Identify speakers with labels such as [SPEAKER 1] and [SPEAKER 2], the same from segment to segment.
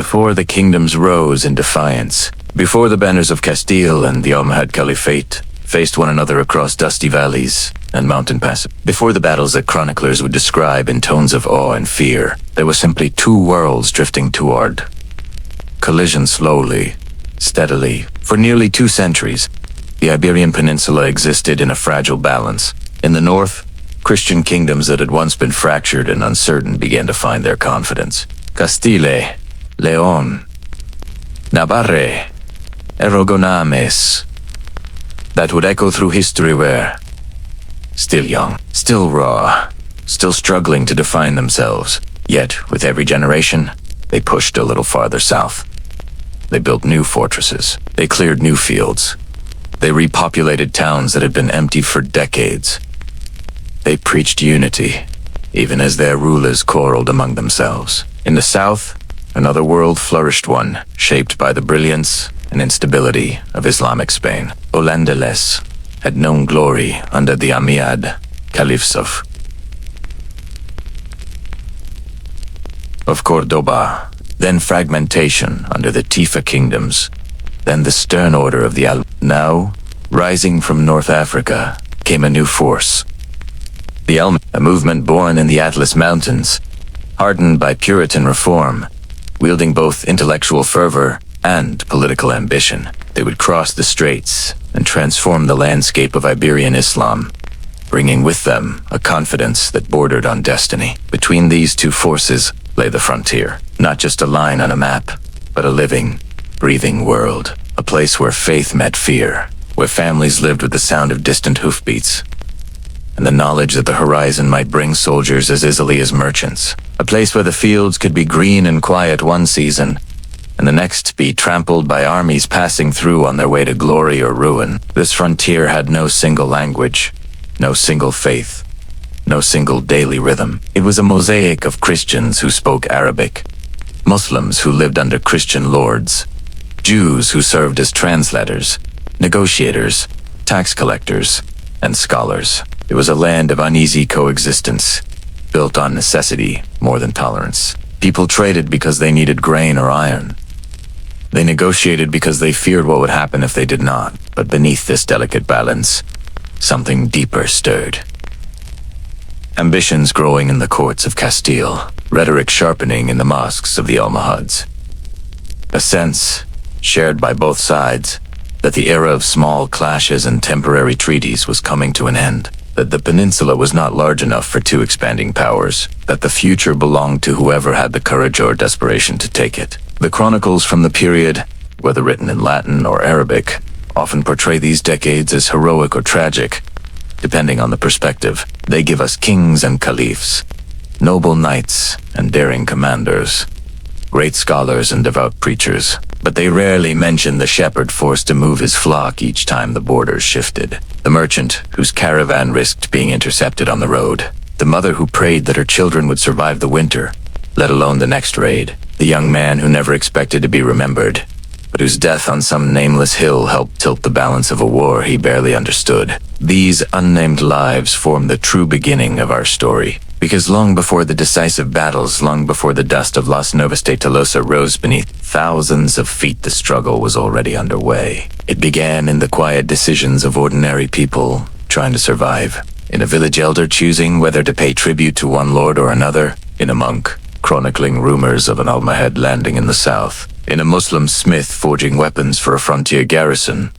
[SPEAKER 1] before the kingdoms rose in defiance, before the banners of Castile and the Almohad Caliphate faced one another across dusty valleys and mountain passes, before the battles that chroniclers would describe in tones of awe and fear, there were simply two worlds drifting toward collision slowly, steadily. For nearly 2 centuries, the Iberian Peninsula existed in a fragile balance. In the north, Christian kingdoms that had once been fractured and uncertain began to find their confidence. Castile, León, Navarre, Aragonames. That would echo through history where, still young, still raw, still struggling to define themselves, yet with every generation, they pushed a little farther south. They built new fortresses. They cleared new fields. They repopulated towns that had been empty for decades. They preached unity, even as their rulers quarreled among themselves. In the south, another world flourished, one shaped by the brilliance and instability of Islamic Spain. Al-Andalus had known glory under the Almohad Caliphate of Córdoba, then fragmentation under the Tifa kingdoms, then the stern order of the Now, rising from North Africa, came a new force. The a movement born in the Atlas Mountains, hardened by Puritan reform, wielding both intellectual fervor and political ambition. They would cross the straits and transform the landscape of Iberian Islam, bringing with them a confidence that bordered on destiny. Between these two forces lay the frontier, not just a line on a map, but a living, breathing world, a place where faith met fear, where families lived with the sound of distant hoofbeats, and the knowledge that the horizon might bring soldiers as easily as merchants, a place where the fields could be green and quiet one season, and the next be trampled by armies passing through on their way to glory or ruin. This frontier had no single language, no single faith, no single daily rhythm. It was a mosaic of Christians who spoke Arabic, Muslims who lived under Christian lords, Jews who served as translators, negotiators, tax collectors, and scholars. It was a land of uneasy coexistence, built on necessity more than tolerance. People traded because they needed grain or iron. They negotiated because they feared what would happen if they did not. But beneath this delicate balance, something deeper stirred. Ambitions growing in the courts of Castile, rhetoric sharpening in the mosques of the Almohads. A sense, shared by both sides, that the era of small clashes and temporary treaties was coming to an end, that the peninsula was not large enough for 2 expanding powers, that the future belonged to whoever had the courage or desperation to take it. The chronicles from the period, whether written in Latin or Arabic, often portray these decades as heroic or tragic, depending on the perspective. They give us kings and caliphs, noble knights and daring commanders, great scholars and devout preachers, but they rarely mention the shepherd forced to move his flock each time the borders shifted, the merchant whose caravan risked being intercepted on the road, the mother who prayed that her children would survive the winter, let alone the next raid, the young man who never expected to be remembered, but whose death on some nameless hill helped tilt the balance of a war he barely understood. These unnamed lives form the true beginning of our story, because long before the decisive battles, long before the dust of Navas Tolosa rose beneath thousands of feet, the struggle was already underway. It began in the quiet decisions of ordinary people trying to survive, in a village elder choosing whether to pay tribute to one lord or another, in a monk chronicling rumors of an Almohad landing in the south, in a Muslim smith forging weapons for a frontier garrison,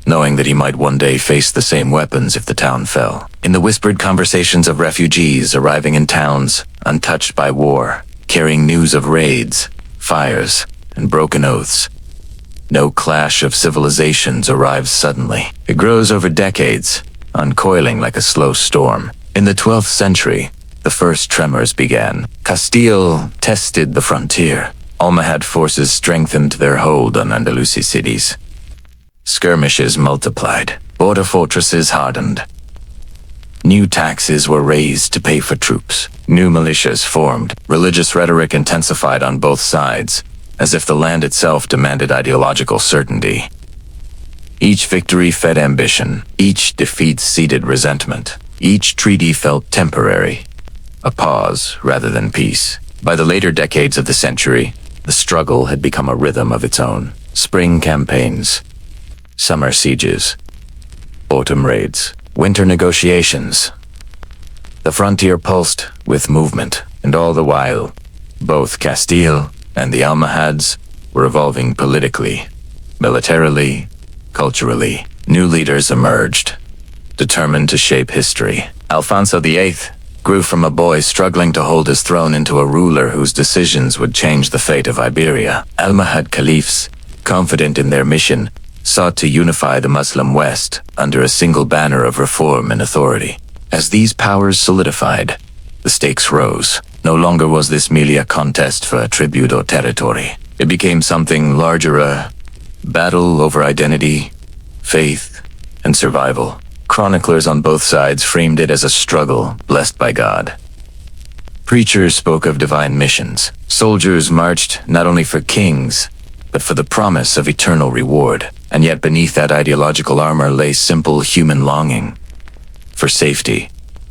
[SPEAKER 1] knowing that he might one day face the same weapons if the town fell, in the whispered conversations of refugees arriving in towns untouched by war, carrying news of raids, fires, and broken oaths. No clash of civilizations arrives suddenly. It grows over decades, uncoiling like a slow storm. In the 12th century, the first tremors began. Castile tested the frontier. Almohad forces strengthened their hold on Andalusi cities. Skirmishes multiplied. Border fortresses hardened. New taxes were raised to pay for troops. New militias formed. Religious rhetoric intensified on both sides, as if the land itself demanded ideological certainty. Each victory fed ambition. Each defeat seeded resentment. Each treaty felt temporary, a pause rather than peace. By the later decades of the century, The struggle had become a rhythm of its own. Spring campaigns, summer sieges, autumn raids, winter negotiations. The frontier pulsed with movement, and all the while, both Castile and the Almohads were evolving politically, militarily, culturally. New leaders emerged, determined to shape history. Alfonso VIII grew from a boy struggling to hold his throne into a ruler whose decisions would change the fate of Iberia. Almohad Caliphs, confident in their mission, sought to unify the Muslim West under a single banner of reform and authority. As these powers solidified, the stakes rose. No longer was this merely a contest for a tribute or territory. It became something larger, a battle over identity, faith, and survival. Chroniclers on both sides framed it as a struggle blessed by God. Preachers spoke of divine missions. Soldiers marched not only for kings, but for the promise of eternal reward. And yet beneath that ideological armor lay simple human longing. For safety,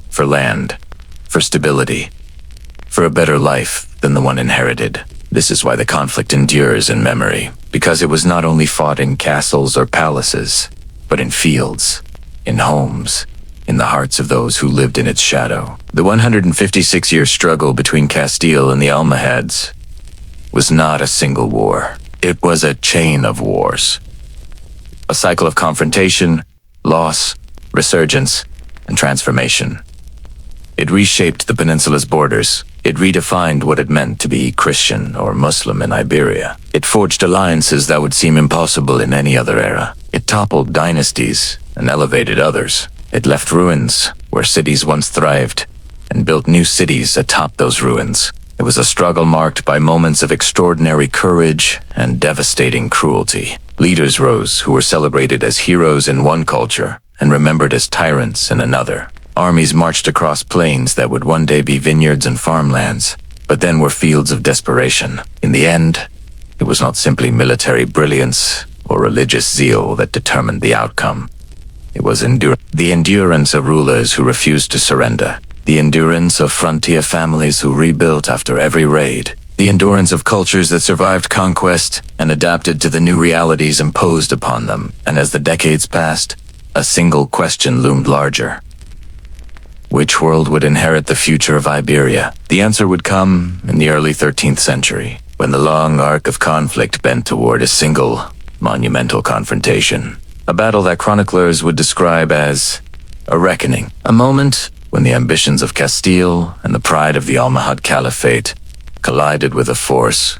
[SPEAKER 1] for land, for stability, for a better life than the one inherited. This is why the conflict endures in memory, because it was not only fought in castles or palaces, but in fields, in homes, in the hearts of those who lived in its shadow. The 156-year struggle between Castile and the Almohads was not a single war. It was a chain of wars. A cycle of confrontation, loss, resurgence, and transformation. It reshaped the peninsula's borders. It redefined what it meant to be Christian or Muslim in Iberia. It forged alliances that would seem impossible in any other era. It toppled dynasties and elevated others. It left ruins where cities once thrived and built new cities atop those ruins. It was a struggle marked by moments of extraordinary courage and devastating cruelty. Leaders rose who were celebrated as heroes in one culture and remembered as tyrants in another. Armies marched across plains that would one day be vineyards and farmlands, but then were fields of desperation. In the end, it was not simply military brilliance or religious zeal that determined the outcome. It was the endurance of rulers who refused to surrender, the endurance of frontier families who rebuilt after every raid, the endurance of cultures that survived conquest and adapted to the new realities imposed upon them. And as the decades passed, a single question loomed larger. Which world would inherit the future of Iberia? The answer would come in the early 13th century, when the long arc of conflict bent toward a single, monumental confrontation. A battle that chroniclers would describe as a reckoning. A moment when the ambitions of Castile and the pride of the Almohad Caliphate collided with a force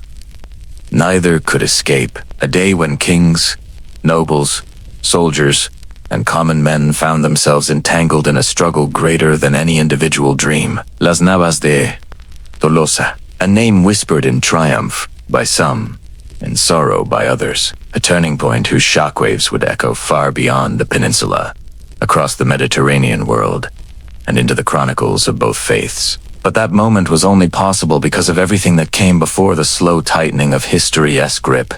[SPEAKER 1] neither could escape. A day when kings, nobles, soldiers, and common men found themselves entangled in a struggle greater than any individual dream. Las Navas Tolosa, a name whispered in triumph by some, in sorrow by others. A turning point whose shockwaves would echo far beyond the peninsula, across the Mediterranean world, and into the chronicles of both faiths. But that moment was only possible because of everything that came before: the slow tightening of history's grip,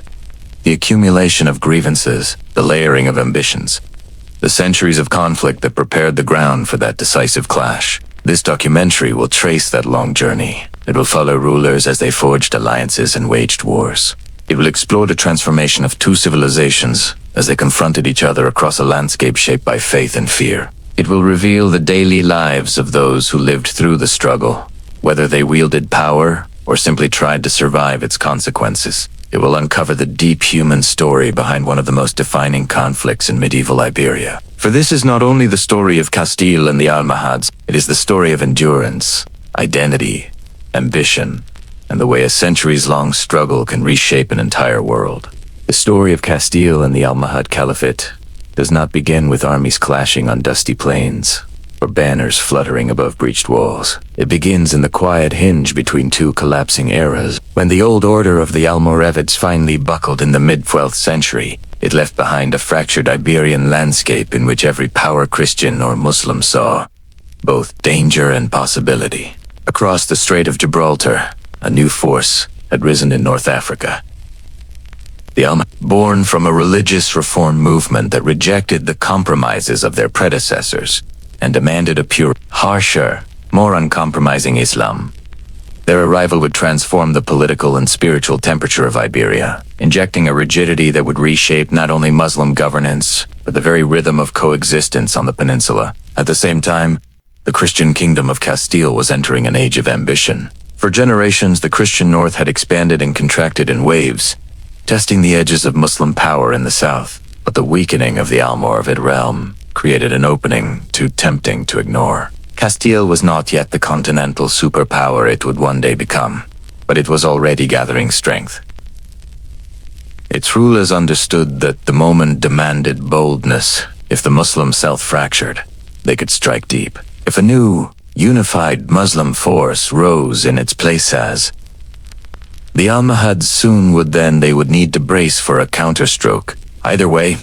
[SPEAKER 1] the accumulation of grievances, the layering of ambitions, the centuries of conflict that prepared the ground for that decisive clash. This documentary will trace that long journey. It will follow rulers as they forged alliances and waged wars. It will explore the transformation of two civilizations as they confronted each other across a landscape shaped by faith and fear. It will reveal the daily lives of those who lived through the struggle, whether they wielded power or simply tried to survive its consequences. It will uncover the deep human story behind one of the most defining conflicts in medieval Iberia. For this is not only the story of Castile and the Almohads, it is the story of endurance, identity, ambition, and the way a centuries-long struggle can reshape an entire world. The story of Castile and the Almohad Caliphate does not begin with armies clashing on dusty plains or banners fluttering above breached walls. It begins in the quiet hinge between two collapsing eras. When the old order of the Almoravids finally buckled in the mid-12th century, it left behind a fractured Iberian landscape in which every power Christian or Muslim saw both danger and possibility. Across the Strait of Gibraltar, a new force had risen in North Africa. The Almohads, born from a religious reform movement that rejected the compromises of their predecessors and demanded a pure, harsher, more uncompromising Islam. Their arrival would transform the political and spiritual temperature of Iberia, injecting a rigidity that would reshape not only Muslim governance, but the very rhythm of coexistence on the peninsula. At the same time, the Christian Kingdom of Castile was entering an age of ambition. For generations, the Christian North had expanded and contracted in waves, testing the edges of Muslim power in the south. But the weakening of the Almohad realm created an opening too tempting to ignore. Castile was not yet the continental superpower it would one day become, but it was already gathering strength. Its rulers understood that the moment demanded boldness. If the Muslim south fractured, they could strike deep. If a new, unified Muslim force rose in its place as the Almohads soon they would need to brace for a counterstroke. Either way,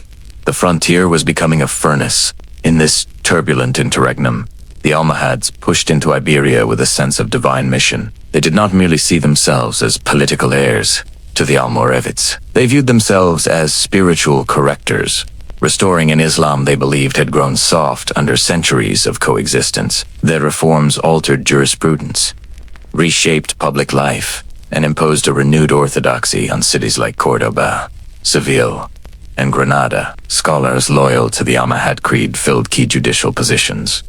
[SPEAKER 1] the frontier was becoming a furnace. In this turbulent interregnum, the Almohads pushed into Iberia with a sense of divine mission. They did not merely see themselves as political heirs to the Almoravids. They viewed themselves as spiritual correctors, restoring an Islam they believed had grown soft under centuries of coexistence. Their reforms altered jurisprudence, reshaped public life, and imposed a renewed orthodoxy on cities like Córdoba, Seville, and Granada. Scholars loyal to the Almohad creed filled key judicial positions.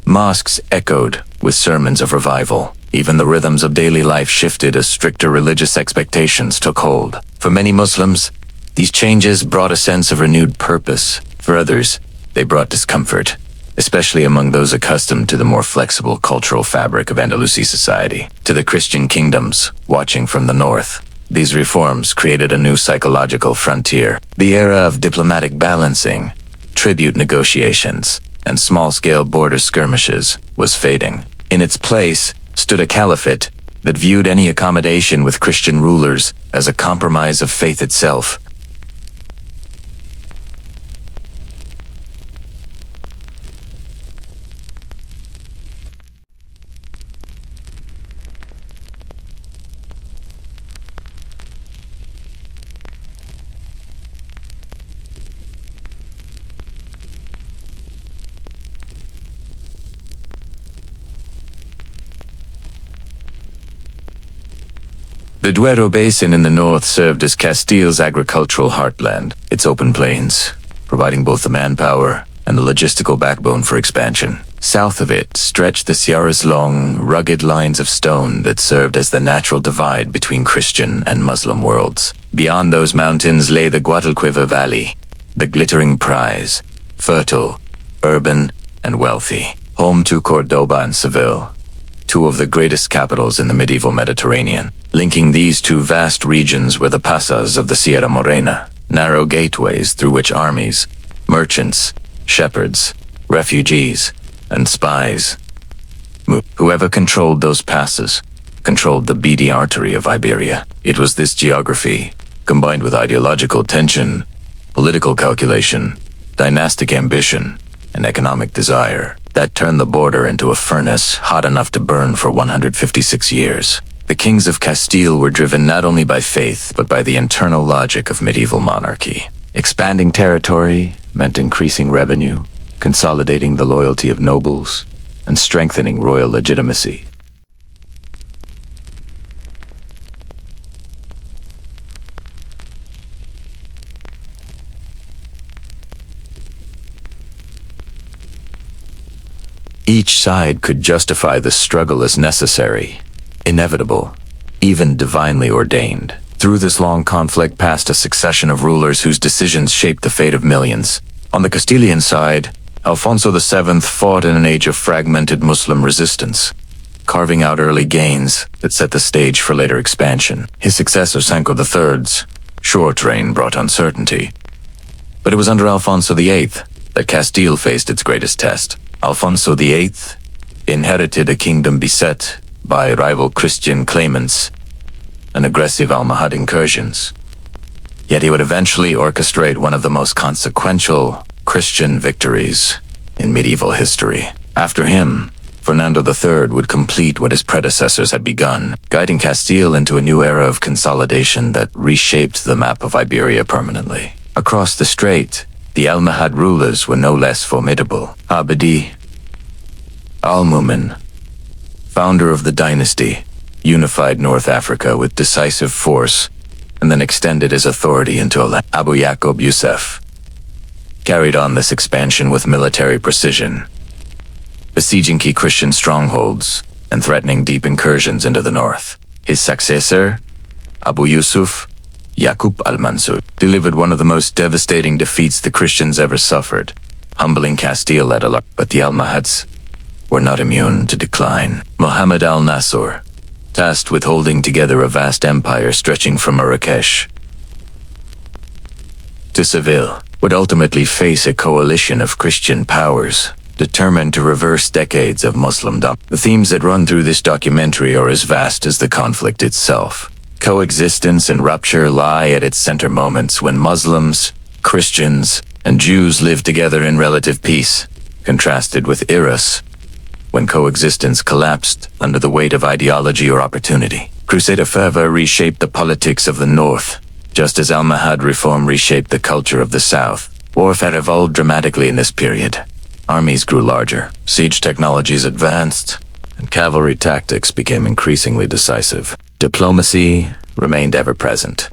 [SPEAKER 1] Mosques echoed with sermons of revival. Even the rhythms of daily life shifted as stricter religious expectations took hold. For many Muslims, these changes brought a sense of renewed purpose. For others, they brought discomfort, especially among those accustomed to the more flexible cultural fabric of Andalusi society. To the Christian kingdoms, watching from the north, these reforms created a new psychological frontier. The era of diplomatic balancing, tribute negotiations, and small-scale border skirmishes was fading. In its place stood a caliphate that viewed any accommodation with Christian rulers as a compromise of faith itself. The Duero Basin in the north served as Castile's agricultural heartland, its open plains, providing both the manpower and the logistical backbone for expansion. South of it stretched the Sierra's long, rugged lines of stone that served as the natural divide between Christian and Muslim worlds. Beyond those mountains lay the Guadalquivir Valley, the glittering prize, fertile, urban, and wealthy, home to Córdoba and Seville, two of the greatest capitals in the medieval Mediterranean. Linking these two vast regions were the pasas of the Sierra Morena, narrow gateways through which armies, merchants, shepherds, refugees, and spies moved. Whoever controlled those passes controlled the beady artery of Iberia. It was this geography, combined with ideological tension, political calculation, dynastic ambition, and economic desire, that turned the border into a furnace hot enough to burn for 156 years. The kings of Castile were driven not only by faith, but by the internal logic of medieval monarchy. Expanding territory meant increasing revenue, consolidating the loyalty of nobles, and strengthening royal legitimacy. Each side could justify the struggle as necessary, inevitable, even divinely ordained. Through this long conflict passed a succession of rulers whose decisions shaped the fate of millions. On the Castilian side, Alfonso VII fought in an age of fragmented Muslim resistance, carving out early gains that set the stage for later expansion. His successor, Sancho III's short reign brought uncertainty, but it was under Alfonso VIII that Castile faced its greatest test. Alfonso VIII inherited a kingdom beset by rival Christian claimants and aggressive Almohad incursions. Yet he would eventually orchestrate one of the most consequential Christian victories in medieval history. After him, Fernando III would complete what his predecessors had begun, guiding Castile into a new era of consolidation that reshaped the map of Iberia permanently. Across the strait, the Almohad rulers were no less formidable. Abadi, Al-Mumin, founder of the dynasty, unified North Africa with decisive force, and then extended his authority into Abu Yaqub Yusuf, carried on this expansion with military precision, besieging key Christian strongholds and threatening deep incursions into the north. His successor, Abu Yusuf Yaqub al-Mansur, delivered one of the most devastating defeats the Christians ever suffered, humbling Castile at Alarcos. But the Almohads were not immune to decline. Muhammad al-Nasr, tasked with holding together a vast empire stretching from Marrakesh to Seville, would ultimately face a coalition of Christian powers, determined to reverse decades of Muslim dominance. The themes that run through this documentary are as vast as the conflict itself. Coexistence and rupture lie at its center moments when Muslims, Christians, and Jews live together in relative peace, contrasted with eras when coexistence collapsed under the weight of ideology or opportunity. Crusader fervor reshaped the politics of the North, just as Almohad reform reshaped the culture of the South. Warfare evolved dramatically in this period. Armies grew larger, siege technologies advanced, and cavalry tactics became increasingly decisive. Diplomacy remained ever present,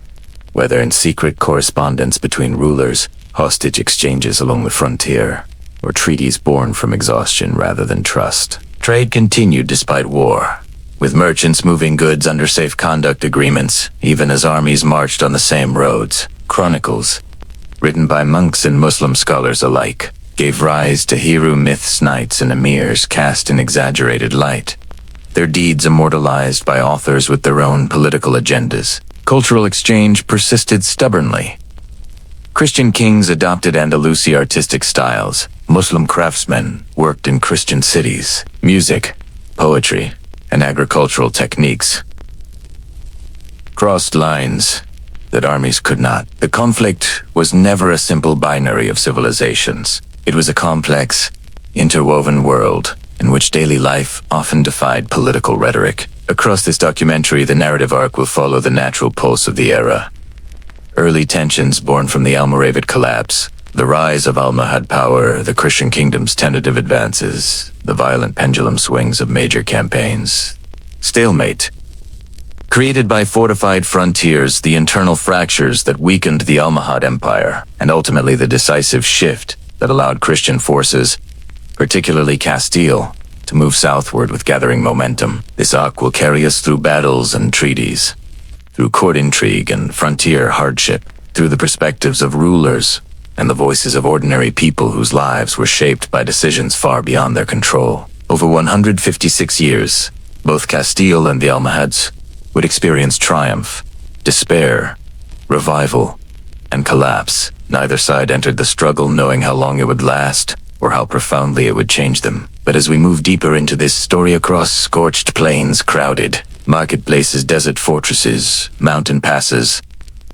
[SPEAKER 1] whether in secret correspondence between rulers, hostage exchanges along the frontier, or treaties born from exhaustion rather than trust. Trade continued despite war, with merchants moving goods under safe conduct agreements, even as armies marched on the same roads. Chronicles, written by monks and Muslim scholars alike, gave rise to hero myths, knights, and emirs cast in exaggerated light, their deeds immortalized by authors with their own political agendas. Cultural exchange persisted stubbornly. Christian kings adopted Andalusi artistic styles. Muslim craftsmen worked in Christian cities. Music, poetry, and agricultural techniques crossed lines that armies could not. The conflict was never a simple binary of civilizations. It was a complex, interwoven world in which daily life often defied political rhetoric. Across this documentary, the narrative arc will follow the natural pulse of the era. Early tensions born from the Almoravid collapse, the rise of Almohad power, the Christian kingdom's tentative advances, the violent pendulum swings of major campaigns. Stalemate. Created by fortified frontiers, the internal fractures that weakened the Almohad Empire, and ultimately the decisive shift that allowed Christian forces, particularly Castile, to move southward with gathering momentum. This arc will carry us through battles and treaties, through court intrigue and frontier hardship, through the perspectives of rulers and the voices of ordinary people whose lives were shaped by decisions far beyond their control. Over 156 years, both Castile and the Almohads would experience triumph, despair, revival, and collapse. Neither side entered the struggle knowing how long it would last or how profoundly it would change them. But as we move deeper into this story across scorched plains, crowded marketplaces, desert fortresses, mountain passes,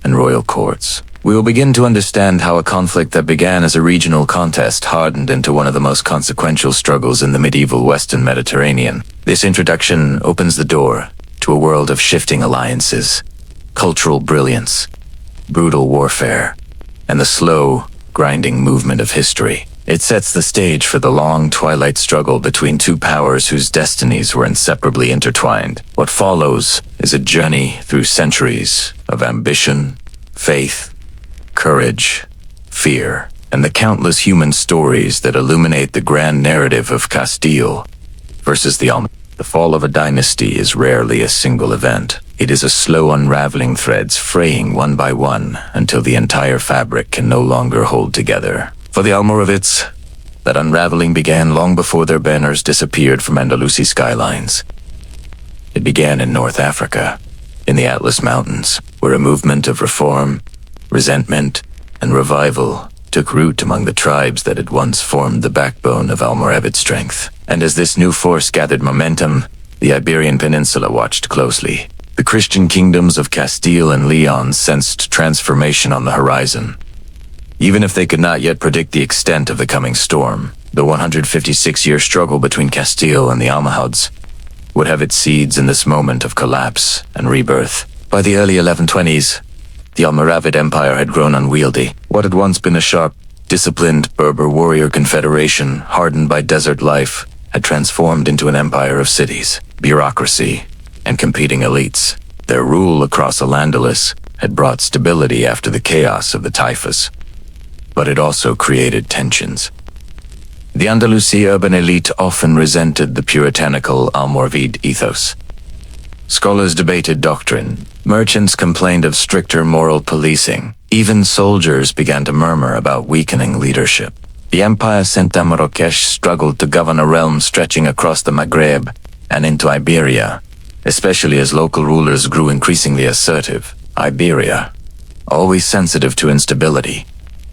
[SPEAKER 1] and royal courts, we will begin to understand how a conflict that began as a regional contest hardened into one of the most consequential struggles in the medieval Western Mediterranean. This introduction opens the door to a world of shifting alliances, cultural brilliance, brutal warfare, and the slow, grinding movement of history. It sets the stage for the long Twilight Struggle between two powers whose destinies were inseparably intertwined. What follows is a journey through centuries of ambition, faith, courage, fear, and the countless human stories that illuminate the grand narrative of Castile versus the Almohads. The fall of a dynasty is rarely a single event. It is a slow unraveling, threads fraying one by one until the entire fabric can no longer hold together. For the Almoravids, that unraveling began long before their banners disappeared from Andalusi skylines. It began in North Africa, in the Atlas Mountains, where a movement of reform, resentment, and revival took root among the tribes that had once formed the backbone of Almoravid strength. And as this new force gathered momentum, the Iberian Peninsula watched closely. The Christian kingdoms of Castile and Leon sensed transformation on the horizon. Even if they could not yet predict the extent of the coming storm, the 156-year struggle between Castile and the Almohads would have its seeds in this moment of collapse and rebirth. By the early 1120s, the Almoravid Empire had grown unwieldy. What had once been a sharp, disciplined Berber warrior confederation, hardened by desert life, had transformed into an empire of cities, bureaucracy, and competing elites. Their rule across Al-Andalus had brought stability after the chaos of the typhus, but it also created tensions. The Andalusi urban elite often resented the puritanical Almoravid ethos. Scholars debated doctrine, merchants complained of stricter moral policing, even soldiers began to murmur about weakening leadership. The empire sent to Marrakesh struggled to govern a realm stretching across the Maghreb and into Iberia, especially as local rulers grew increasingly assertive. Iberia, always sensitive to instability,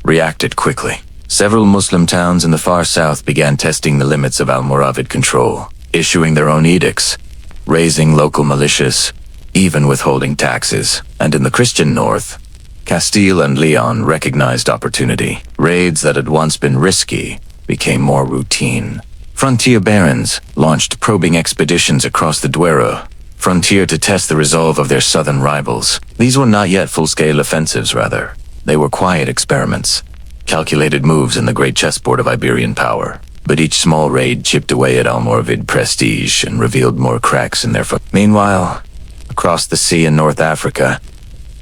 [SPEAKER 1] reacted quickly. Several Muslim towns in the far south began testing the limits of Almoravid control, issuing their own edicts, raising local militias, even withholding taxes. And in the Christian north, Castile and Leon recognized opportunity. Raids that had once been risky became more routine. Frontier barons launched probing expeditions across the Duero frontier to test the resolve of their southern rivals. These were not yet full-scale offensives, rather. They were quiet experiments, calculated moves in the great chessboard of Iberian power. But each small raid chipped away at Almoravid prestige and revealed more cracks in their foot. Meanwhile, across the sea in North Africa,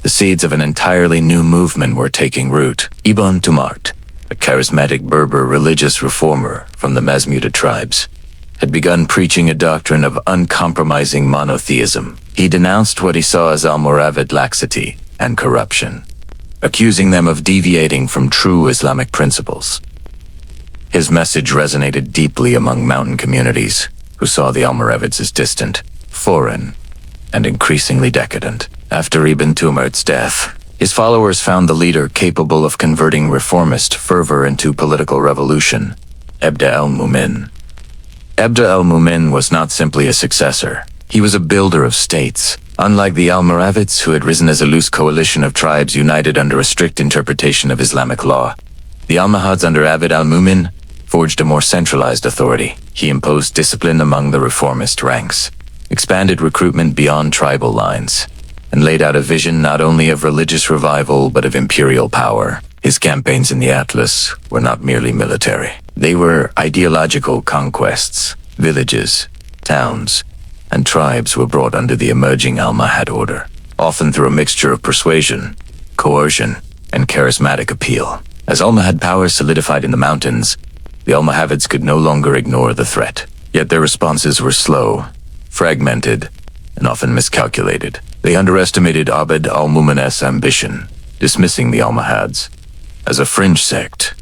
[SPEAKER 1] the seeds of an entirely new movement were taking root. Ibn Tumart, a charismatic Berber religious reformer from the Mazmuta tribes, had begun preaching a doctrine of uncompromising monotheism. He denounced what he saw as Almoravid laxity and corruption, accusing them of deviating from true Islamic principles. His message resonated deeply among mountain communities who saw the Almoravids as distant, foreign, and increasingly decadent. After Ibn Tumart's death, his followers found the leader capable of converting reformist fervor into political revolution, Abd al-Mumin. Abd al-Mumin was not simply a successor. He was a builder of states. Unlike the Almoravids, who had risen as a loose coalition of tribes united under a strict interpretation of Islamic law, the Almohads under Abd al-Mumin forged a more centralized authority. He imposed discipline among the reformist ranks, expanded recruitment beyond tribal lines, and laid out a vision not only of religious revival but of imperial power. His campaigns in the Atlas were not merely military. They were ideological conquests. Villages, towns, and tribes were brought under the emerging Almohad order, often through a mixture of persuasion, coercion, and charismatic appeal. As Almohad power solidified in the mountains, the Almohavids could no longer ignore the threat. Yet their responses were slow, fragmented, and often miscalculated. They underestimated Abd al-Mumin's ambition, dismissing the Almohads as a fringe sect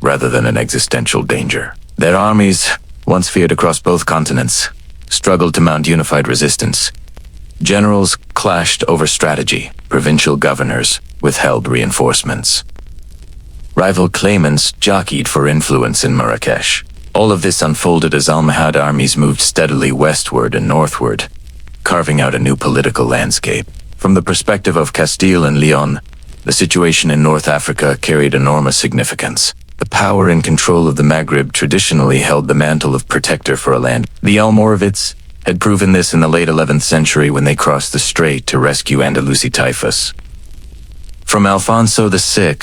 [SPEAKER 1] rather than an existential danger. Their armies, once feared across both continents, struggled to mount unified resistance. Generals clashed over strategy. Provincial governors withheld reinforcements. Rival claimants jockeyed for influence in Marrakesh. All of this unfolded as Almohad armies moved steadily westward and northward, carving out a new political landscape. From the perspective of Castile and Leon, the situation in North Africa carried enormous significance. The power and control of the Maghreb traditionally held the mantle of protector for a land. The Almoravids had proven this in the late 11th century when they crossed the strait to rescue Andalusi typhus. From Alfonso VI,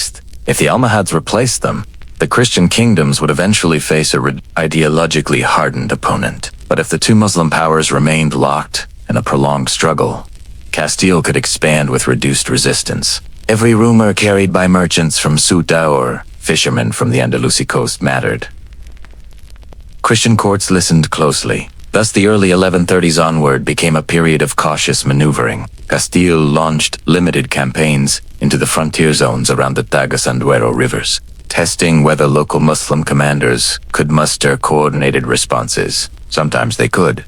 [SPEAKER 1] if the Almohads replaced them, the Christian kingdoms would eventually face a ideologically hardened opponent. But if the two Muslim powers remained locked in a prolonged struggle, Castile could expand with reduced resistance. Every rumor carried by merchants from Ceuta or fishermen from the Andalusi coast mattered. Christian courts listened closely. Thus, the early 1130s onward became a period of cautious maneuvering. Castile launched limited campaigns into the frontier zones around the Tagus and Duero rivers, testing whether local Muslim commanders could muster coordinated responses. Sometimes they could.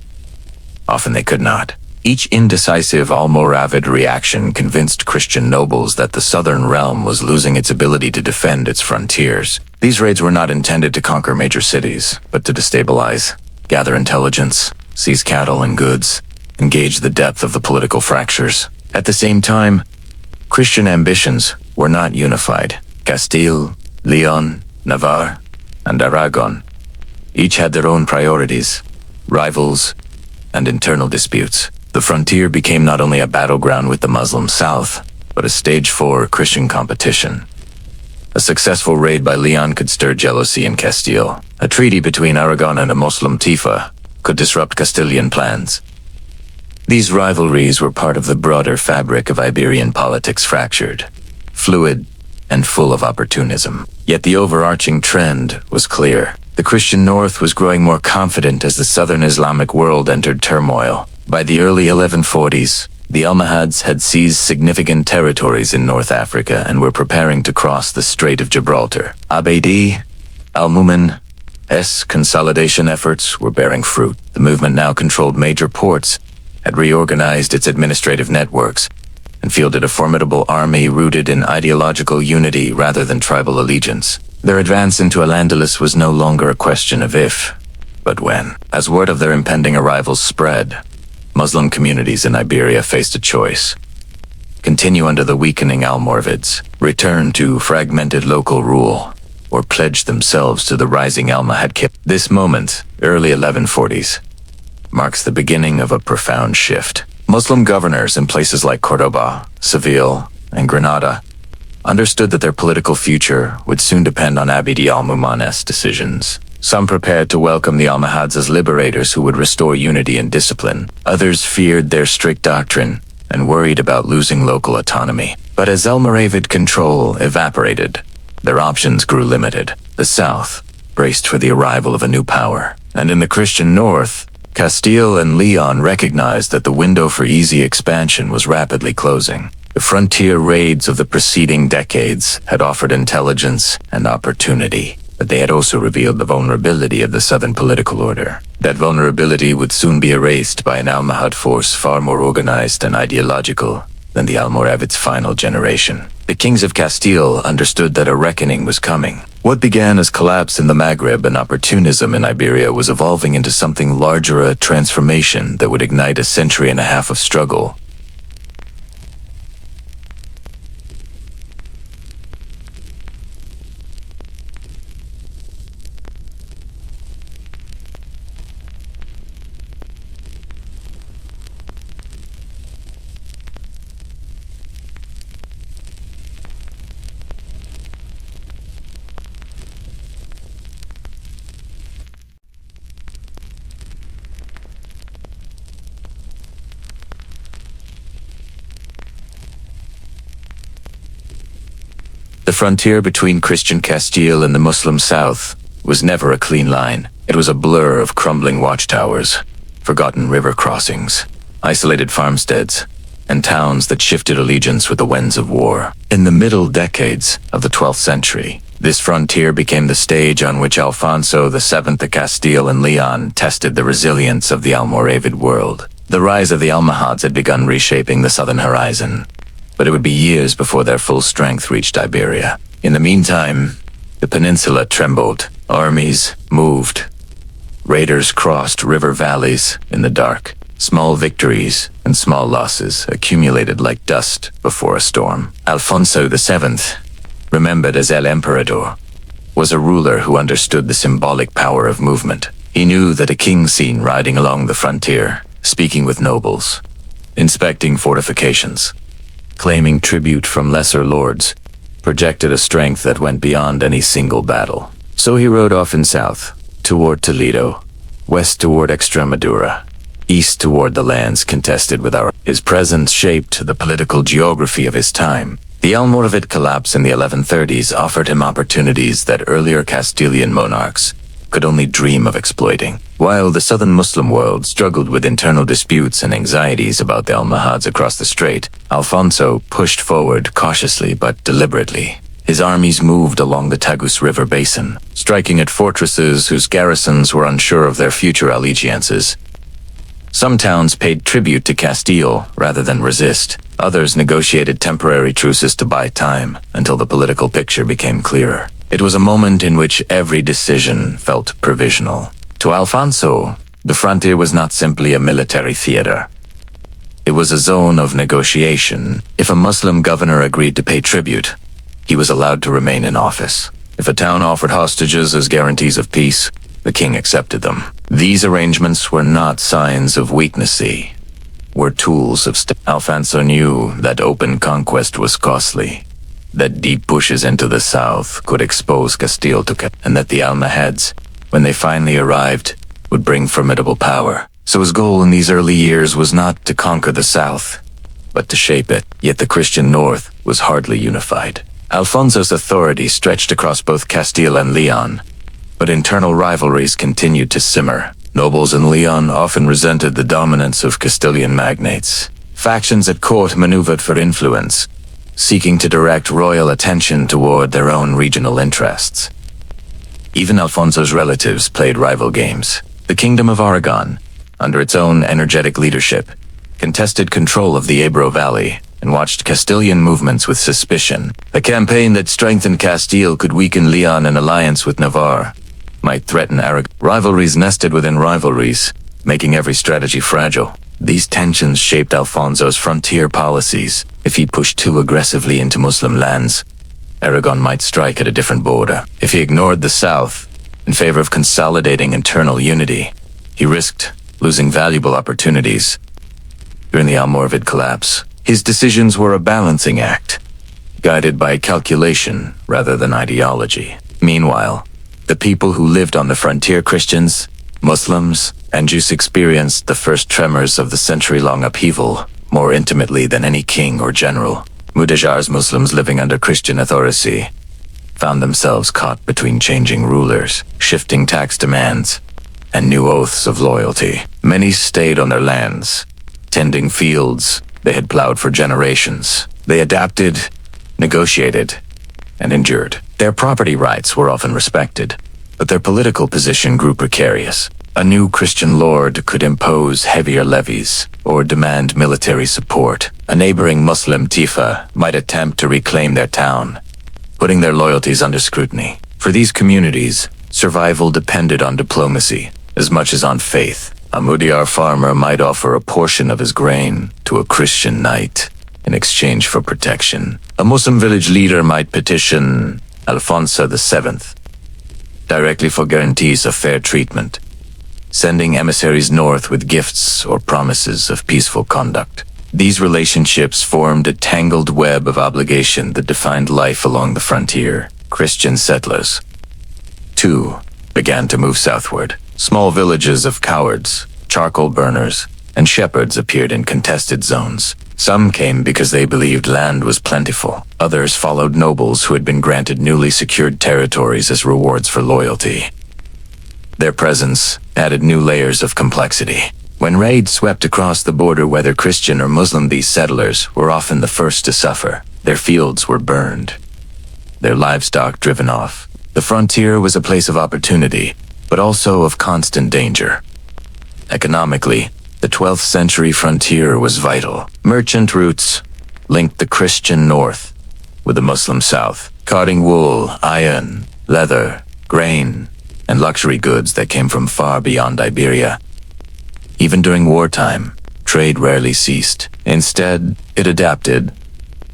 [SPEAKER 1] Often they could not. Each indecisive Almoravid reaction convinced Christian nobles that the southern realm was losing its ability to defend its frontiers. These raids were not intended to conquer major cities, but to destabilize, gather intelligence, seize cattle and goods, and gauge the depth of the political fractures. At the same time, Christian ambitions were not unified. Castile, Leon, Navarre, and Aragon each had their own priorities, rivals, and internal disputes. The frontier became not only a battleground with the Muslim South, but a stage for Christian competition. A successful raid by Leon could stir jealousy in Castile. A treaty between Aragon and a Muslim Tifa could disrupt Castilian plans. These rivalries were part of the broader fabric of Iberian politics, fractured, fluid, and full of opportunism. Yet the overarching trend was clear. The Christian North was growing more confident as the southern Islamic world entered turmoil. By the early 1140s, the Almohads had seized significant territories in North Africa and were preparing to cross the Strait of Gibraltar. Abd al-Mumin's consolidation efforts were bearing fruit. The movement now controlled major ports, had reorganized its administrative networks, and fielded a formidable army rooted in ideological unity rather than tribal allegiance. Their advance into Al-Andalus was no longer a question of if, but when. As word of their impending arrivals spread, Muslim communities in Iberia faced a choice: continue under the weakening Almoravids, return to fragmented local rule, or pledge themselves to the rising Almohad Caliphate. This moment, early 1140s, marks the beginning of a profound shift. Muslim governors in places like Córdoba, Seville, and Granada understood that their political future would soon depend on Abd al-Mumin's decisions. Some prepared to welcome the Almohads as liberators who would restore unity and discipline. Others feared their strict doctrine and worried about losing local autonomy. But as Almoravid control evaporated, their options grew limited. The south braced for the arrival of a new power, and in the Christian north, Castile and Leon recognized that the window for easy expansion was rapidly closing. The frontier raids of the preceding decades had offered intelligence and opportunity, but they had also revealed the vulnerability of the southern political order. That vulnerability would soon be erased by an Almohad force far more organized and ideological than the Almoravid's final generation. The kings of Castile understood that a reckoning was coming. What began as collapse in the Maghreb and opportunism in Iberia was evolving into something larger, a transformation that would ignite a century and a half of struggle. The frontier between Christian Castile and the Muslim South was never a clean line. It was a blur of crumbling watchtowers, forgotten river crossings, isolated farmsteads, and towns that shifted allegiance with the winds of war. In the middle decades of the 12th century, this frontier became the stage on which Alfonso VII of Castile and Leon tested the resilience of the Almoravid world. The rise of the Almohads had begun reshaping the southern horizon, but it would be years before their full strength reached Iberia. In the meantime, the peninsula trembled. Armies moved. Raiders crossed river valleys in the dark. Small victories and small losses accumulated like dust before a storm. Alfonso VII, remembered as El Emperador, was a ruler who understood the symbolic power of movement. He knew that a king seen riding along the frontier, speaking with nobles, inspecting fortifications, claiming tribute from lesser lords, projected a strength that went beyond any single battle. So he rode off in south, toward Toledo, west toward Extremadura, east toward the lands contested with our. His presence shaped the political geography of his time. The Almoravid collapse in the 1130s offered him opportunities that earlier Castilian monarchs could only dream of exploiting. While the southern Muslim world struggled with internal disputes and anxieties about the Almohads across the strait, Alfonso pushed forward cautiously but deliberately. His armies moved along the Tagus River basin, striking at fortresses whose garrisons were unsure of their future allegiances. Some towns paid tribute to Castile rather than resist. Others negotiated temporary truces to buy time until the political picture became clearer. It was a moment in which every decision felt provisional. To Alfonso, the frontier was not simply a military theater. It was a zone of negotiation. If a Muslim governor agreed to pay tribute, he was allowed to remain in office. If a town offered hostages as guarantees of peace, the king accepted them. These arrangements were not signs of weakness, were tools of Alfonso knew that open conquest was costly, that deep pushes into the south could expose Castile to Castile, and that the Almohads, when they finally arrived, would bring formidable power. So his goal in these early years was not to conquer the south, but to shape it. Yet the Christian north was hardly unified. Alfonso's authority stretched across both Castile and Leon, but internal rivalries continued to simmer. Nobles in Leon often resented the dominance of Castilian magnates. Factions at court maneuvered for influence, seeking to direct royal attention toward their own regional interests. Even Alfonso's relatives played rival games. The Kingdom of Aragon, under its own energetic leadership, contested control of the Ebro Valley and watched Castilian movements with suspicion. A campaign that strengthened Castile could weaken Leon. An alliance with Navarre might threaten Aragon. Rivalries nested within rivalries, making every strategy fragile. These tensions shaped Alfonso's frontier policies. If he pushed too aggressively into Muslim lands, Aragon might strike at a different border. If he ignored the south in favor of consolidating internal unity, he risked losing valuable opportunities. During the Almoravid collapse, his decisions were a balancing act, guided by calculation rather than ideology. Meanwhile, the people who lived on the frontier, Christians, Muslims, and Jews, experienced the first tremors of the century-long upheaval more intimately than any king or general. Mudejar's Muslims living under Christian authority found themselves caught between changing rulers, shifting tax demands, and new oaths of loyalty. Many stayed on their lands, tending fields they had plowed for generations. They adapted, negotiated, and endured. Their property rights were often respected, but their political position grew precarious. A new Christian lord could impose heavier levies or demand military support. A neighboring Muslim Tifa might attempt to reclaim their town, putting their loyalties under scrutiny. For these communities, survival depended on diplomacy as much as on faith. A Mudejar farmer might offer a portion of his grain to a Christian knight in exchange for protection. A Muslim village leader might petition Alfonso VII directly for guarantees of fair treatment, sending emissaries north with gifts or promises of peaceful conduct. These relationships formed a tangled web of obligation that defined life along the frontier. Christian settlers, too, began to move southward. Small villages of cowards, charcoal burners, and shepherds appeared in contested zones. Some came because they believed land was plentiful. Others followed nobles who had been granted newly secured territories as rewards for loyalty. Their presence added new layers of complexity. When raids swept across the border, whether Christian or Muslim, these settlers were often the first to suffer. Their fields were burned, their livestock driven off. The frontier was a place of opportunity, but also of constant danger. Economically, the 12th century frontier was vital. Merchant routes linked the Christian north with the Muslim south, carting wool, iron, leather, grain, and luxury goods that came from far beyond Iberia. Even during wartime, trade rarely ceased. Instead, it adapted.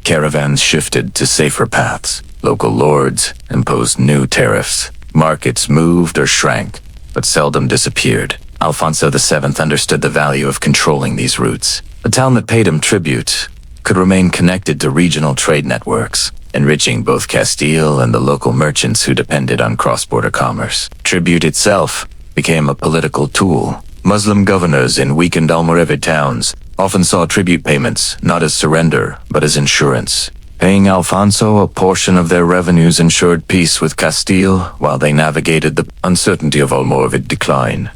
[SPEAKER 1] Caravans shifted to safer paths. Local lords imposed new tariffs. Markets moved or shrank, but seldom disappeared. Alfonso VII understood the value of controlling these routes. A town that paid him tribute could remain connected to regional trade networks, enriching both Castile and the local merchants who depended on cross-border commerce. Tribute itself became a political tool. Muslim governors in weakened Almoravid towns often saw tribute payments not as surrender, but as insurance. Paying Alfonso a portion of their revenues ensured peace with Castile while they navigated the uncertainty of Almoravid decline.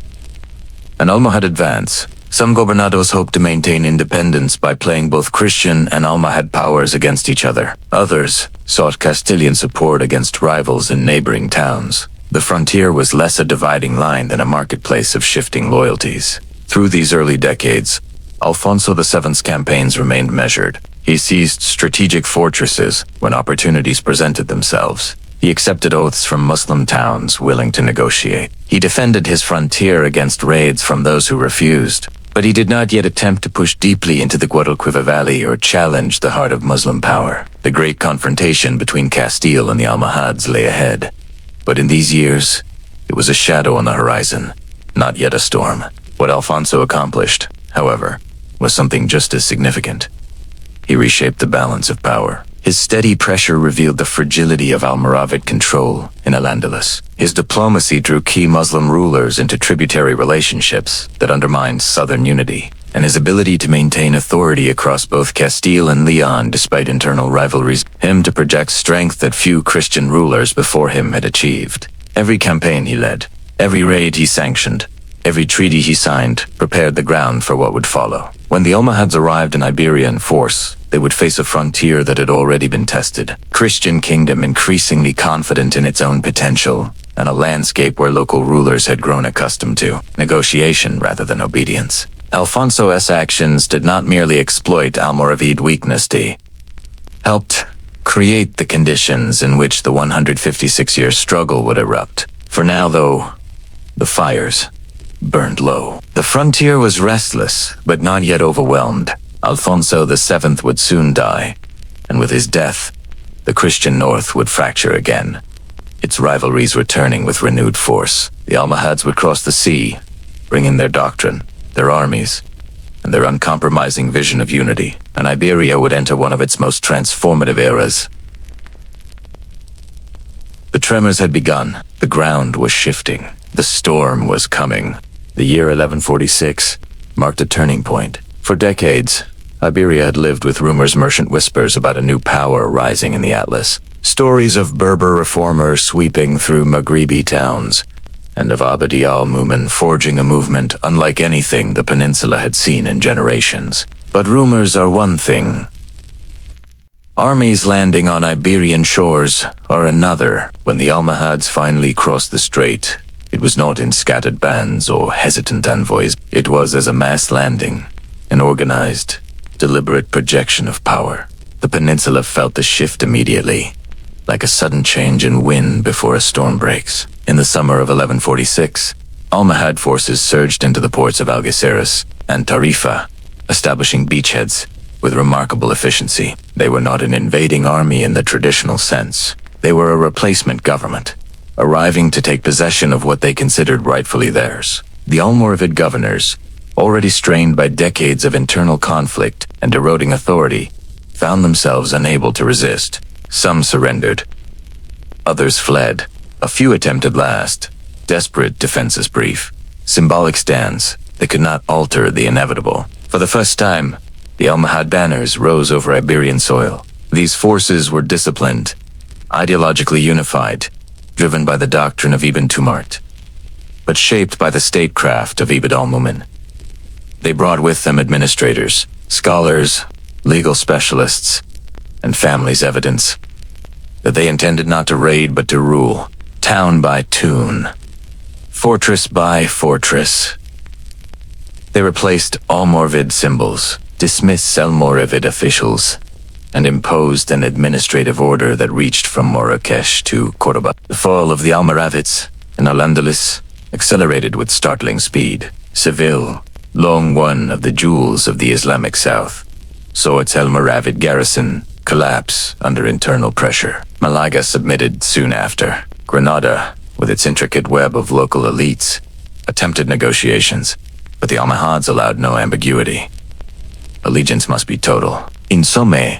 [SPEAKER 1] An Almohad advance, some gobernados hoped to maintain independence by playing both Christian and Almohad powers against each other. Others sought Castilian support against rivals in neighboring towns. The frontier was less a dividing line than a marketplace of shifting loyalties. Through these early decades, Alfonso VII's campaigns remained measured. He seized strategic fortresses when opportunities presented themselves. He accepted oaths from Muslim towns willing to negotiate. He defended his frontier against raids from those who refused, but he did not yet attempt to push deeply into the Guadalquivir Valley or challenge the heart of Muslim power. The great confrontation between Castile and the Almohads lay ahead. But in these years, it was a shadow on the horizon, not yet a storm. What Alfonso accomplished, however, was something just as significant. He reshaped the balance of power. His steady pressure revealed the fragility of Almoravid control in Al-Andalus. His diplomacy drew key Muslim rulers into tributary relationships that undermined southern unity, and his ability to maintain authority across both Castile and Leon despite internal rivalries, him to project strength that few Christian rulers before him had achieved. Every campaign he led, every raid he sanctioned, every treaty he signed prepared the ground for what would follow. When the Almohads arrived in Iberia in force, they would face a frontier that had already been tested. Christian kingdom increasingly confident in its own potential, and a landscape where local rulers had grown accustomed to negotiation rather than obedience. Alfonso's actions did not merely exploit Almoravid weakness, they helped create the conditions in which the 156-year struggle would erupt. For now, though, the fires burned low. The frontier was restless, but not yet overwhelmed. Alfonso VII would soon die, and with his death, the Christian North would fracture again, its rivalries returning with renewed force. The Almohads would cross the sea, bringing their doctrine, their armies, and their uncompromising vision of unity, and Iberia would enter one of its most transformative eras. The tremors had begun. The ground was shifting. The storm was coming. The year 1146 marked a turning point. For decades, Iberia had lived with rumors, merchant whispers about a new power rising in the Atlas. Stories of Berber reformers sweeping through Maghribi towns, and of Abd al-Mumin forging a movement unlike anything the peninsula had seen in generations. But rumors are one thing. Armies landing on Iberian shores are another. When the Almohads finally crossed the strait, it was not in scattered bands or hesitant envoys. It was as a mass landing, an organized, deliberate projection of power. The peninsula felt the shift immediately, like a sudden change in wind before a storm breaks. In the summer of 1146, Almohad forces surged into the ports of Algeciras and Tarifa, establishing beachheads with remarkable efficiency. They were not an invading army in the traditional sense. They were a replacement government, arriving to take possession of what they considered rightfully theirs. The Almoravid governors, already strained by decades of internal conflict and eroding authority, found themselves unable to resist. Some surrendered. Others fled. A few attempted last. Desperate defenses brief. Symbolic stands that could not alter the inevitable. For the first time, the Almohad banners rose over Iberian soil. These forces were disciplined, ideologically unified, driven by the doctrine of Ibn Tumart, but shaped by the statecraft of Ibn al-Mumin. They brought with them administrators, scholars, legal specialists, and families' evidence that they intended not to raid but to rule, town by tune, fortress by fortress. They replaced Almoravid symbols, dismissed Almoravid officials, and imposed an administrative order that reached from Marrakesh to Córdoba. The fall of the Almoravids in Al-Andalus accelerated with startling speed. Seville, long one of the jewels of the Islamic South, saw its Almoravid garrison collapse under internal pressure. Malaga submitted soon after. Granada, with its intricate web of local elites, attempted negotiations, but the Almohads allowed no ambiguity. Allegiance must be total. In Somme,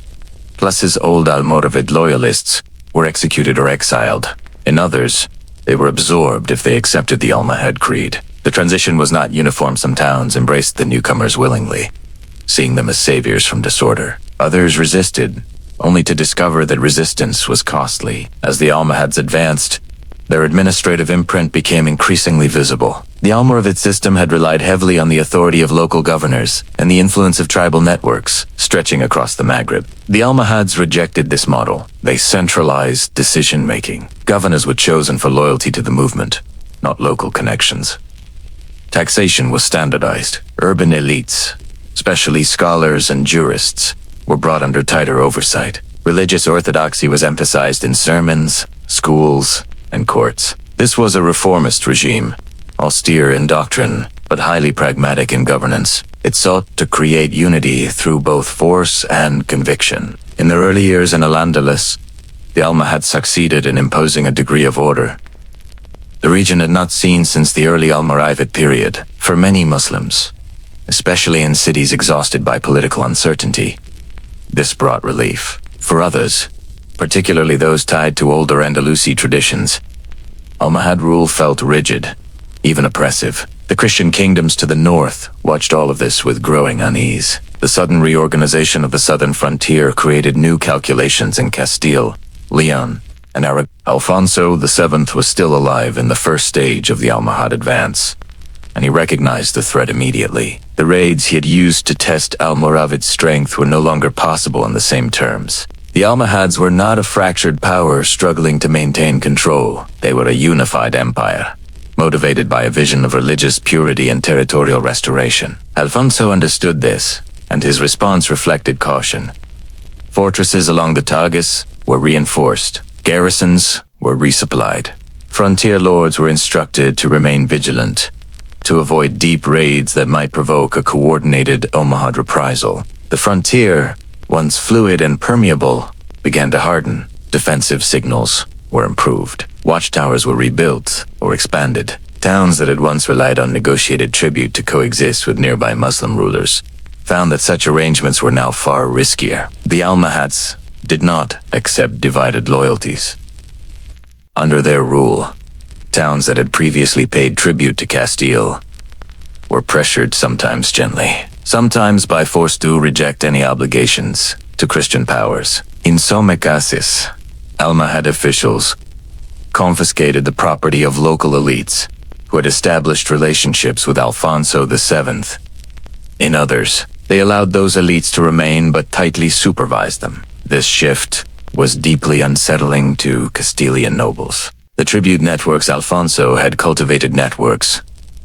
[SPEAKER 1] plus his old Almoravid loyalists were executed or exiled. In others, they were absorbed if they accepted the Almohad creed. The transition was not uniform. Some towns embraced the newcomers willingly, seeing them as saviors from disorder. Others resisted, only to discover that resistance was costly. As the Almohads advanced, their administrative imprint became increasingly visible. The Almoravid system had relied heavily on the authority of local governors and the influence of tribal networks stretching across the Maghreb. The Almohads rejected this model. They centralized decision-making. Governors were chosen for loyalty to the movement, not local connections. Taxation was standardized. Urban elites, especially scholars and jurists, were brought under tighter oversight. Religious orthodoxy was emphasized in sermons, schools, and courts. This was a reformist regime, austere in doctrine, but highly pragmatic in governance. It sought to create unity through both force and conviction. In their early years in Al-Andalus, the Almohads succeeded in imposing a degree of order the region had not seen since the early Almoravid period. For many Muslims, especially in cities exhausted by political uncertainty, this brought relief. For others, particularly those tied to older Andalusi traditions, Almohad rule felt rigid, even oppressive. The Christian kingdoms to the north watched all of this with growing unease. The sudden reorganization of the southern frontier created new calculations in Castile, Leon, and Aragon. Alfonso VII was still alive in the first stage of the Almohad advance, and he recognized the threat immediately. The raids he had used to test Almoravid's strength were no longer possible on the same terms. The Almohads were not a fractured power struggling to maintain control. They were a unified empire, motivated by a vision of religious purity and territorial restoration. Alfonso understood this, and his response reflected caution. Fortresses along the Tagus were reinforced. Garrisons were resupplied. Frontier lords were instructed to remain vigilant, to avoid deep raids that might provoke a coordinated Almohad reprisal. The frontier, once fluid and permeable, began to harden. Defensive signals were improved. Watchtowers were rebuilt or expanded. Towns that had once relied on negotiated tribute to coexist with nearby Muslim rulers found that such arrangements were now far riskier. The Almohads did not accept divided loyalties. Under their rule, towns that had previously paid tribute to Castile were pressured, sometimes gently, sometimes by force, to reject any obligations to Christian powers. In some cases, Almohad officials confiscated the property of local elites who had established relationships with Alfonso VII. In others, they allowed those elites to remain but tightly supervised them. This shift was deeply unsettling to Castilian nobles. The tribute networks Alfonso had cultivated, networks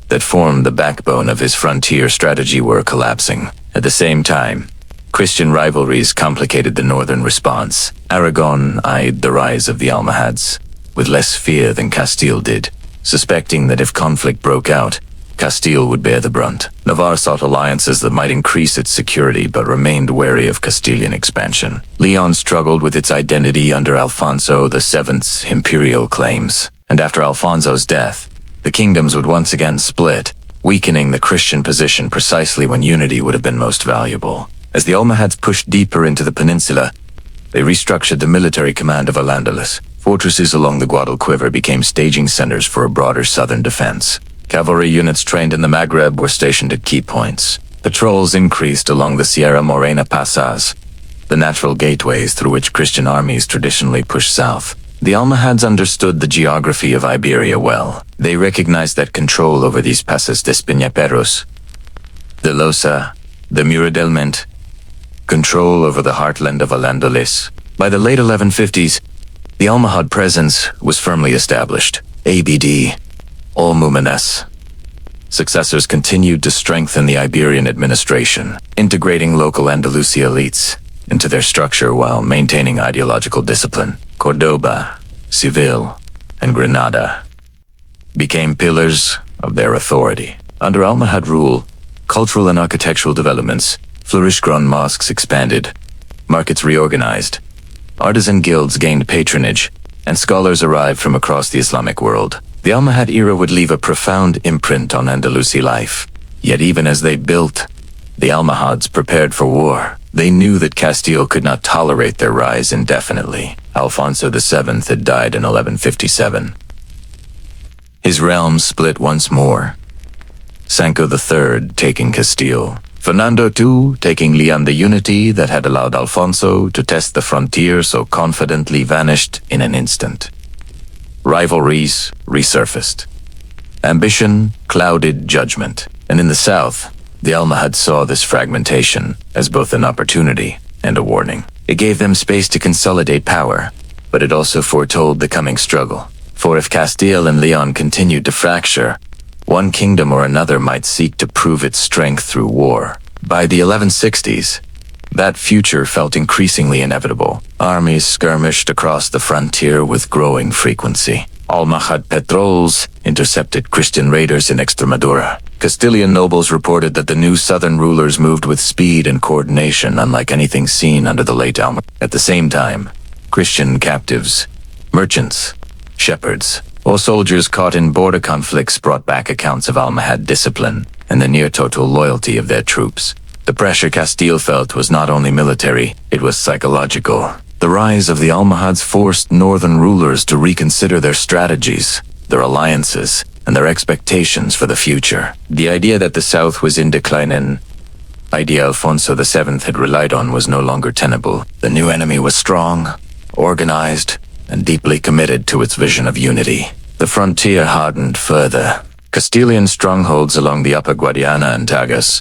[SPEAKER 1] that formed the backbone of his frontier strategy, were collapsing. At the same time, Christian rivalries complicated the northern response. Aragon eyed the rise of the Almohads with less fear than Castile did, suspecting that if conflict broke out, Castile would bear the brunt. Navarre sought alliances that might increase its security but remained wary of Castilian expansion. Leon struggled with its identity under Alfonso VII's imperial claims, and after Alfonso's death, the kingdoms would once again split, weakening the Christian position precisely when unity would have been most valuable. As the Almohads pushed deeper into the peninsula, they restructured the military command of Al-Andalus. Fortresses along the Guadalquivir became staging centers for a broader southern defense. Cavalry units trained in the Maghreb were stationed at key points. Patrols increased along the Sierra Morena Passas, the natural gateways through which Christian armies traditionally pushed south. The Almohads understood the geography of Iberia well. They recognized that control over these Passes de Espinaperos, the Losa, the Muradelment, control over the heartland of Al-Andalus. By the late 1150s, the Almohad presence was firmly established. ABD, Almohads successors continued to strengthen the Iberian administration, integrating local Andalusi elites into their structure while maintaining ideological discipline. Córdoba, Seville, and Granada became pillars of their authority. Under Almohad rule, cultural and architectural developments flourished. Grand mosques expanded, markets reorganized, artisan guilds gained patronage, and scholars arrived from across the Islamic world. The Almohad era would leave a profound imprint on Andalusi life. Yet even as they built, the Almohads prepared for war. They knew that Castile could not tolerate their rise indefinitely. Alfonso VII had died in 1157. His realm split once more. Sancho III taking Castile, Fernando II taking Leon. The unity that had allowed Alfonso to test the frontier so confidently vanished in an instant. Rivalries resurfaced. Ambition clouded judgment. And in the south, the Almohads saw this fragmentation as both an opportunity and a warning. It gave them space to consolidate power, but it also foretold the coming struggle. For if Castile and Leon continued to fracture, one kingdom or another might seek to prove its strength through war. By the 1160s, that future felt increasingly inevitable. Armies skirmished across the frontier with growing frequency. Almohad patrols intercepted Christian raiders in Extremadura. Castilian nobles reported that the new southern rulers moved with speed and coordination unlike anything seen under the late Almohad. At the same time, Christian captives, merchants, shepherds, or soldiers caught in border conflicts brought back accounts of Almohad discipline and the near-total loyalty of their troops. The pressure Castile felt was not only military, it was psychological. The rise of the Almohads forced northern rulers to reconsider their strategies, their alliances, and their expectations for the future. The idea that the south was in decline and idea Alfonso VII had relied on was no longer tenable. The new enemy was strong, organized, and deeply committed to its vision of unity. The frontier hardened further. Castilian strongholds along the Upper Guadiana and Tagus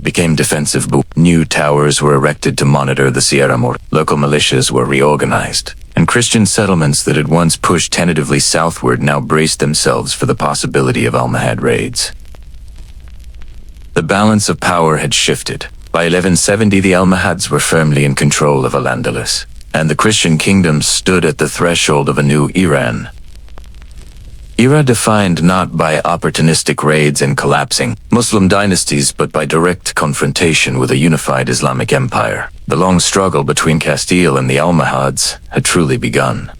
[SPEAKER 1] became defensive. New towers were erected to monitor the Sierra Morena. Local militias were reorganized, and Christian settlements that had once pushed tentatively southward now braced themselves for the possibility of Almohad raids. The balance of power had shifted. By 1170, the Almohads were firmly in control of Al-Andalus, and the Christian kingdoms stood at the threshold of a new Iran. Era defined not by opportunistic raids and collapsing Muslim dynasties, but by direct confrontation with a unified Islamic empire. The long struggle between Castile and the Almohads had truly begun.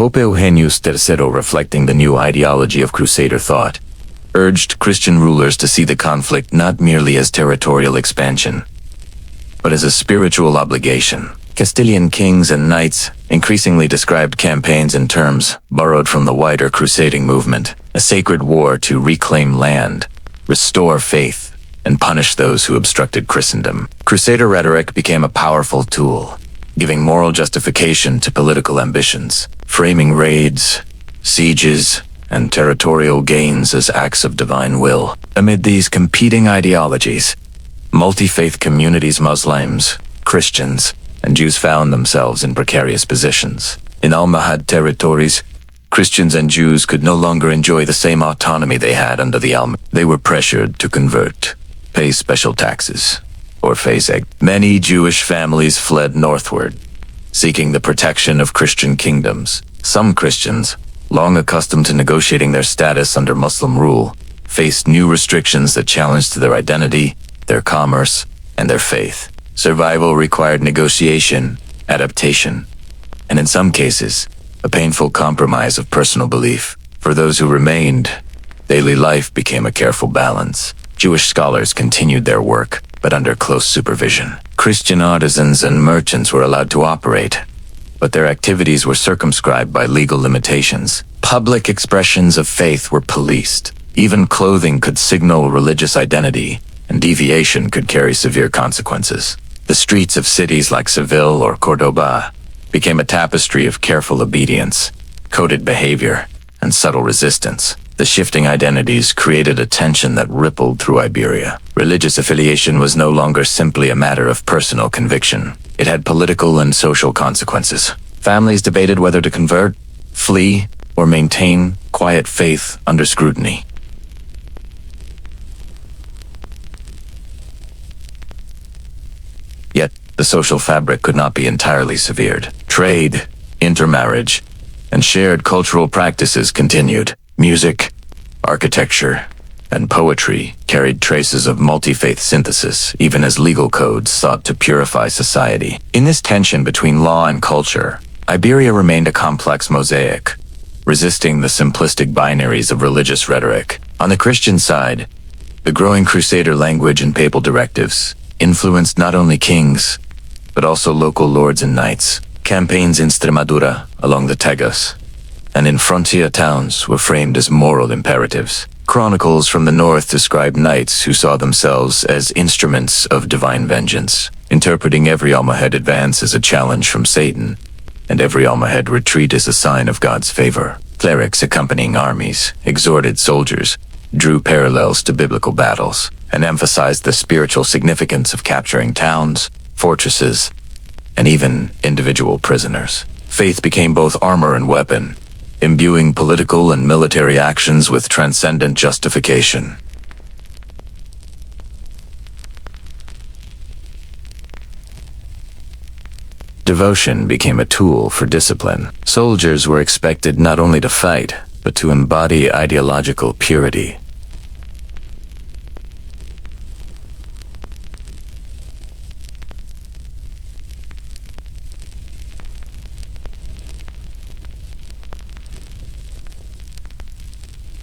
[SPEAKER 1] Pope Eugenius III, reflecting the new ideology of Crusader thought, urged Christian rulers to see the conflict not merely as territorial expansion, but as a spiritual obligation. Castilian kings and knights increasingly described campaigns in terms borrowed from the wider crusading movement, a sacred war to reclaim land, restore faith, and punish those who obstructed Christendom. Crusader rhetoric became a powerful tool, giving moral justification to political ambitions, framing raids, sieges, and territorial gains as acts of divine will. Amid these competing ideologies, multi-faith communities, Muslims, Christians, and Jews found themselves in precarious positions. In Almohad territories, Christians and Jews could no longer enjoy the same autonomy they had under the Almohad. They were pressured to convert, pay special taxes, or face exile. Many Jewish families fled northward, seeking the protection of Christian kingdoms. Some Christians, long accustomed to negotiating their status under Muslim rule, faced new restrictions that challenged their identity, their commerce, and their faith. Survival required negotiation, adaptation, and in some cases, a painful compromise of personal belief. For those who remained, daily life became a careful balance. Jewish scholars continued their work, but under close supervision. Christian artisans and merchants were allowed to operate, but their activities were circumscribed by legal limitations. Public expressions of faith were policed. Even clothing could signal religious identity, and deviation could carry severe consequences. The streets of cities like Seville or Córdoba became a tapestry of careful obedience, coded behavior, and subtle resistance. The shifting identities created a tension that rippled through Iberia. Religious affiliation was no longer simply a matter of personal conviction. It had political and social consequences. Families debated whether to convert, flee, or maintain quiet faith under scrutiny. Yet, the social fabric could not be entirely severed. Trade, intermarriage, and shared cultural practices continued. Music, architecture, and poetry carried traces of multi-faith synthesis, even as legal codes sought to purify society. In this tension between law and culture, Iberia remained a complex mosaic, resisting the simplistic binaries of religious rhetoric. On the Christian side, the growing Crusader language and papal directives influenced not only kings, but also local lords and knights. Campaigns in Extremadura, along the Tagus, and in frontier towns were framed as moral imperatives. Chronicles from the north describe knights who saw themselves as instruments of divine vengeance, interpreting every Almohad advance as a challenge from Satan, and every Almohad retreat as a sign of God's favor. Clerics accompanying armies exhorted soldiers, drew parallels to biblical battles, and emphasized the spiritual significance of capturing towns, fortresses, and even individual prisoners. Faith became both armor and weapon, imbuing political and military actions with transcendent justification. Devotion became a tool for discipline. Soldiers were expected not only to fight, but to embody ideological purity.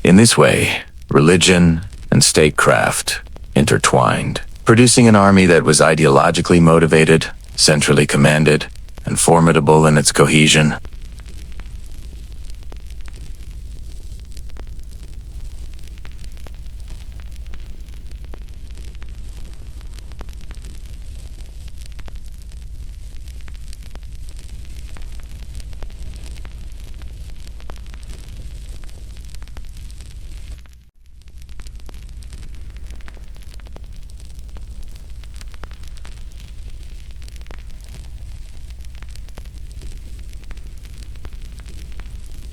[SPEAKER 1] In this way, religion and statecraft intertwined, producing an army that was ideologically motivated, centrally commanded, and formidable in its cohesion.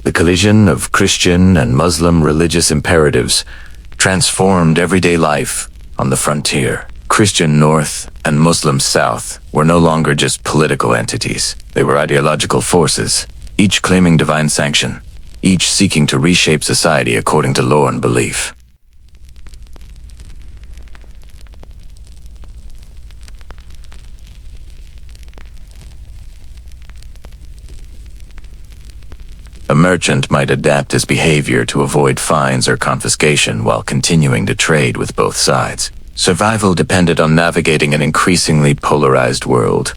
[SPEAKER 1] The collision of Christian and Muslim religious imperatives transformed everyday life on the frontier. Christian North and Muslim South were no longer just political entities. They were ideological forces, each claiming divine sanction, each seeking to reshape society according to law and belief. A merchant might adapt his behavior to avoid fines or confiscation while continuing to trade with both sides. Survival depended on navigating an increasingly polarized world.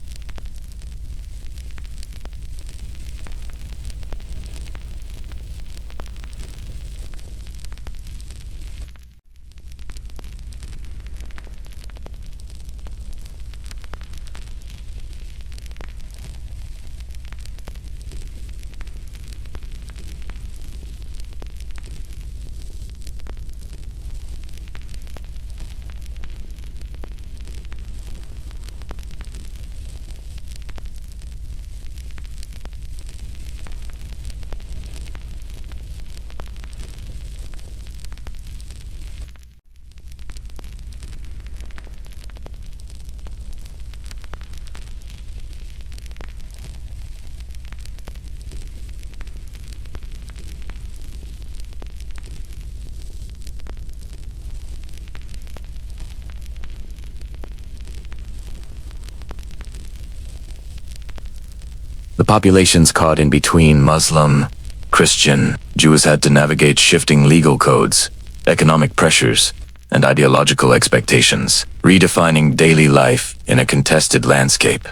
[SPEAKER 1] The populations caught in between Muslim, Christian, Jews had to navigate shifting legal codes, economic pressures, and ideological expectations, redefining daily life in a contested landscape.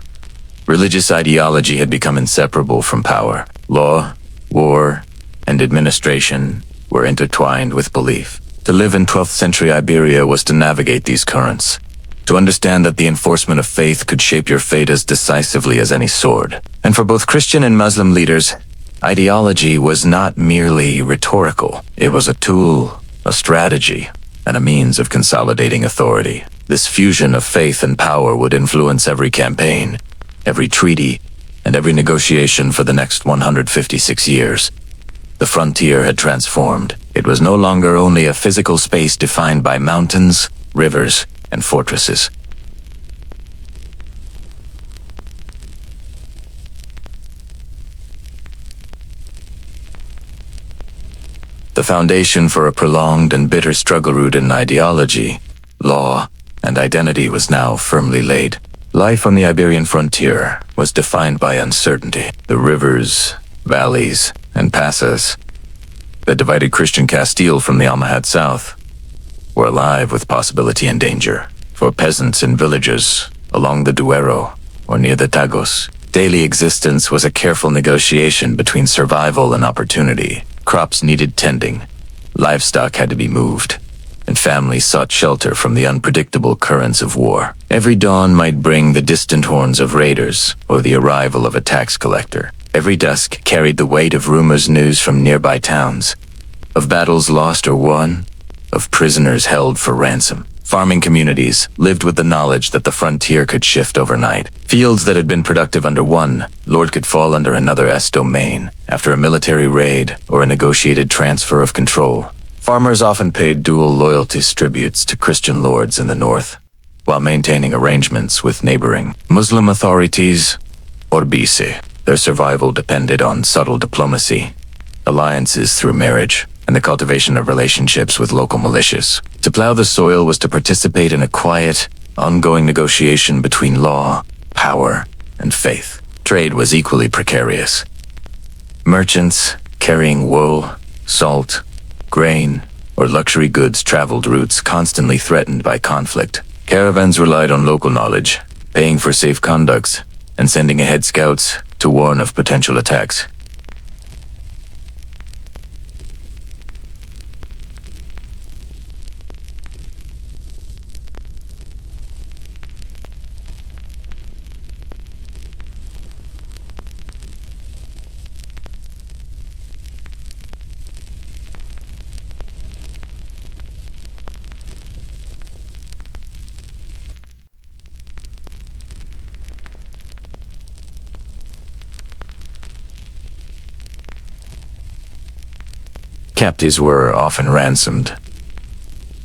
[SPEAKER 1] Religious ideology had become inseparable from power. Law, war, and administration were intertwined with belief. To live in 12th century Iberia was to navigate these currents, to understand that the enforcement of faith could shape your fate as decisively as any sword. And for both Christian and Muslim leaders, ideology was not merely rhetorical. It was a tool, a strategy, and a means of consolidating authority. This fusion of faith and power would influence every campaign, every treaty, and every negotiation for the next 156 years. The frontier had transformed. It was no longer only a physical space defined by mountains, rivers, and fortresses. The foundation for a prolonged and bitter struggle rooted in ideology, law, and identity was now firmly laid. Life on the Iberian frontier was defined by uncertainty. The rivers, valleys, and passes that divided Christian Castile from the Almohad south were alive with possibility and danger. For peasants and villagers along the Duero or near the Tagos, daily existence was a careful negotiation between survival and opportunity. Crops needed tending, livestock had to be moved, and families sought shelter from the unpredictable currents of war. Every dawn might bring the distant horns of raiders or the arrival of a tax collector. Every dusk carried the weight of rumors, news from nearby towns, of battles lost or won, of prisoners held for ransom. Farming communities lived with the knowledge that the frontier could shift overnight. Fields that had been productive under one lord could fall under another's domain after a military raid or a negotiated transfer of control. Farmers often paid dual loyalties tributes to Christian lords in the north, while maintaining arrangements with neighboring Muslim authorities or Bise. Their survival depended on subtle diplomacy, alliances through marriage, and the cultivation of relationships with local militias. To plow the soil was to participate in a quiet, ongoing negotiation between law, power, and faith. Trade was equally precarious. Merchants carrying wool, salt, grain, or luxury goods traveled routes constantly threatened by conflict. Caravans relied on local knowledge, paying for safe conducts, and sending ahead scouts to warn of potential attacks. Captives were often ransomed,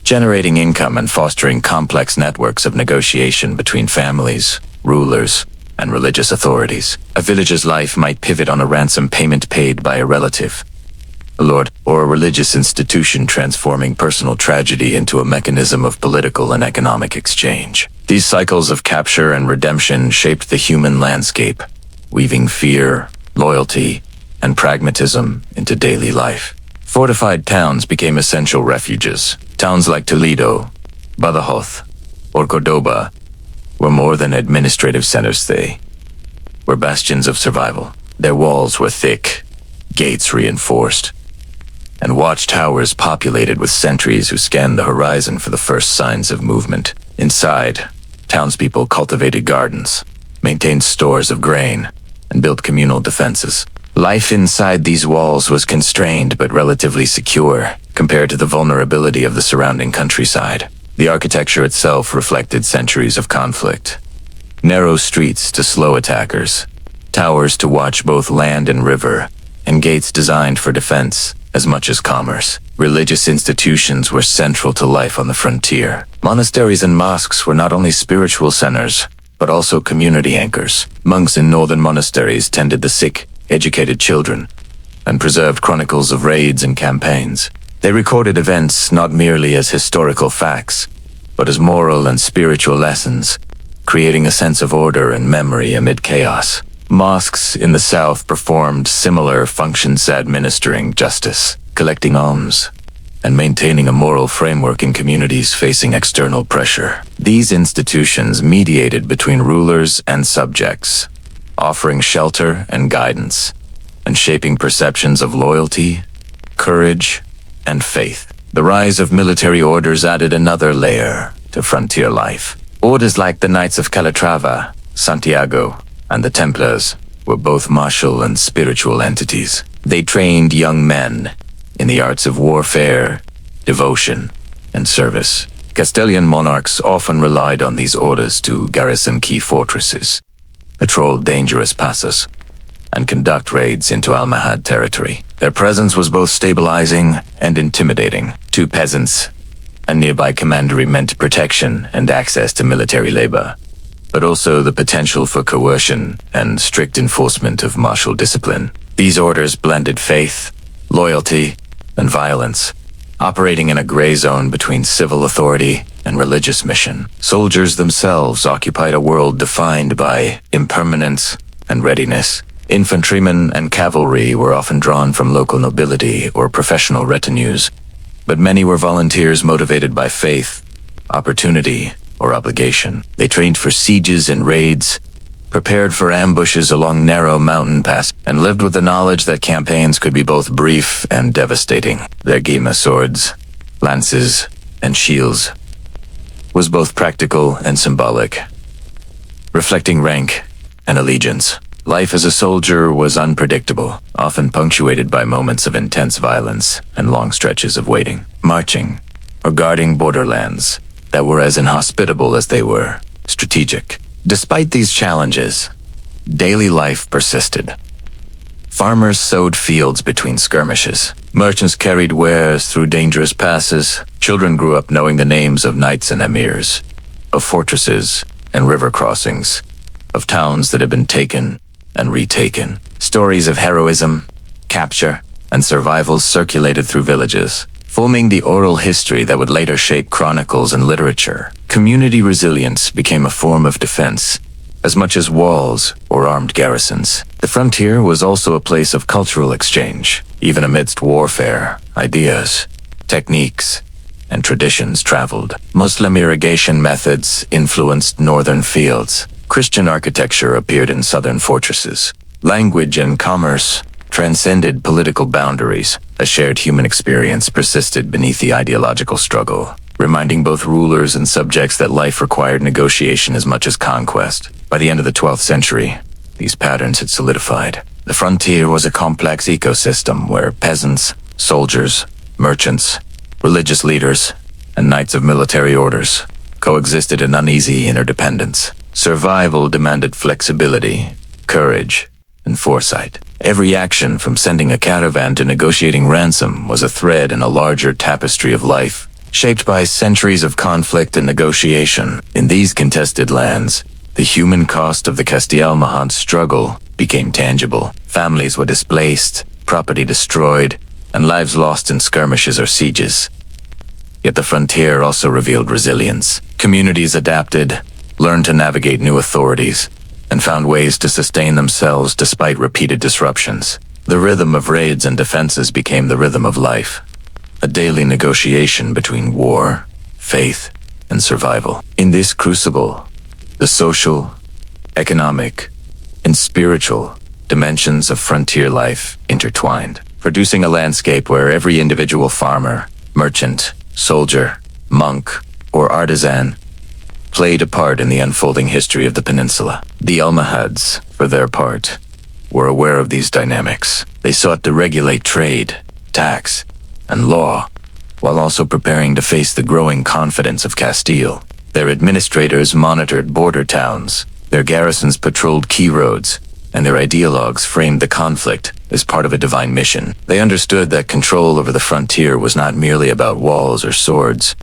[SPEAKER 1] generating income and fostering complex networks of negotiation between families, rulers, and religious authorities. A village's life might pivot on a ransom payment paid by a relative, a lord, or a religious institution, transforming personal tragedy into a mechanism of political and economic exchange. These cycles of capture and redemption shaped the human landscape, weaving fear, loyalty, and pragmatism into daily life. Fortified towns became essential refuges. Towns like Toledo, Badajoz, or Córdoba were more than administrative centers. They were bastions of survival. Their walls were thick, gates reinforced, and watchtowers populated with sentries who scanned the horizon for the first signs of movement. Inside, townspeople cultivated gardens, maintained stores of grain, and built communal defenses. Life inside these walls was constrained but relatively secure compared to the vulnerability of the surrounding countryside. The architecture itself reflected centuries of conflict. Narrow streets to slow attackers, towers to watch both land and river, and gates designed for defense as much as commerce. Religious institutions were central to life on the frontier. Monasteries and mosques were not only spiritual centers, but also community anchors. Monks in northern monasteries tended the sick, educated children, and preserved chronicles of raids and campaigns. They recorded events not merely as historical facts, but as moral and spiritual lessons, creating a sense of order and memory amid chaos. Mosques in the south performed similar functions, administering justice, collecting alms, and maintaining a moral framework in communities facing external pressure. These institutions mediated between rulers and subjects, offering shelter and guidance, and shaping perceptions of loyalty, courage, and faith. The rise of military orders added another layer to frontier life. Orders like the Knights of Calatrava, Santiago, and the Templars were both martial and spiritual entities. They trained young men in the arts of warfare, devotion, and service. Castilian monarchs often relied on these orders to garrison key fortresses, patrol dangerous passes, and conduct raids into Almohad territory. Their presence was both stabilizing and intimidating. To peasants, a nearby commandery meant protection and access to military labor, but also the potential for coercion and strict enforcement of martial discipline. These orders blended faith, loyalty, and violence, operating in a gray zone between civil authority and religious mission. Soldiers themselves occupied a world defined by impermanence and readiness. Infantrymen and cavalry were often drawn from local nobility or professional retinues, but many were volunteers motivated by faith, opportunity, or obligation. They trained for sieges and raids, prepared for ambushes along narrow mountain passes, and lived with the knowledge that campaigns could be both brief and devastating. Their gema swords, lances, and shields was both practical and symbolic, reflecting rank and allegiance. Life as a soldier was unpredictable, often punctuated by moments of intense violence and long stretches of waiting, marching, or guarding borderlands that were as inhospitable as they were strategic. Despite these challenges, daily life persisted. Farmers sowed fields between skirmishes. Merchants carried wares through dangerous passes. Children grew up knowing the names of knights and emirs, of fortresses and river crossings, of towns that had been taken and retaken. Stories of heroism, capture, and survival circulated through villages, forming the oral history that would later shape chronicles and literature. Community resilience became a form of defense, as much as walls or armed garrisons. The frontier was also a place of cultural exchange. Even amidst warfare, ideas, techniques, and traditions traveled. Muslim irrigation methods influenced northern fields. Christian architecture appeared in southern fortresses. Language and commerce transcended political boundaries. A shared human experience persisted beneath the ideological struggle, reminding both rulers and subjects that life required negotiation as much as conquest. By the end of the 12th century, these patterns had solidified. The frontier was a complex ecosystem where peasants, soldiers, merchants, religious leaders, and knights of military orders coexisted in uneasy interdependence. Survival demanded flexibility, courage, and foresight. Every action, from sending a caravan to negotiating ransom, was a thread in a larger tapestry of life, shaped by centuries of conflict and negotiation. In these contested lands, the human cost of the Castile-Almohad struggle became tangible. Families were displaced, property destroyed, and lives lost in skirmishes or sieges. Yet the frontier also revealed resilience. Communities adapted, learned to navigate new authorities, and found ways to sustain themselves despite repeated disruptions. The rhythm of raids and defenses became the rhythm of life, a daily negotiation between war, faith, and survival. In this crucible, the social, economic, and spiritual dimensions of frontier life intertwined, producing a landscape where every individual farmer, merchant, soldier, monk, or artisan played a part in the unfolding history of the peninsula. The Almohads, for their part, were aware of these dynamics. They sought to regulate trade, tax, and law, while also preparing to face the growing confidence of Castile. Their administrators monitored border towns, their garrisons patrolled key roads, and their ideologues framed the conflict as part of a divine mission. They understood that control over the frontier was not merely about walls or swords,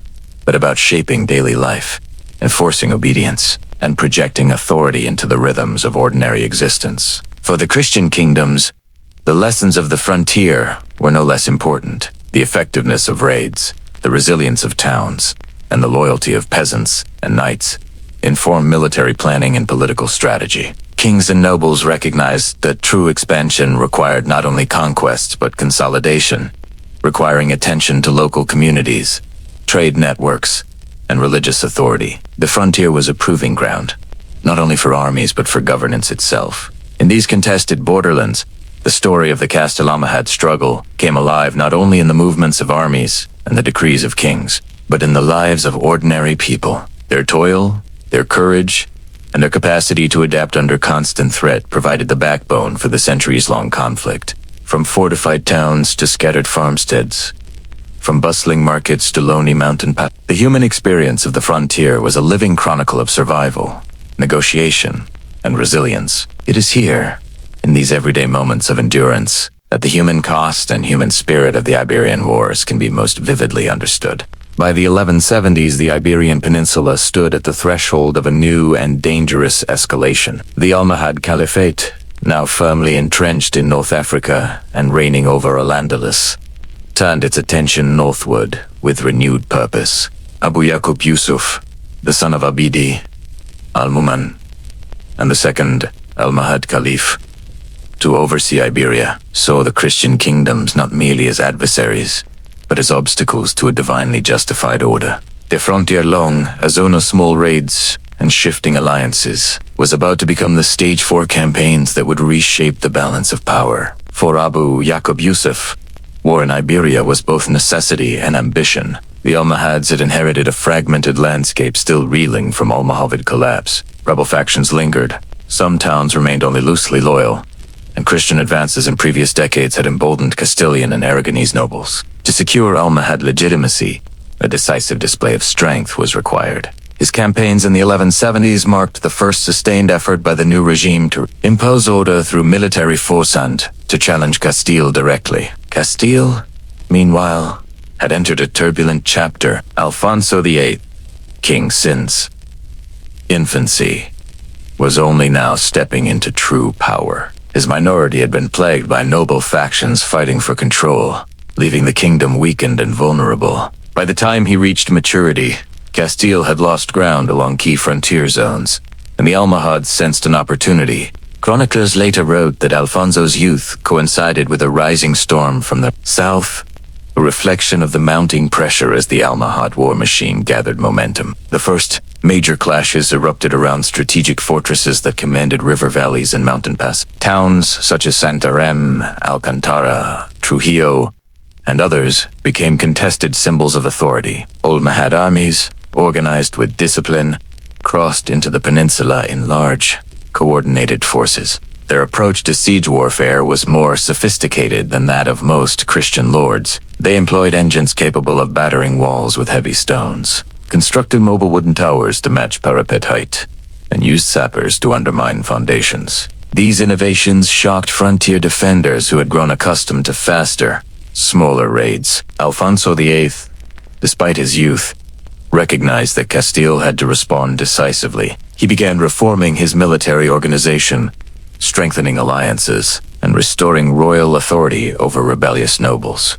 [SPEAKER 1] but about shaping daily life, enforcing obedience, and projecting authority into the rhythms of ordinary existence. For the Christian kingdoms, the lessons of the frontier were no less important. The effectiveness of raids, the resilience of towns, and the loyalty of peasants and knights informed military planning and political strategy. Kings and nobles recognized that true expansion required not only conquest but consolidation, requiring attention to local communities, trade networks, and religious authority. The frontier was a proving ground, not only for armies but for governance itself. In these contested borderlands, the story of the Castile-Almohad struggle came alive not only in the movements of armies and the decrees of kings, but in the lives of ordinary people. Their toil, their courage, and their capacity to adapt under constant threat provided the backbone for the centuries-long conflict. From fortified towns to scattered farmsteads, from bustling markets to lonely mountain paths, the human experience of the frontier was a living chronicle of survival, negotiation, and resilience. It is here, in these everyday moments of endurance, that the human cost and human spirit of the Iberian Wars can be most vividly understood. By the 1170s, the Iberian Peninsula stood at the threshold of a new and dangerous escalation. The Almohad Caliphate, now firmly entrenched in North Africa and reigning over Al-Andalus, turned its attention northward with renewed purpose. Abu Yaqub Yusuf, the son of Abidi, Al-Muman, and the second, Almohad Caliphate, to oversee Iberia, saw the Christian kingdoms not merely as adversaries, but as obstacles to a divinely justified order. Their frontier long, a zone of small raids and shifting alliances, was about to become the stage for campaigns that would reshape the balance of power. For Abu Yaqub Yusuf, war in Iberia was both necessity and ambition. The Almohads had inherited a fragmented landscape still reeling from Almohavid collapse. Rebel factions lingered, some towns remained only loosely loyal, and Christian advances in previous decades had emboldened Castilian and Aragonese nobles. To secure Almohad legitimacy, a decisive display of strength was required. His campaigns in the 1170s marked the first sustained effort by the new regime to impose order through military force and to challenge Castile directly. Castile, meanwhile, had entered a turbulent chapter. Alfonso VIII, king since infancy, was only now stepping into true power. His minority had been plagued by noble factions fighting for control, leaving the kingdom weakened and vulnerable. By the time he reached maturity, Castile had lost ground along key frontier zones, and the Almohads sensed an opportunity. Chroniclers later wrote that Alfonso's youth coincided with a rising storm from the south, a reflection of the mounting pressure as the Almohad war machine gathered momentum. The first major clashes erupted around strategic fortresses that commanded river valleys and mountain passes. Towns such as Santarem, Alcantara, Trujillo, and others became contested symbols of authority. Almohad armies, organized with discipline, crossed into the peninsula in large, coordinated forces. Their approach to siege warfare was more sophisticated than that of most Christian lords. They employed engines capable of battering walls with heavy stones, constructed mobile wooden towers to match parapet height, and used sappers to undermine foundations. These innovations shocked frontier defenders who had grown accustomed to faster, smaller raids. Alfonso VIII, despite his youth, recognized that Castile had to respond decisively. He began reforming his military organization, strengthening alliances, and restoring royal authority over rebellious nobles.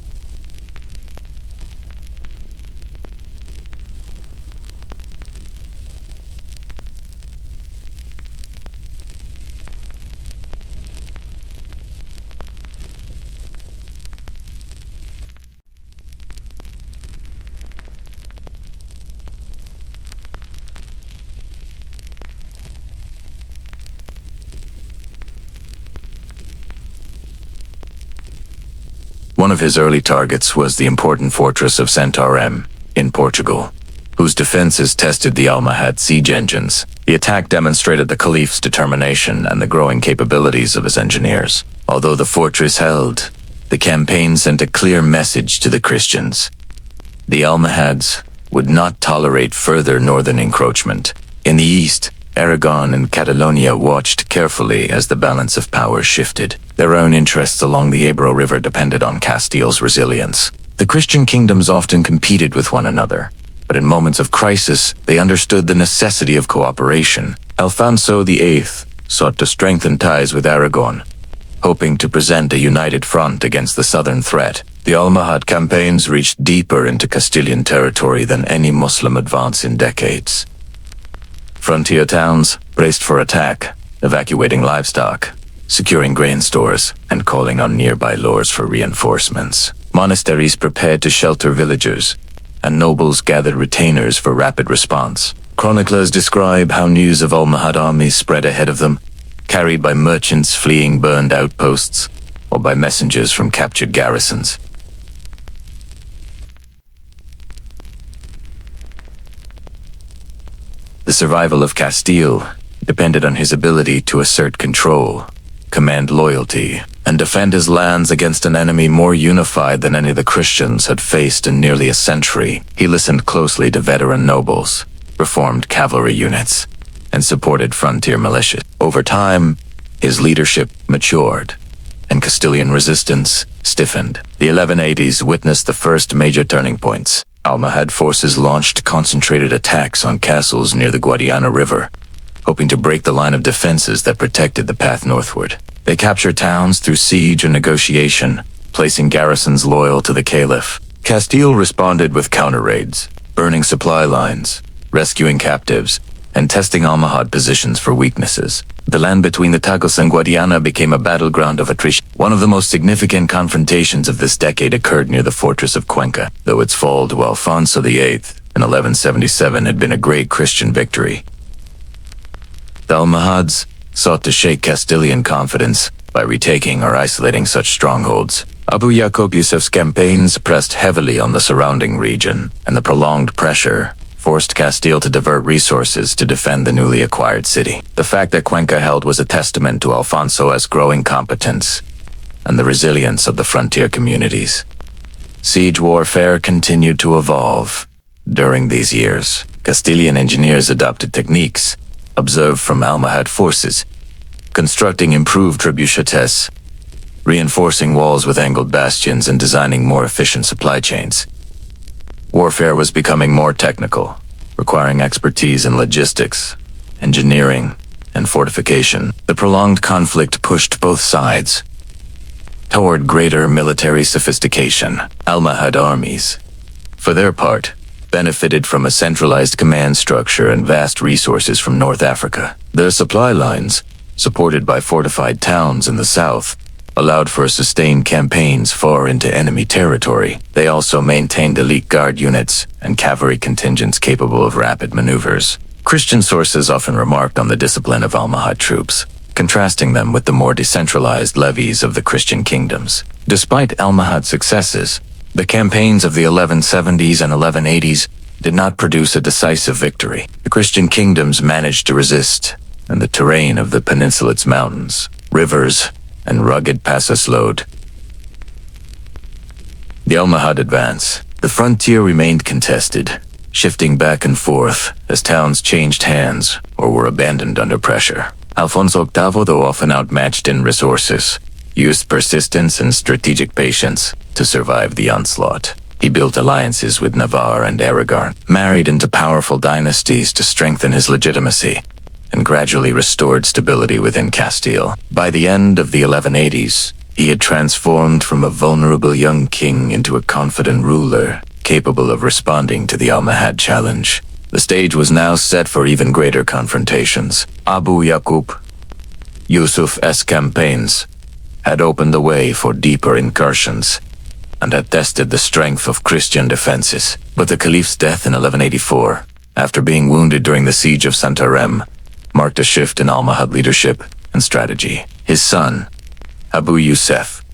[SPEAKER 1] One of his early targets was the important fortress of Santarem in Portugal, whose defenses tested the Almohad siege engines. The attack demonstrated the Caliph's determination and the growing capabilities of his engineers. Although the fortress held, the campaign sent a clear message to the Christians. The Almohads would not tolerate further northern encroachment. In the east, Aragon and Catalonia watched carefully as the balance of power shifted. Their own interests along the Ebro River depended on Castile's resilience. The Christian kingdoms often competed with one another, but in moments of crisis, they understood the necessity of cooperation. Alfonso VIII sought to strengthen ties with Aragon, hoping to present a united front against the southern threat. The Almohad campaigns reached deeper into Castilian territory than any Muslim advance in decades. Frontier towns braced for attack, evacuating livestock, securing grain stores, and calling on nearby lords for reinforcements. Monasteries prepared to shelter villagers, and nobles gathered retainers for rapid response. Chroniclers describe how news of Almohad armies spread ahead of them, carried by merchants fleeing burned outposts, or by messengers from captured garrisons. The survival of Castile depended on his ability to assert control, command loyalty, and defend his lands against an enemy more unified than any the Christians had faced in nearly a century. He listened closely to veteran nobles, reformed cavalry units, and supported frontier militias. Over time, his leadership matured, and Castilian resistance stiffened. The 1180s witnessed the first major turning points. Almohad forces launched concentrated attacks on castles near the Guadiana River, hoping to break the line of defenses that protected the path northward. They captured towns through siege and negotiation, placing garrisons loyal to the Caliph. Castile responded with counter-raids, burning supply lines, rescuing captives, and testing Almohad positions for weaknesses. The land between the Tagus and Guadiana became a battleground of attrition. One of the most significant confrontations of this decade occurred near the fortress of Cuenca, though its fall to Alfonso VIII in 1177 had been a great Christian victory. The Almohads sought to shake Castilian confidence by retaking or isolating such strongholds. Abu Yaqub Yusuf's campaigns pressed heavily on the surrounding region, and the prolonged pressure forced Castile to divert resources to defend the newly acquired city. The fact that Cuenca held was a testament to Alfonso's growing competence and the resilience of the frontier communities. Siege warfare continued to evolve. During these years, Castilian engineers adopted techniques observed from Almohad forces, constructing improved trebuchets, reinforcing walls with angled bastions, and designing more efficient supply chains. Warfare was becoming more technical, requiring expertise in logistics, engineering, and fortification. The prolonged conflict pushed both sides toward greater military sophistication. Almohad armies, for their part, benefited from a centralized command structure and vast resources from North Africa. Their supply lines, supported by fortified towns in the south, allowed for sustained campaigns far into enemy territory. They also maintained elite guard units and cavalry contingents capable of rapid maneuvers. Christian sources often remarked on the discipline of Almohad troops, contrasting them with the more decentralized levies of the Christian kingdoms. Despite Almohad's successes, the campaigns of the 1170s and 1180s did not produce a decisive victory. The Christian kingdoms managed to resist, and the terrain of the peninsula's mountains, rivers, and rugged passes slowed the Almohad advance. The frontier remained contested, shifting back and forth as towns changed hands or were abandoned under pressure. Alfonso VIII, though often outmatched in resources, used persistence and strategic patience to survive the onslaught. He built alliances with Navarre and Aragon, married into powerful dynasties to strengthen his legitimacy, and gradually restored stability within Castile. By the end of the 1180s, he had transformed from a vulnerable young king into a confident ruler, capable of responding to the Almohad challenge. The stage was now set for even greater confrontations. Abu Yaqub Yusuf's campaigns had opened the way for deeper incursions and had tested the strength of Christian defenses. But the Caliph's death in 1184, after being wounded during the siege of Santarem, marked a shift in Almohad leadership and strategy. His son, Abu Yusuf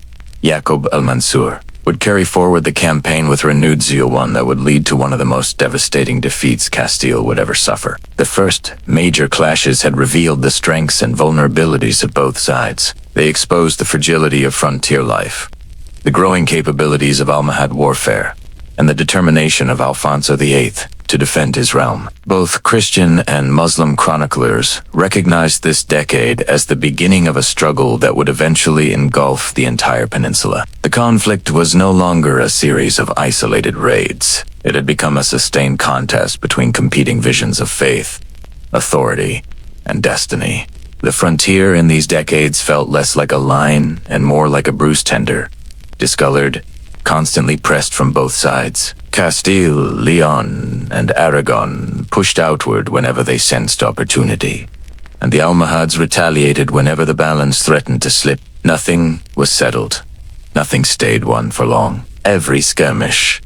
[SPEAKER 1] Yaqub al-Mansur, would carry forward the campaign with renewed zeal, one that would lead to one of the most devastating defeats Castile would ever suffer. The first major clashes had revealed the strengths and vulnerabilities of both sides. They exposed the fragility of frontier life, the growing capabilities of Almohad warfare, and the determination of Alfonso VIII to defend his realm. Both Christian and Muslim chroniclers recognized this decade as the beginning of a struggle that would eventually engulf the entire peninsula. The conflict was no longer a series of isolated raids. It had become a sustained contest between competing visions of faith, authority, and destiny. The frontier in these decades felt less like a line and more like a bruised tender, discolored, constantly pressed from both sides. Castile, Leon, and Aragon pushed outward whenever they sensed opportunity, and the Almohads retaliated whenever the balance threatened to slip. Nothing was settled. Nothing stayed won for long. Every skirmish,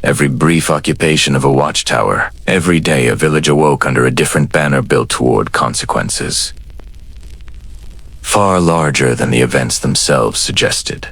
[SPEAKER 1] every brief occupation of a watchtower, every day a village awoke under a different banner built toward consequences far larger than the events themselves suggested.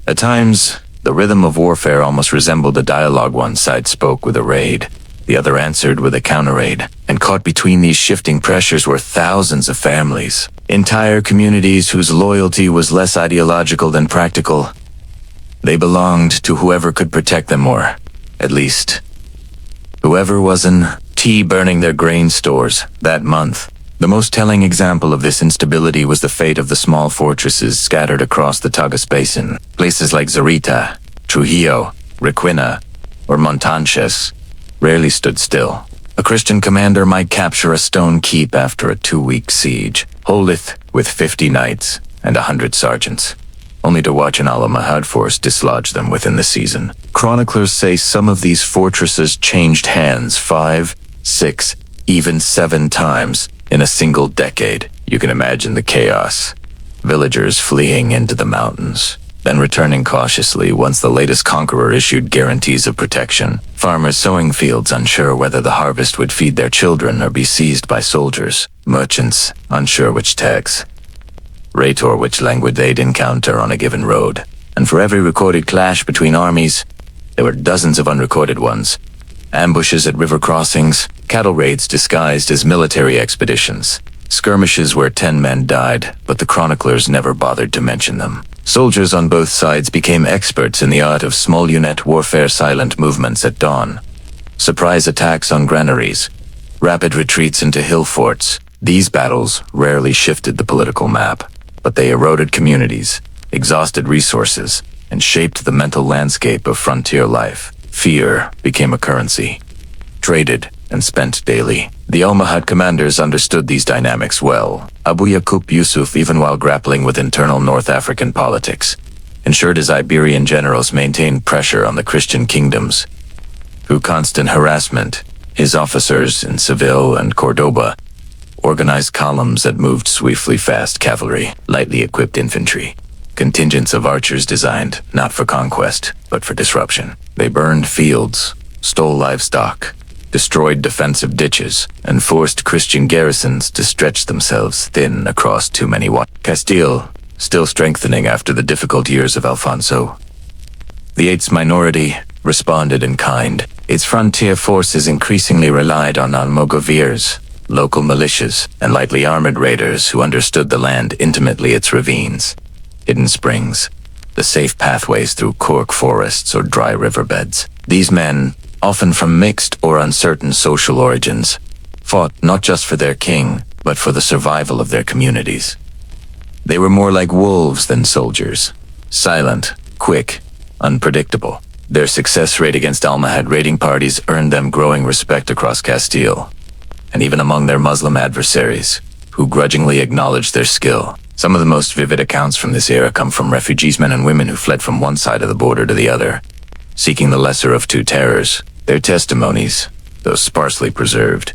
[SPEAKER 1] At times, the rhythm of warfare almost resembled a dialogue. One side spoke with a raid, the other answered with a counter-raid, and caught between these shifting pressures were thousands of families, entire communities whose loyalty was less ideological than practical. They belonged to whoever could protect them more. At least, whoever was in burning their grain stores that month. The most telling example of this instability was the fate of the small fortresses scattered across the Tagus Basin. Places like Zarita, Trujillo, Requena, or Montanches rarely stood still. A Christian commander might capture a stone keep after a 2-week siege, hold it with 50 knights and 100 sergeants, only to watch an Almohad force dislodge them within the season. Chroniclers say some of these fortresses changed hands 5, 6, even 7 times in a single decade. You can imagine the chaos. Villagers fleeing into the mountains, then returning cautiously once the latest conqueror issued guarantees of protection. Farmers sowing fields unsure whether the harvest would feed their children or be seized by soldiers. Merchants unsure which tax rate or which language they'd encounter on a given road. And for every recorded clash between armies, there were dozens of unrecorded ones. Ambushes at river crossings, cattle raids disguised as military expeditions, skirmishes where 10 men died, but the chroniclers never bothered to mention them. Soldiers on both sides became experts in the art of small unit warfare, silent movements at dawn, surprise attacks on granaries, rapid retreats into hill forts. These battles rarely shifted the political map, but they eroded communities, exhausted resources, and shaped the mental landscape of frontier life. Fear became a currency, traded and spent daily. The Almohad commanders understood these dynamics well. Abu Yaqub Yusuf, even while grappling with internal North African politics, ensured his Iberian generals maintained pressure on the Christian kingdoms. Through constant harassment, his officers in Seville and Córdoba organized columns that moved swiftly fast cavalry, lightly equipped infantry, contingents of archers designed not for conquest, but for disruption. They burned fields, stole livestock, destroyed defensive ditches, and forced Christian garrisons to stretch themselves thin across too many Castile, still strengthening after the difficult years of Alfonso VIII's minority, responded in kind. Its frontier forces increasingly relied on Almogavirs, local militias, and lightly armored raiders who understood the land intimately, its ravines, hidden springs, the safe pathways through cork forests or dry riverbeds. These men, often from mixed or uncertain social origins, fought not just for their king, but for the survival of their communities. They were more like wolves than soldiers, silent, quick, unpredictable. Their success rate against Almohad raiding parties earned them growing respect across Castile, and even among their Muslim adversaries, who grudgingly acknowledged their skill. Some of the most vivid accounts from this era come from refugees, men and women who fled from one side of the border to the other, seeking the lesser of two terrors. Their testimonies, though sparsely preserved,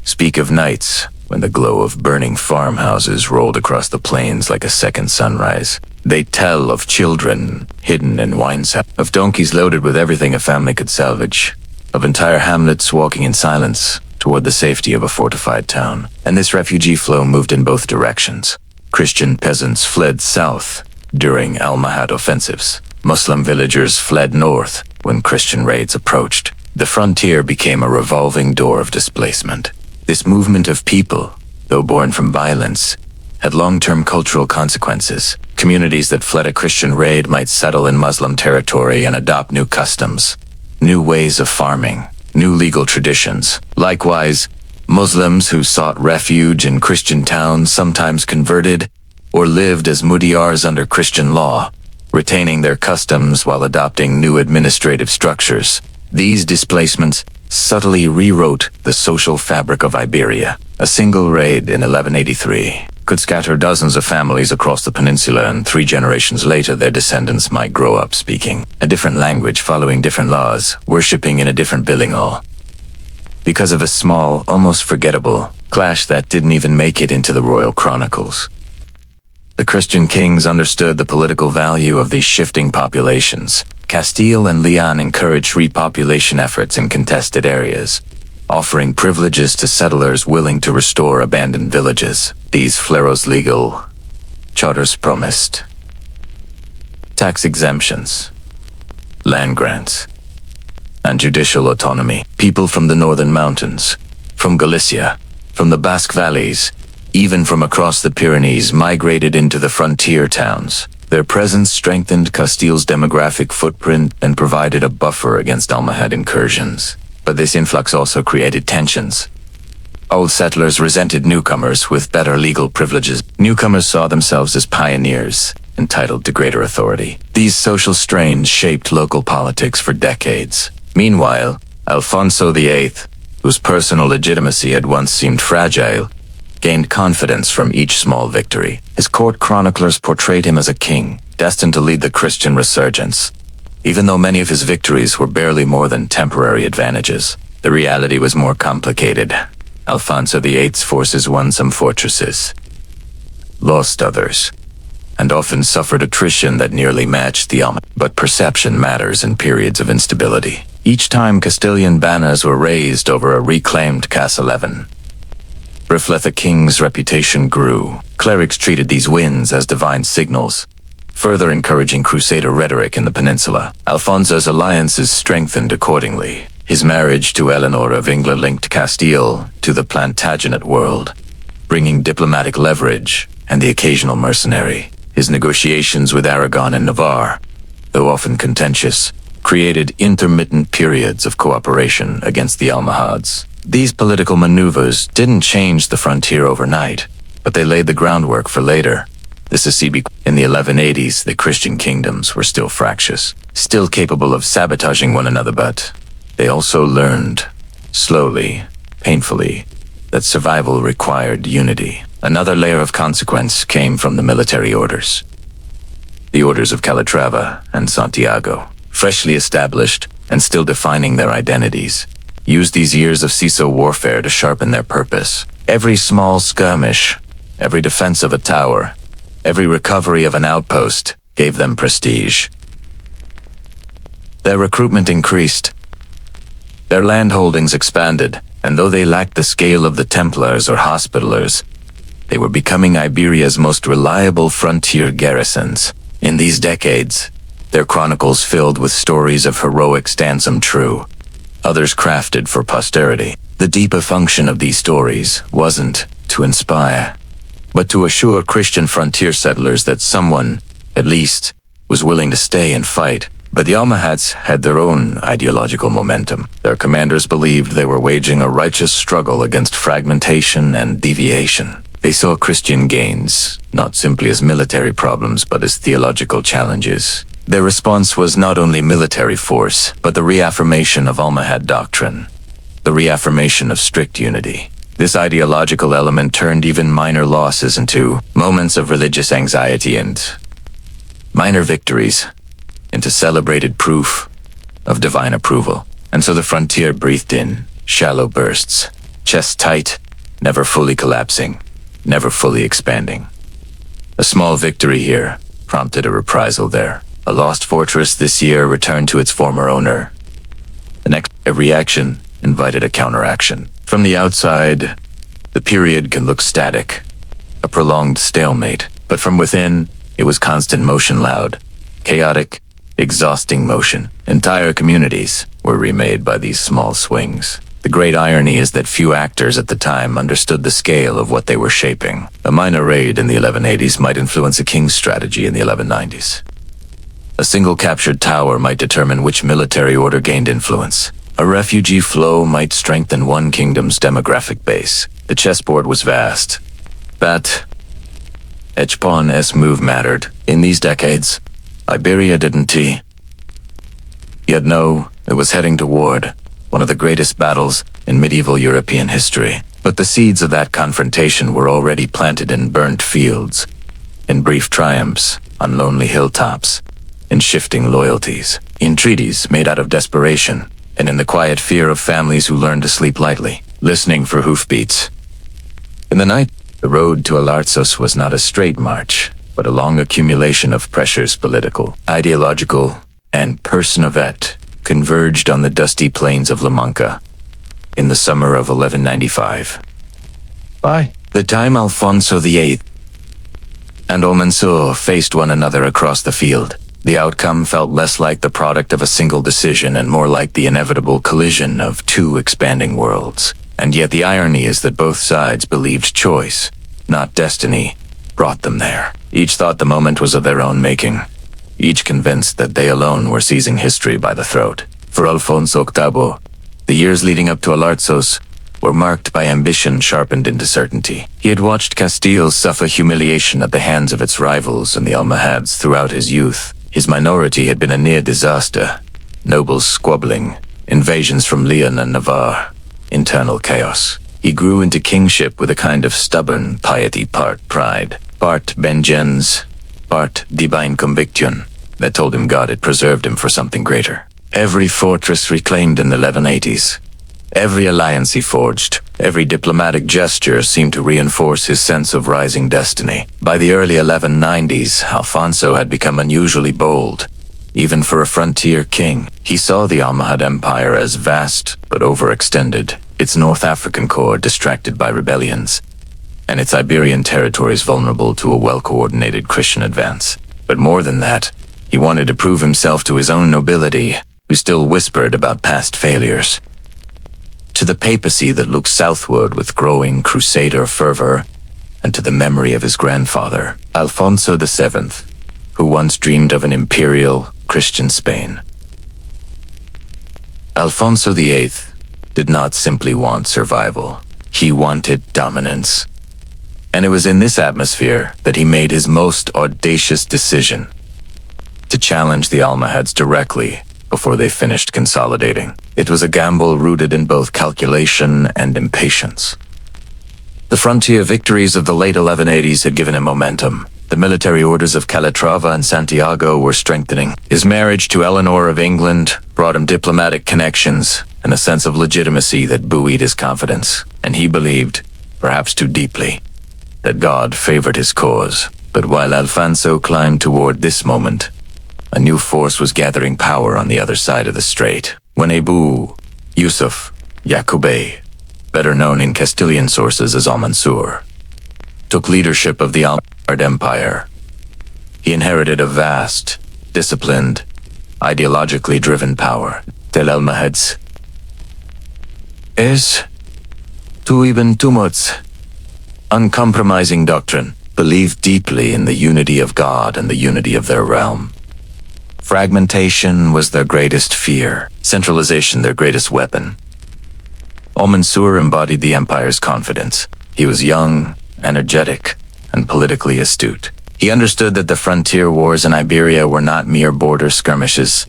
[SPEAKER 1] speak of nights when the glow of burning farmhouses rolled across the plains like a second sunrise. They tell of children hidden in wine cellars, of donkeys loaded with everything a family could salvage, of entire hamlets walking in silence toward the safety of a fortified town. And this refugee flow moved in both directions. Christian peasants fled south during Almohad offensives. Muslim villagers fled north when Christian raids approached. The frontier became a revolving door of displacement. This movement of people, though born from violence, had long-term cultural consequences. Communities that fled a Christian raid might settle in Muslim territory and adopt new customs, new ways of farming, new legal traditions. Likewise, Muslims who sought refuge in Christian towns sometimes converted or lived as mudiars under Christian law, retaining their customs while adopting new administrative structures. These displacements subtly rewrote the social fabric of Iberia. A single raid in 1183 could scatter dozens of families across the peninsula, and 3 generations later their descendants might grow up speaking a different language, following different laws, worshipping in a different billing hall, because of a small, almost forgettable clash that didn't even make it into the royal chronicles. The Christian kings understood the political value of these shifting populations. Castile and Leon encouraged repopulation efforts in contested areas, offering privileges to settlers willing to restore abandoned villages. These fueros legal charters promised tax exemptions, land grants, and judicial autonomy. People from the northern mountains, from Galicia, from the Basque valleys, even from across the Pyrenees, migrated into the frontier towns, Their presence strengthened Castile's demographic footprint and provided a buffer against Almohad incursions. But this influx also created tensions. Old settlers resented newcomers with better legal privileges. Newcomers saw themselves as pioneers, entitled to greater authority. These social strains shaped local politics for decades. Meanwhile, Alfonso VIII, whose personal legitimacy had once seemed fragile, gained confidence from each small victory. His court chroniclers portrayed him as a king, destined to lead the Christian resurgence. Even though many of his victories were barely more than temporary advantages, the reality was more complicated. Alfonso VIII's forces won some fortresses, lost others, and often suffered attrition that nearly matched the Almohad. But perception matters in periods of instability. Each time Castilian banners were raised over a reclaimed Castile, the king's reputation grew. Clerics treated these wins as divine signals, further encouraging crusader rhetoric in the peninsula. Alfonso's alliances strengthened accordingly. His marriage to Eleanor of England linked Castile to the Plantagenet world, bringing diplomatic leverage and the occasional mercenary. His negotiations with Aragon and Navarre, though often contentious, created intermittent periods of cooperation against the Almohads. These political maneuvers didn't change the frontier overnight, but they laid the groundwork for later. The decisive. In the 1180s, the Christian kingdoms were still fractious, still capable of sabotaging one another, but they also learned, slowly, painfully, that survival required unity. Another layer of consequence came from the military orders. The orders of Calatrava and Santiago, freshly established and still defining their identities, used these years of CISO warfare to sharpen their purpose. Every small skirmish, every defense of a tower, every recovery of an outpost gave them prestige. Their recruitment increased. Their land holdings expanded, and though they lacked the scale of the Templars or Hospitallers, they were becoming Iberia's most reliable frontier garrisons. In these decades, their chronicles filled with stories of heroic stand some true, others crafted for posterity. The deeper function of these stories wasn't to inspire, but to assure Christian frontier settlers that someone, at least, was willing to stay and fight. But the Almohads had their own ideological momentum. Their commanders believed they were waging a righteous struggle against fragmentation and deviation. They saw Christian gains, not simply as military problems, but as theological challenges. Their response was not only military force, but the reaffirmation of Almohad doctrine, the reaffirmation of strict unity. This ideological element turned even minor losses into moments of religious anxiety and minor victories into celebrated proof of divine approval. And so the frontier breathed in shallow bursts, chest tight, never fully collapsing, never fully expanding. A small victory here prompted a reprisal there. A lost fortress this year returned to its former owner. The next reaction invited a counteraction. From the outside, the period can look static, a prolonged stalemate, but from within, it was constant motion, loud, chaotic, exhausting motion. Entire communities were remade by these small swings. The great irony is that few actors at the time understood the scale of what they were shaping. A minor raid in the 1180s might influence a king's strategy in the 1190s. A single captured tower might determine which military order gained influence. A refugee flow might strengthen one kingdom's demographic base. The chessboard was vast. That each pawn's move mattered. In these decades, Iberia didn't yet know it was heading toward one of the greatest battles in medieval European history. But the seeds of that confrontation were already planted in burnt fields, in brief triumphs, on lonely hilltops, in shifting loyalties, in treaties made out of desperation, and in the quiet fear of families who learned to sleep lightly, listening for hoofbeats. In the night, the road to Alarcos was not a straight march, but a long accumulation of pressures, political, ideological, and personavet, converged on the dusty plains of La Manca in the summer of 1195. By the time Alfonso VIII and Almanzor faced one another across the field, the outcome felt less like the product of a single decision and more like the inevitable collision of two expanding worlds. And yet the irony is that both sides believed choice, not destiny, brought them there. Each thought the moment was of their own making, each convinced that they alone were seizing history by the throat. For Alfonso VIII, the years leading up to Alarcos were marked by ambition sharpened into certainty. He had watched Castile suffer humiliation at the hands of its rivals and the Almohads throughout his youth. His minority had been a near disaster, nobles squabbling, invasions from Leon and Navarre, internal chaos. He grew into kingship with a kind of stubborn piety, part pride, part vengeance, part divine conviction that told him God had preserved him for something greater. Every fortress reclaimed in the 1180s, every alliance he forged, every diplomatic gesture seemed to reinforce his sense of rising destiny. By the early 1190s, Alfonso had become unusually bold. Even for a frontier king, he saw the Almohad Empire as vast but overextended, its North African core distracted by rebellions, and its Iberian territories vulnerable to a well-coordinated Christian advance. But more than that, he wanted to prove himself to his own nobility, who still whispered about past failures. To the papacy that looked southward with growing crusader fervor, and to the memory of his grandfather, Alfonso VII, who once dreamed of an imperial Christian Spain. Alfonso VIII did not simply want survival. He wanted dominance. And it was in this atmosphere that he made his most audacious decision: to challenge the Almohads directly before they finished consolidating. It was a gamble rooted in both calculation and impatience. The frontier victories of the late 1180s had given him momentum. The military orders of Calatrava and Santiago were strengthening. His marriage to Eleanor of England brought him diplomatic connections and a sense of legitimacy that buoyed his confidence. And he believed, perhaps too deeply, that God favored his cause. But while Alfonso climbed toward this moment, a new force was gathering power on the other side of the strait. When Abu Yusuf Yaqubay, better known in Castilian sources as Al-Mansur, took leadership of the Almohad Empire, he inherited a vast, disciplined, ideologically driven power. Del Almohads is to Ibn Tumut's uncompromising doctrine, believed deeply in the unity of God and the unity of their realm. Fragmentation was their greatest fear, centralization their greatest weapon. Al-Mansur embodied the empire's confidence. He was young, energetic, and politically astute. He understood that the frontier wars in Iberia were not mere border skirmishes,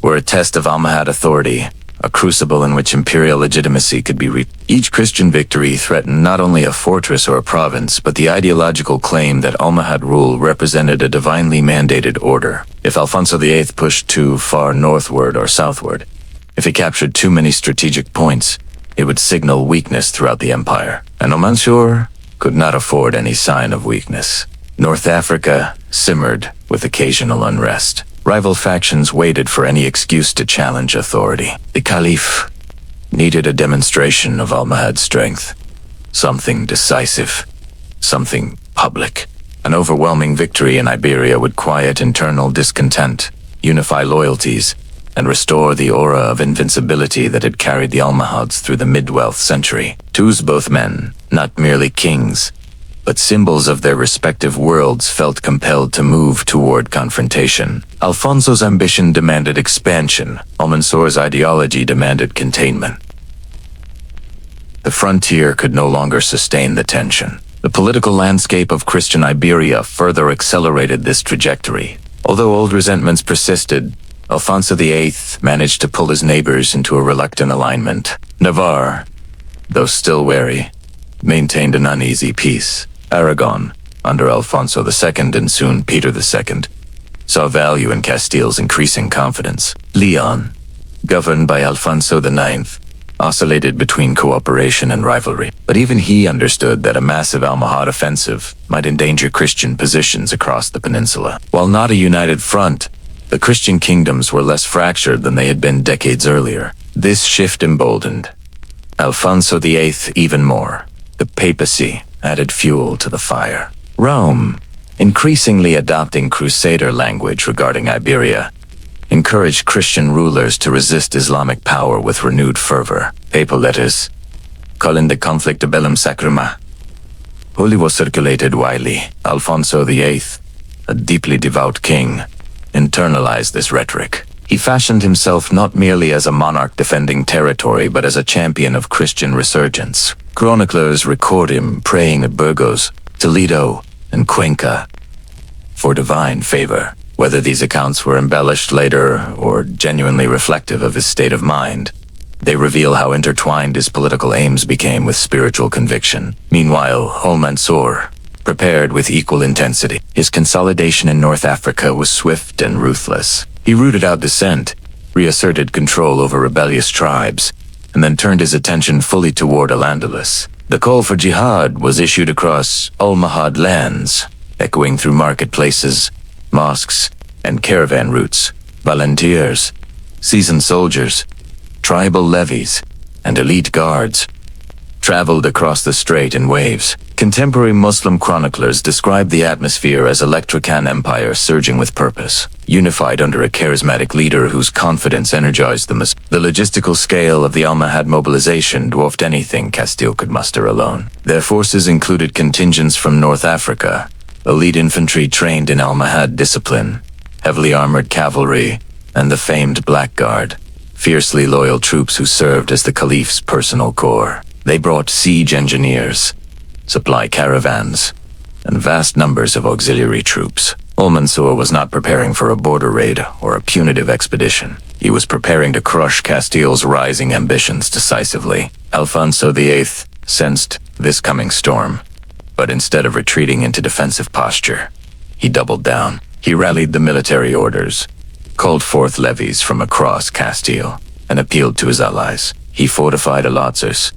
[SPEAKER 1] were a test of Almohad authority, a crucible in which imperial legitimacy could be reached. Each Christian victory threatened not only a fortress or a province, but the ideological claim that Almohad rule represented a divinely mandated order. If Alfonso VIII pushed too far northward or southward, if he captured too many strategic points, it would signal weakness throughout the empire. And Al-Mansur could not afford any sign of weakness. North Africa simmered with occasional unrest. Rival factions waited for any excuse to challenge authority. The Caliph needed a demonstration of Almohad's strength. Something decisive. Something public. An overwhelming victory in Iberia would quiet internal discontent, unify loyalties, and restore the aura of invincibility that had carried the Almohads through the mid-12th century. Both men, not merely kings, but symbols of their respective worlds, felt compelled to move toward confrontation. Alfonso's ambition demanded expansion. Al-Mansur's ideology demanded containment. The frontier could no longer sustain the tension. The political landscape of Christian Iberia further accelerated this trajectory. Although old resentments persisted, Alfonso VIII managed to pull his neighbors into a reluctant alignment. Navarre, though still wary, maintained an uneasy peace. Aragon, under Alfonso II and soon Peter II, saw value in Castile's increasing confidence. Leon, governed by Alfonso IX, oscillated between cooperation and rivalry. But even he understood that a massive Almohad offensive might endanger Christian positions across the peninsula. While not a united front, the Christian kingdoms were less fractured than they had been decades earlier. This shift emboldened Alfonso VIII even more. The papacy added fuel to the fire. Rome, increasingly adopting crusader language regarding Iberia, encouraged Christian rulers to resist Islamic power with renewed fervor. Papal letters, calling the conflict a bellum sacrama, Holy was circulated widely. Alfonso VIII, a deeply devout king, internalized this rhetoric. He fashioned himself not merely as a monarch defending territory, but as a champion of Christian resurgence. Chroniclers record him praying at Burgos, Toledo, and Cuenca for divine favor. Whether these accounts were embellished later or genuinely reflective of his state of mind, they reveal how intertwined his political aims became with spiritual conviction. Meanwhile, Almansor prepared with equal intensity. His consolidation in North Africa was swift and ruthless. He rooted out dissent, reasserted control over rebellious tribes, and then turned his attention fully toward Al-Andalus. The call for jihad was issued across Almohad lands, echoing through marketplaces, mosques, and caravan routes. Volunteers, seasoned soldiers, tribal levies, and elite guards traveled across the strait in waves. Contemporary Muslim chroniclers describe the atmosphere as Electrican empire surging with purpose, unified under a charismatic leader whose confidence energized them. The logistical scale of the Almohad mobilization dwarfed anything Castile could muster alone. Their forces included contingents from North Africa, elite infantry trained in Almohad discipline, heavily armored cavalry, and the famed Black Guard, fiercely loyal troops who served as the Caliph's personal corps. They brought siege engineers, supply caravans, and vast numbers of auxiliary troops. Almansor was not preparing for a border raid or a punitive expedition. He was preparing to crush Castile's rising ambitions decisively. Alfonso VIII sensed this coming storm, but instead of retreating into defensive posture, he doubled down. He rallied the military orders, called forth levies from across Castile, and appealed to his allies. He fortified Alazos,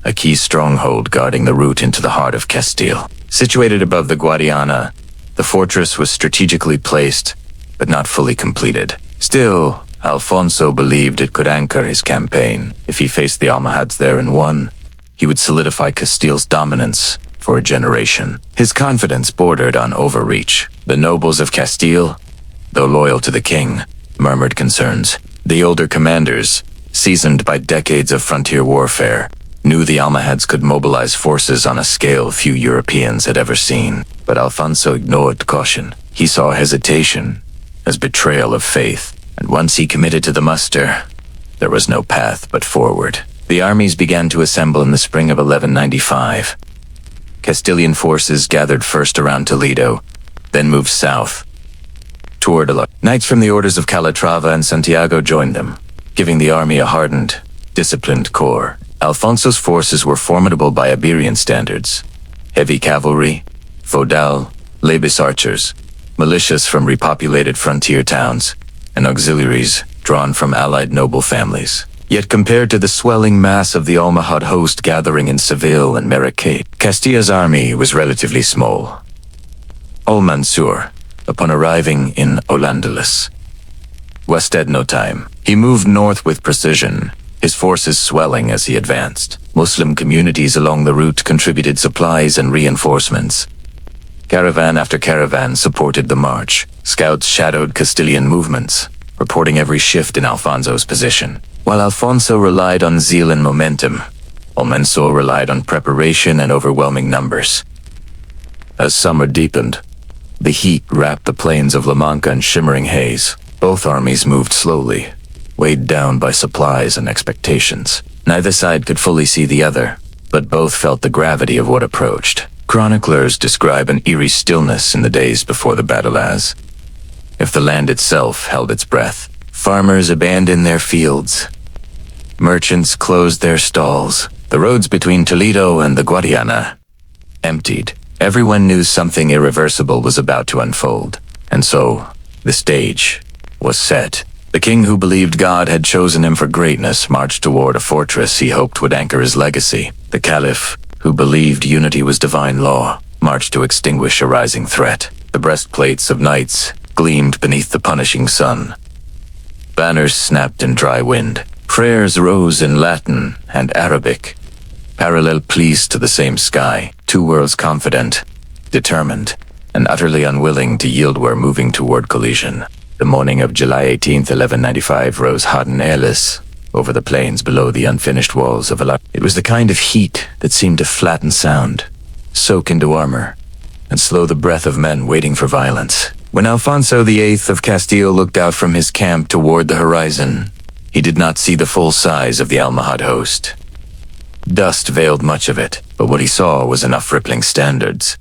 [SPEAKER 1] a key stronghold guarding the route into the heart of Castile. Situated above the Guadiana, the fortress was strategically placed, but not fully completed. Still, Alfonso believed it could anchor his campaign. If he faced the Almohads there and won, he would solidify Castile's dominance for a generation. His confidence bordered on overreach. The nobles of Castile, though loyal to the king, murmured concerns. The older commanders, seasoned by decades of frontier warfare, knew the Almohads could mobilize forces on a scale few Europeans had ever seen. But Alfonso ignored caution. He saw hesitation as betrayal of faith, and once he committed to the muster, there was no path but forward. The armies began to assemble in the spring of 1195. Castilian forces gathered first around Toledo, then moved south toward Alcalá. Knights from the orders of Calatrava and Santiago joined them, giving the army a hardened, disciplined core. Alfonso's forces were formidable by Iberian standards. Heavy cavalry, feudal, labis archers, militias from repopulated frontier towns, and auxiliaries drawn from allied noble families. Yet compared to the swelling mass of the Almohad host gathering in Seville and Maracay, Castilla's army was relatively small. Almansor, upon arriving in Al-Andalus, wasted no time. He moved north with precision, his forces swelling as he advanced. Muslim communities along the route contributed supplies and reinforcements. Caravan after caravan supported the march. Scouts shadowed Castilian movements, reporting every shift in Alfonso's position. While Alfonso relied on zeal and momentum, Almansor relied on preparation and overwhelming numbers. As summer deepened, the heat wrapped the plains of La Mancha in shimmering haze. Both armies moved slowly, weighed down by supplies and expectations. Neither side could fully see the other, but both felt the gravity of what approached. Chroniclers describe an eerie stillness in the days before the battle as if the land itself held its breath. Farmers abandoned their fields. Merchants closed their stalls. The roads between Toledo and the Guadiana emptied. Everyone knew something irreversible was about to unfold, and so the stage was set. The king who believed God had chosen him for greatness marched toward a fortress he hoped would anchor his legacy. The Caliph, who believed unity was divine law, marched to extinguish a rising threat. The breastplates of knights gleamed beneath the punishing sun. Banners snapped in dry wind. Prayers rose in Latin and Arabic, parallel pleas to the same sky. Two worlds confident, determined, and utterly unwilling to yield were moving toward collision. The morning of July 18th, 1195 rose hot and airless over the plains below the unfinished walls of Alarcos. It was the kind of heat that seemed to flatten sound, soak into armor, and slow the breath of men waiting for violence. When Alfonso VIII of Castile looked out from his camp toward the horizon, he did not see the full size of the Almohad host. Dust veiled much of it, but what he saw was enough rippling standards.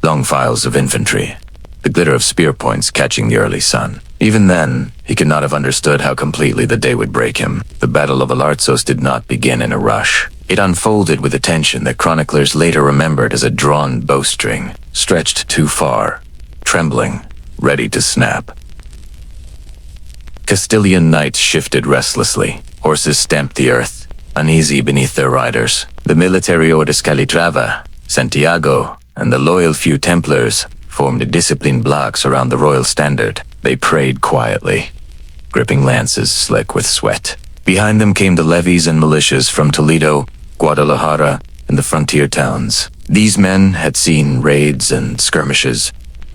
[SPEAKER 1] Long files of infantry, the glitter of spear points catching the early sun. Even then, he could not have understood how completely the day would break him. The Battle of Alarcos did not begin in a rush. It unfolded with a tension that chroniclers later remembered as a drawn bowstring, stretched too far, trembling, ready to snap. Castilian knights shifted restlessly. Horses stamped the earth, uneasy beneath their riders. The military orders Calatrava, Santiago, and the loyal few Templars formed disciplined blocks around the royal standard. They prayed quietly, gripping lances slick with sweat. Behind them came the levies and militias from Toledo, Guadalajara, and the frontier towns. These men had seen raids and skirmishes,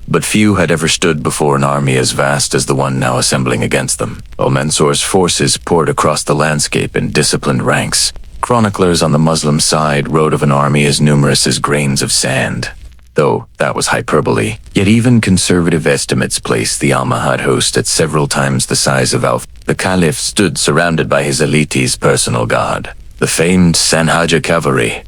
[SPEAKER 1] but few had ever stood before an army as vast as the one now assembling against them. Almansor's forces poured across the landscape in disciplined ranks. Chroniclers on the Muslim side wrote of an army as numerous as grains of sand, though that was hyperbole. Yet even conservative estimates placed the Almohad host at several times the size of Alf. The Caliph stood surrounded by his elite's personal guard, the famed Sanhaja cavalry,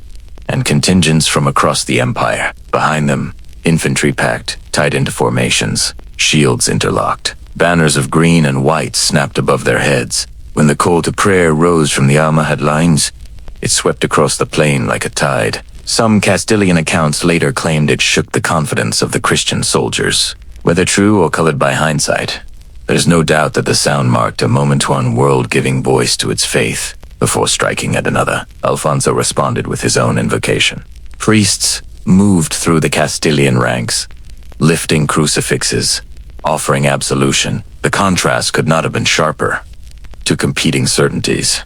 [SPEAKER 1] and contingents from across the empire. Behind them, infantry packed, tied into formations, shields interlocked. Banners of green and white snapped above their heads. When the call to prayer rose from the Almohad lines, it swept across the plain like a tide. Some Castilian accounts later claimed it shook the confidence of the Christian soldiers. Whether true or colored by hindsight, there's no doubt that the sound marked a moment one world giving voice to its faith. Before striking at another, Alfonso responded with his own invocation. Priests moved through the Castilian ranks, lifting crucifixes, offering absolution. The contrast could not have been sharper. Two competing certainties.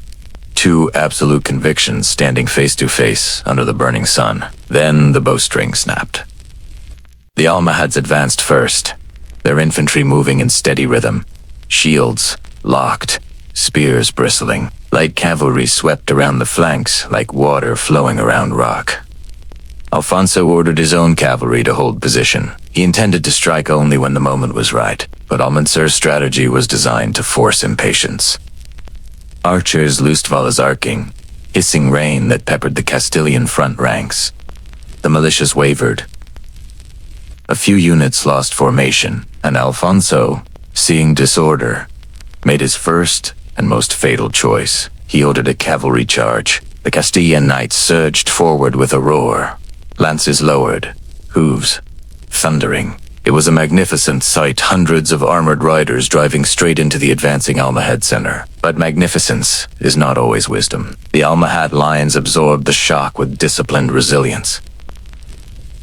[SPEAKER 1] Two absolute convictions standing face to face under the burning sun. Then the bowstring snapped. The Almohads advanced first, their infantry moving in steady rhythm, shields locked, spears bristling. Light cavalry swept around the flanks like water flowing around rock. Alfonso ordered his own cavalry to hold position. He intended to strike only when the moment was right, but Almansor's strategy was designed to force impatience. Archers loosed volley's arcing, hissing rain that peppered the Castilian front ranks. The militias wavered. A few units lost formation, and Alfonso, seeing disorder, made his first and most fatal choice. He ordered a cavalry charge. The Castilian knights surged forward with a roar, lances lowered, hooves thundering. It was a magnificent sight, hundreds of armored riders driving straight into the advancing Almohad center. But magnificence is not always wisdom. The Almohad lions absorbed the shock with disciplined resilience.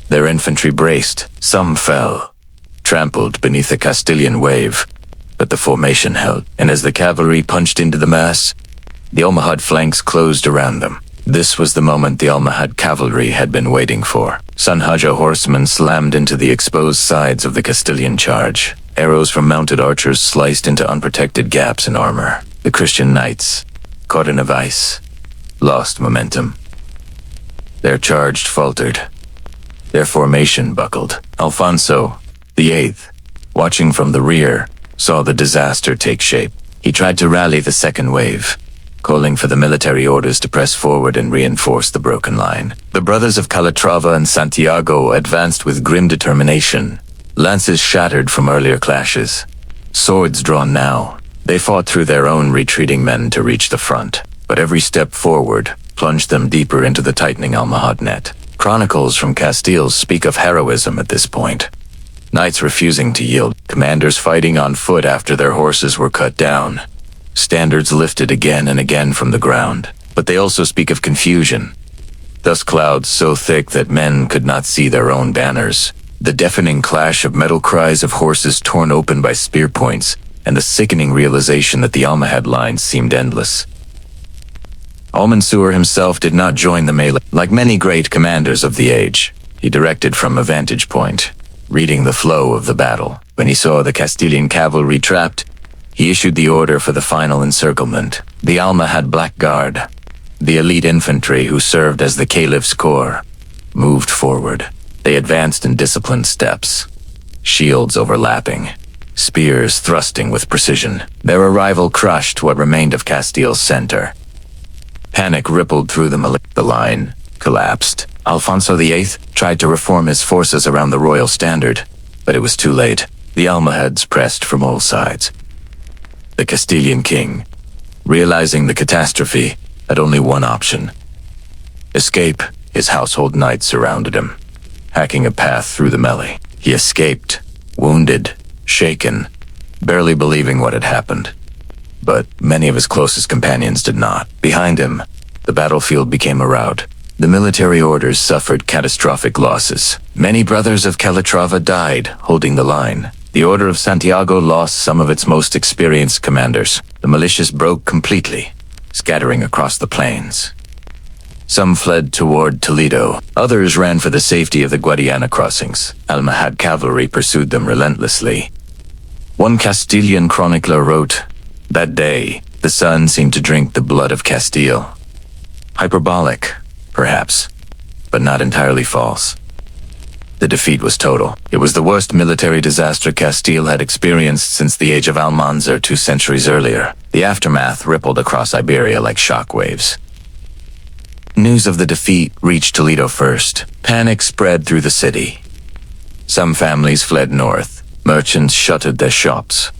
[SPEAKER 1] Their infantry braced, some fell, trampled beneath the Castilian wave, but the formation held, and as the cavalry punched into the mass, the Almohad flanks closed around them. This was the moment the Almohad cavalry had been waiting for. Sanhaja horsemen slammed into the exposed sides of the Castilian charge. Arrows from mounted archers sliced into unprotected gaps in armor. The Christian knights, caught in a vice, lost momentum. Their charge faltered. Their formation buckled. Alfonso, the Eighth, watching from the rear, saw the disaster take shape. He tried to rally the second wave, calling for the military orders to press forward and reinforce the broken line. The brothers of Calatrava and Santiago advanced with grim determination, lances shattered from earlier clashes. Swords drawn now, they fought through their own retreating men to reach the front, but every step forward plunged them deeper into the tightening Almohad net. Chronicles from Castile speak of heroism at this point. Knights refusing to yield, commanders fighting on foot after their horses were cut down, standards lifted again and again from the ground. But they also speak of confusion. Dust clouds so thick that men could not see their own banners. The deafening clash of metal cries of horses torn open by spear points, and the sickening realization that the Almohad lines seemed endless. Almansor himself did not join the melee. Like many great commanders of the age, he directed from a vantage point, reading the flow of the battle. When he saw the Castilian cavalry trapped, he issued the order for the final encirclement. The Almohad Black Guard, the elite infantry who served as the Caliph's corps, moved forward. They advanced in disciplined steps, shields overlapping, spears thrusting with precision. Their arrival crushed what remained of Castile's center. Panic rippled through the line collapsed. Alfonso VIII tried to reform his forces around the royal standard, but it was too late. The Almohads pressed from all sides. The Castilian king, realizing the catastrophe, had only one option. Escape. His household knights surrounded him, hacking a path through the melee. He escaped, wounded, shaken, barely believing what had happened. But many of his closest companions did not. Behind him, the battlefield became a rout. The military orders suffered catastrophic losses. Many brothers of Calatrava died, holding the line. The Order of Santiago lost some of its most experienced commanders. The militias broke completely, scattering across the plains. Some fled toward Toledo. Others ran for the safety of the Guadiana crossings. Almohad cavalry pursued them relentlessly. One Castilian chronicler wrote, "That day, the sun seemed to drink the blood of Castile." Hyperbolic, perhaps, but not entirely false. The defeat was total. It was the worst military disaster Castile had experienced since the age of Almanzor 2 centuries earlier. The aftermath rippled across Iberia like shockwaves. News of the defeat reached Toledo first. Panic spread through the city. Some families fled north. Merchants shuttered their shops.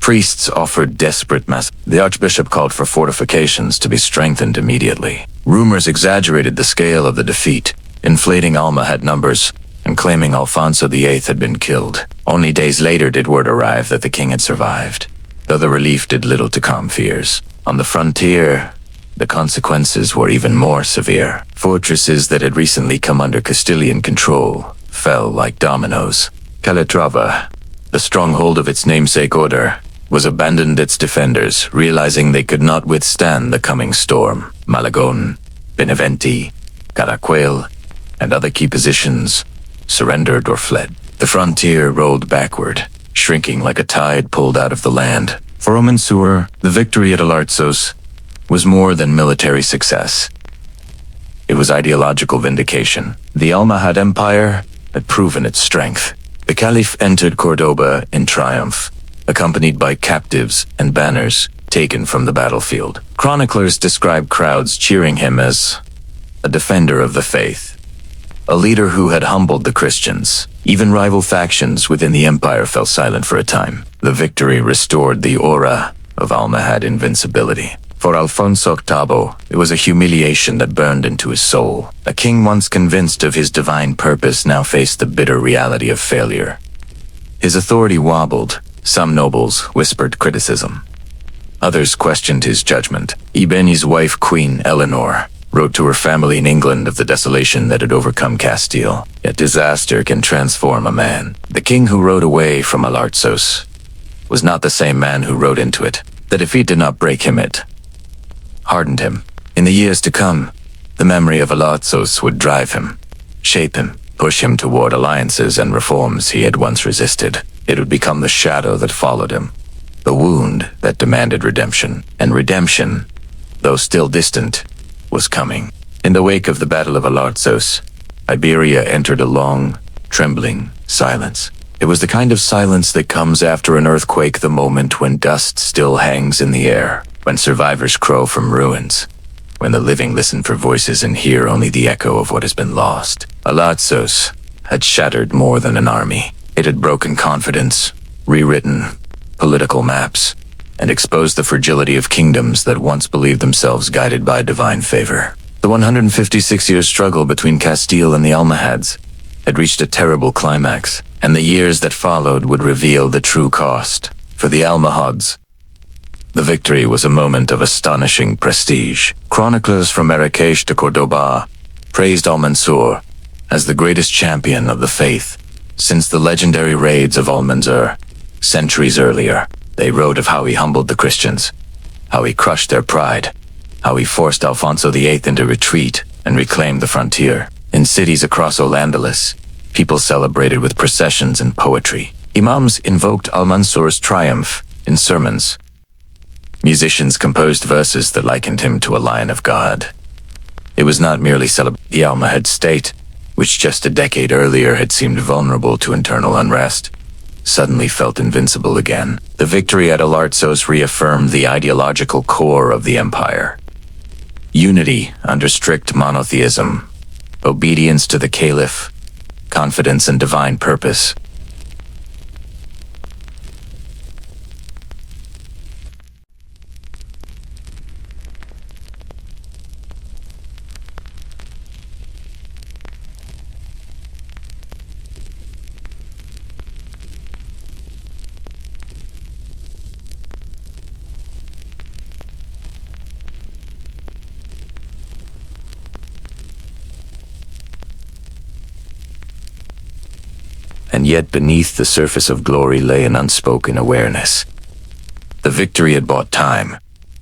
[SPEAKER 1] Priests offered desperate mass. The archbishop called for fortifications to be strengthened immediately. Rumors exaggerated the scale of the defeat, inflating Almohad numbers and claiming Alfonso VIII had been killed. Only days later did word arrive that the king had survived, though the relief did little to calm fears. On the frontier, the consequences were even more severe. Fortresses that had recently come under Castilian control fell like dominoes. Calatrava, the stronghold of its namesake order, was abandoned its defenders, realizing they could not withstand the coming storm. Malagon, Beneventi, Caracuel, and other key positions surrendered or fled. The frontier rolled backward, shrinking like a tide pulled out of the land. For Almansor, the victory at Alarcos was more than military success. It was ideological vindication. The Almohad Empire had proven its strength. The Caliph entered Córdoba in triumph, accompanied by captives and banners taken from the battlefield. Chroniclers describe crowds cheering him as a defender of the faith, a leader who had humbled the Christians. Even rival factions within the empire fell silent for a time. The victory restored the aura of Almohad invincibility. For Alfonso VIII, it was a humiliation that burned into his soul. A king once convinced of his divine purpose now faced the bitter reality of failure. His authority wobbled. Some nobles whispered criticism. Others questioned his judgment. Ibeni's wife, Queen Eleanor, wrote to her family in England of the desolation that had overcome Castile. Yet disaster can transform a man. The king who rode away from Alarcos was not the same man who rode into it. The defeat did not break him, it hardened him. In the years to come, the memory of Alarcos would drive him, shape him, push him toward alliances and reforms he had once resisted. It would become the shadow that followed him, the wound that demanded redemption. And redemption, though still distant, was coming. In the wake of the Battle of Alarcos, Iberia entered a long, trembling silence. It was the kind of silence that comes after an earthquake, the moment when dust still hangs in the air, when survivors crow from ruins, when the living listen for voices and hear only the echo of what has been lost. Alarcos had shattered more than an army. It had broken confidence, rewritten political maps, and exposed the fragility of kingdoms that once believed themselves guided by divine favor. The 156-year struggle between Castile and the Almohads had reached a terrible climax, and the years that followed would reveal the true cost. For the Almohads, the victory was a moment of astonishing prestige. Chroniclers from Marrakech to Córdoba praised Almansor as the greatest champion of the faith since the legendary raids of Almanzor centuries earlier. They wrote of how he humbled the Christians, how he crushed their pride, how he forced Alfonso VIII into retreat and reclaimed the frontier. In cities across Al-Andalus, people celebrated with processions and poetry. Imams invoked Almansor's triumph in sermons. Musicians composed verses that likened him to a lion of God. It was not merely celebrating the Almohad state, which just a decade earlier had seemed vulnerable to internal unrest, suddenly felt invincible again. The victory at Alarcos reaffirmed the ideological core of the empire. Unity under strict monotheism, obedience to the Caliph, confidence in divine purpose. And yet beneath the surface of glory lay an unspoken awareness. The victory had bought time,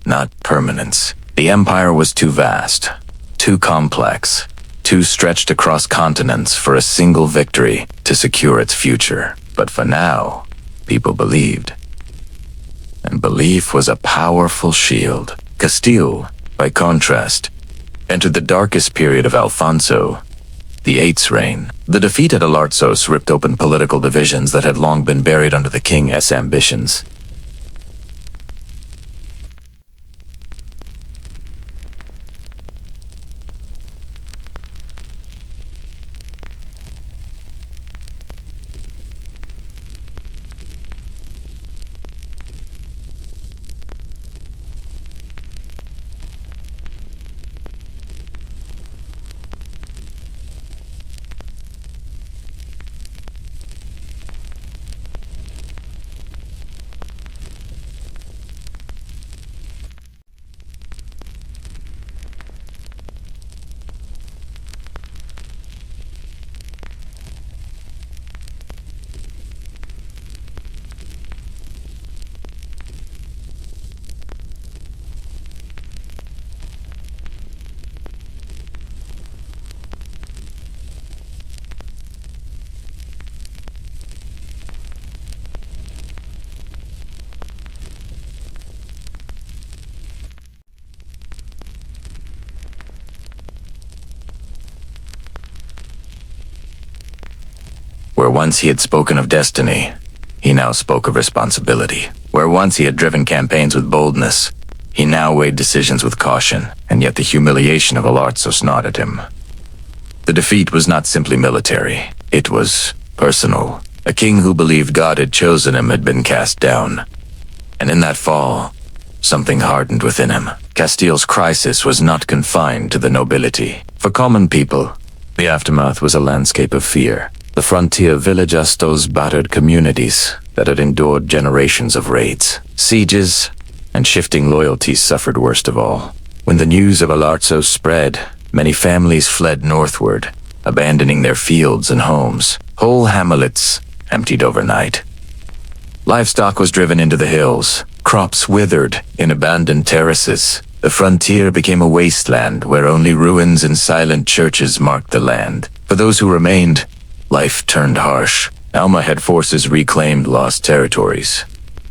[SPEAKER 1] not permanence. The empire was too vast, too complex, too stretched across continents for a single victory to secure its future. But for now, people believed. And belief was a powerful shield. Castile, by contrast, entered the darkest period of Alfonso the Eighth's reign. The defeat at Alarcos ripped open political divisions that had long been buried under the king's ambitions. Where once he had spoken of destiny, he now spoke of responsibility. Where once he had driven campaigns with boldness, he now weighed decisions with caution, and yet the humiliation of Alarcos gnawed at him. The defeat was not simply military, it was personal. A king who believed God had chosen him had been cast down. And in that fall, something hardened within him. Castile's crisis was not confined to the nobility. For common people, the aftermath was a landscape of fear. The frontier villages, those battered communities that had endured generations of raids, sieges, and shifting loyalties suffered worst of all. When the news of Alarcos spread, many families fled northward, abandoning their fields and homes. Whole hamlets emptied overnight. Livestock was driven into the hills, crops withered in abandoned terraces. The frontier became a wasteland where only ruins and silent churches marked the land. For those who remained, life turned harsh. Almohad forces reclaimed lost territories,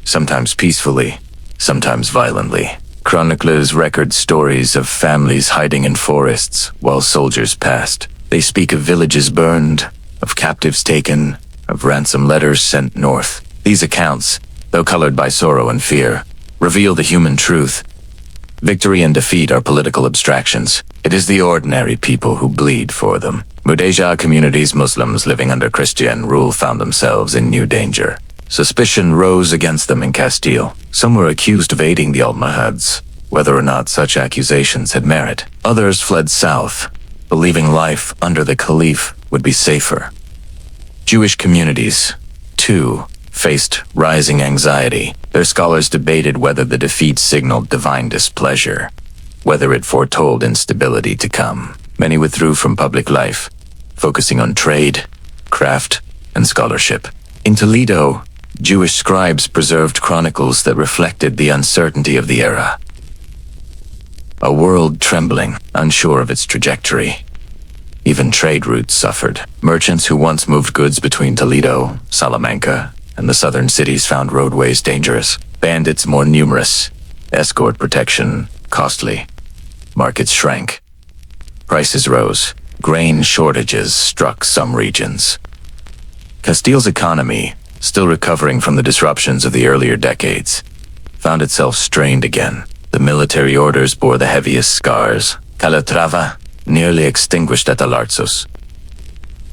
[SPEAKER 1] sometimes peacefully, sometimes violently. Chroniclers record stories of families hiding in forests while soldiers passed. They speak of villages burned, of captives taken, of ransom letters sent north. These accounts, though colored by sorrow and fear, reveal the human truth. Victory and defeat are political abstractions. It is the ordinary people who bleed for them. Mudeja communities, Muslims living under Christian rule, found themselves in new danger. Suspicion rose against them in Castile. Some were accused of aiding the Almohads, whether or not such accusations had merit. Others fled south, believing life under the Caliph would be safer. Jewish communities, too, faced rising anxiety. Their scholars debated whether the defeat signaled divine displeasure, whether it foretold instability to come. Many withdrew from public life, focusing on trade, craft, and scholarship. In Toledo, Jewish scribes preserved chronicles that reflected the uncertainty of the era. A world trembling, unsure of its trajectory. Even trade routes suffered. Merchants who once moved goods between Toledo, Salamanca, and the southern cities found roadways dangerous. Bandits more numerous. Escort protection costly. Markets shrank. Prices rose. Grain shortages struck some regions. Castile's economy, still recovering from the disruptions of the earlier decades, found itself strained again. The military orders bore the heaviest scars. Calatrava, nearly extinguished at Almohad,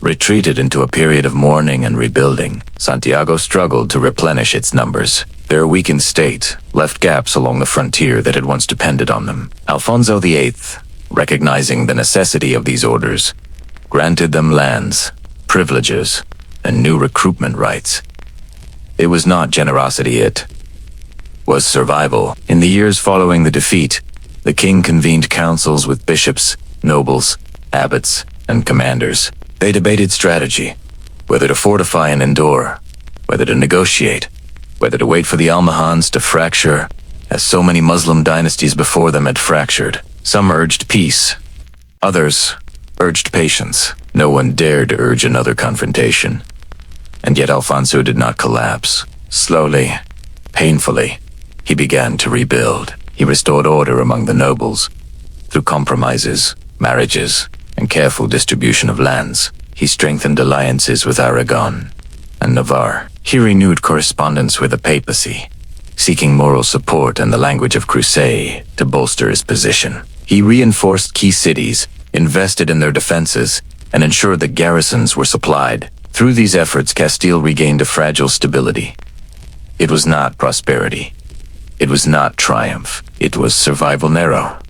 [SPEAKER 1] retreated into a period of mourning and rebuilding. Santiago struggled to replenish its numbers. Their weakened state left gaps along the frontier that had once depended on them. Alfonso VIII, recognizing the necessity of these orders, granted them lands, privileges, and new recruitment rights. It was not generosity, it was survival. In the years following the defeat, the king convened councils with bishops, nobles, abbots, and commanders. They debated strategy, whether to fortify and endure, whether to negotiate, whether to wait for the Almohads to fracture, as so many Muslim dynasties before them had fractured. Some urged peace, others urged patience. No one dared to urge another confrontation. And yet Alfonso did not collapse. Slowly, painfully, he began to rebuild. He restored order among the nobles through compromises, marriages, and careful distribution of lands. He strengthened alliances with Aragon and Navarre. He renewed correspondence with the papacy, seeking moral support and the language of crusade to bolster his position. He reinforced key cities, invested in their defenses, and ensured that garrisons were supplied. Through these efforts, Castile regained a fragile stability. It was not prosperity. It was not triumph. It was survival narrow,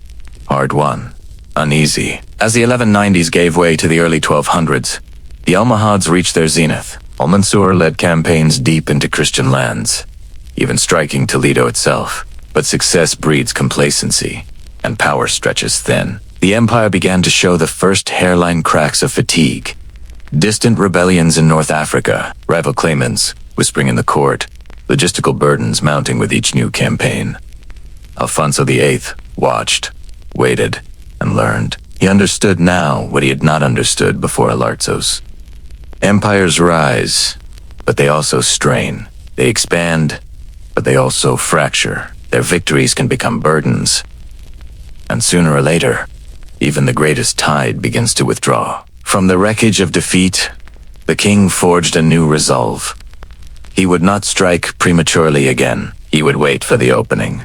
[SPEAKER 1] hard-won, uneasy. As the 1190s gave way to the early 1200s, the Almohads reached their zenith. Al-Mansur led campaigns deep into Christian lands, even striking Toledo itself. But success breeds complacency, and power stretches thin. The empire began to show the first hairline cracks of fatigue. Distant rebellions in North Africa, rival claimants whispering in the court, logistical burdens mounting with each new campaign. Alfonso VIII watched, waited, and learned. He understood now what he had not understood before Alarcos. Empires rise, but they also strain. They expand, but they also fracture. Their victories can become burdens. And sooner or later, even the greatest tide begins to withdraw. From the wreckage of defeat, the king forged a new resolve. He would not strike prematurely again. He would wait for the opening.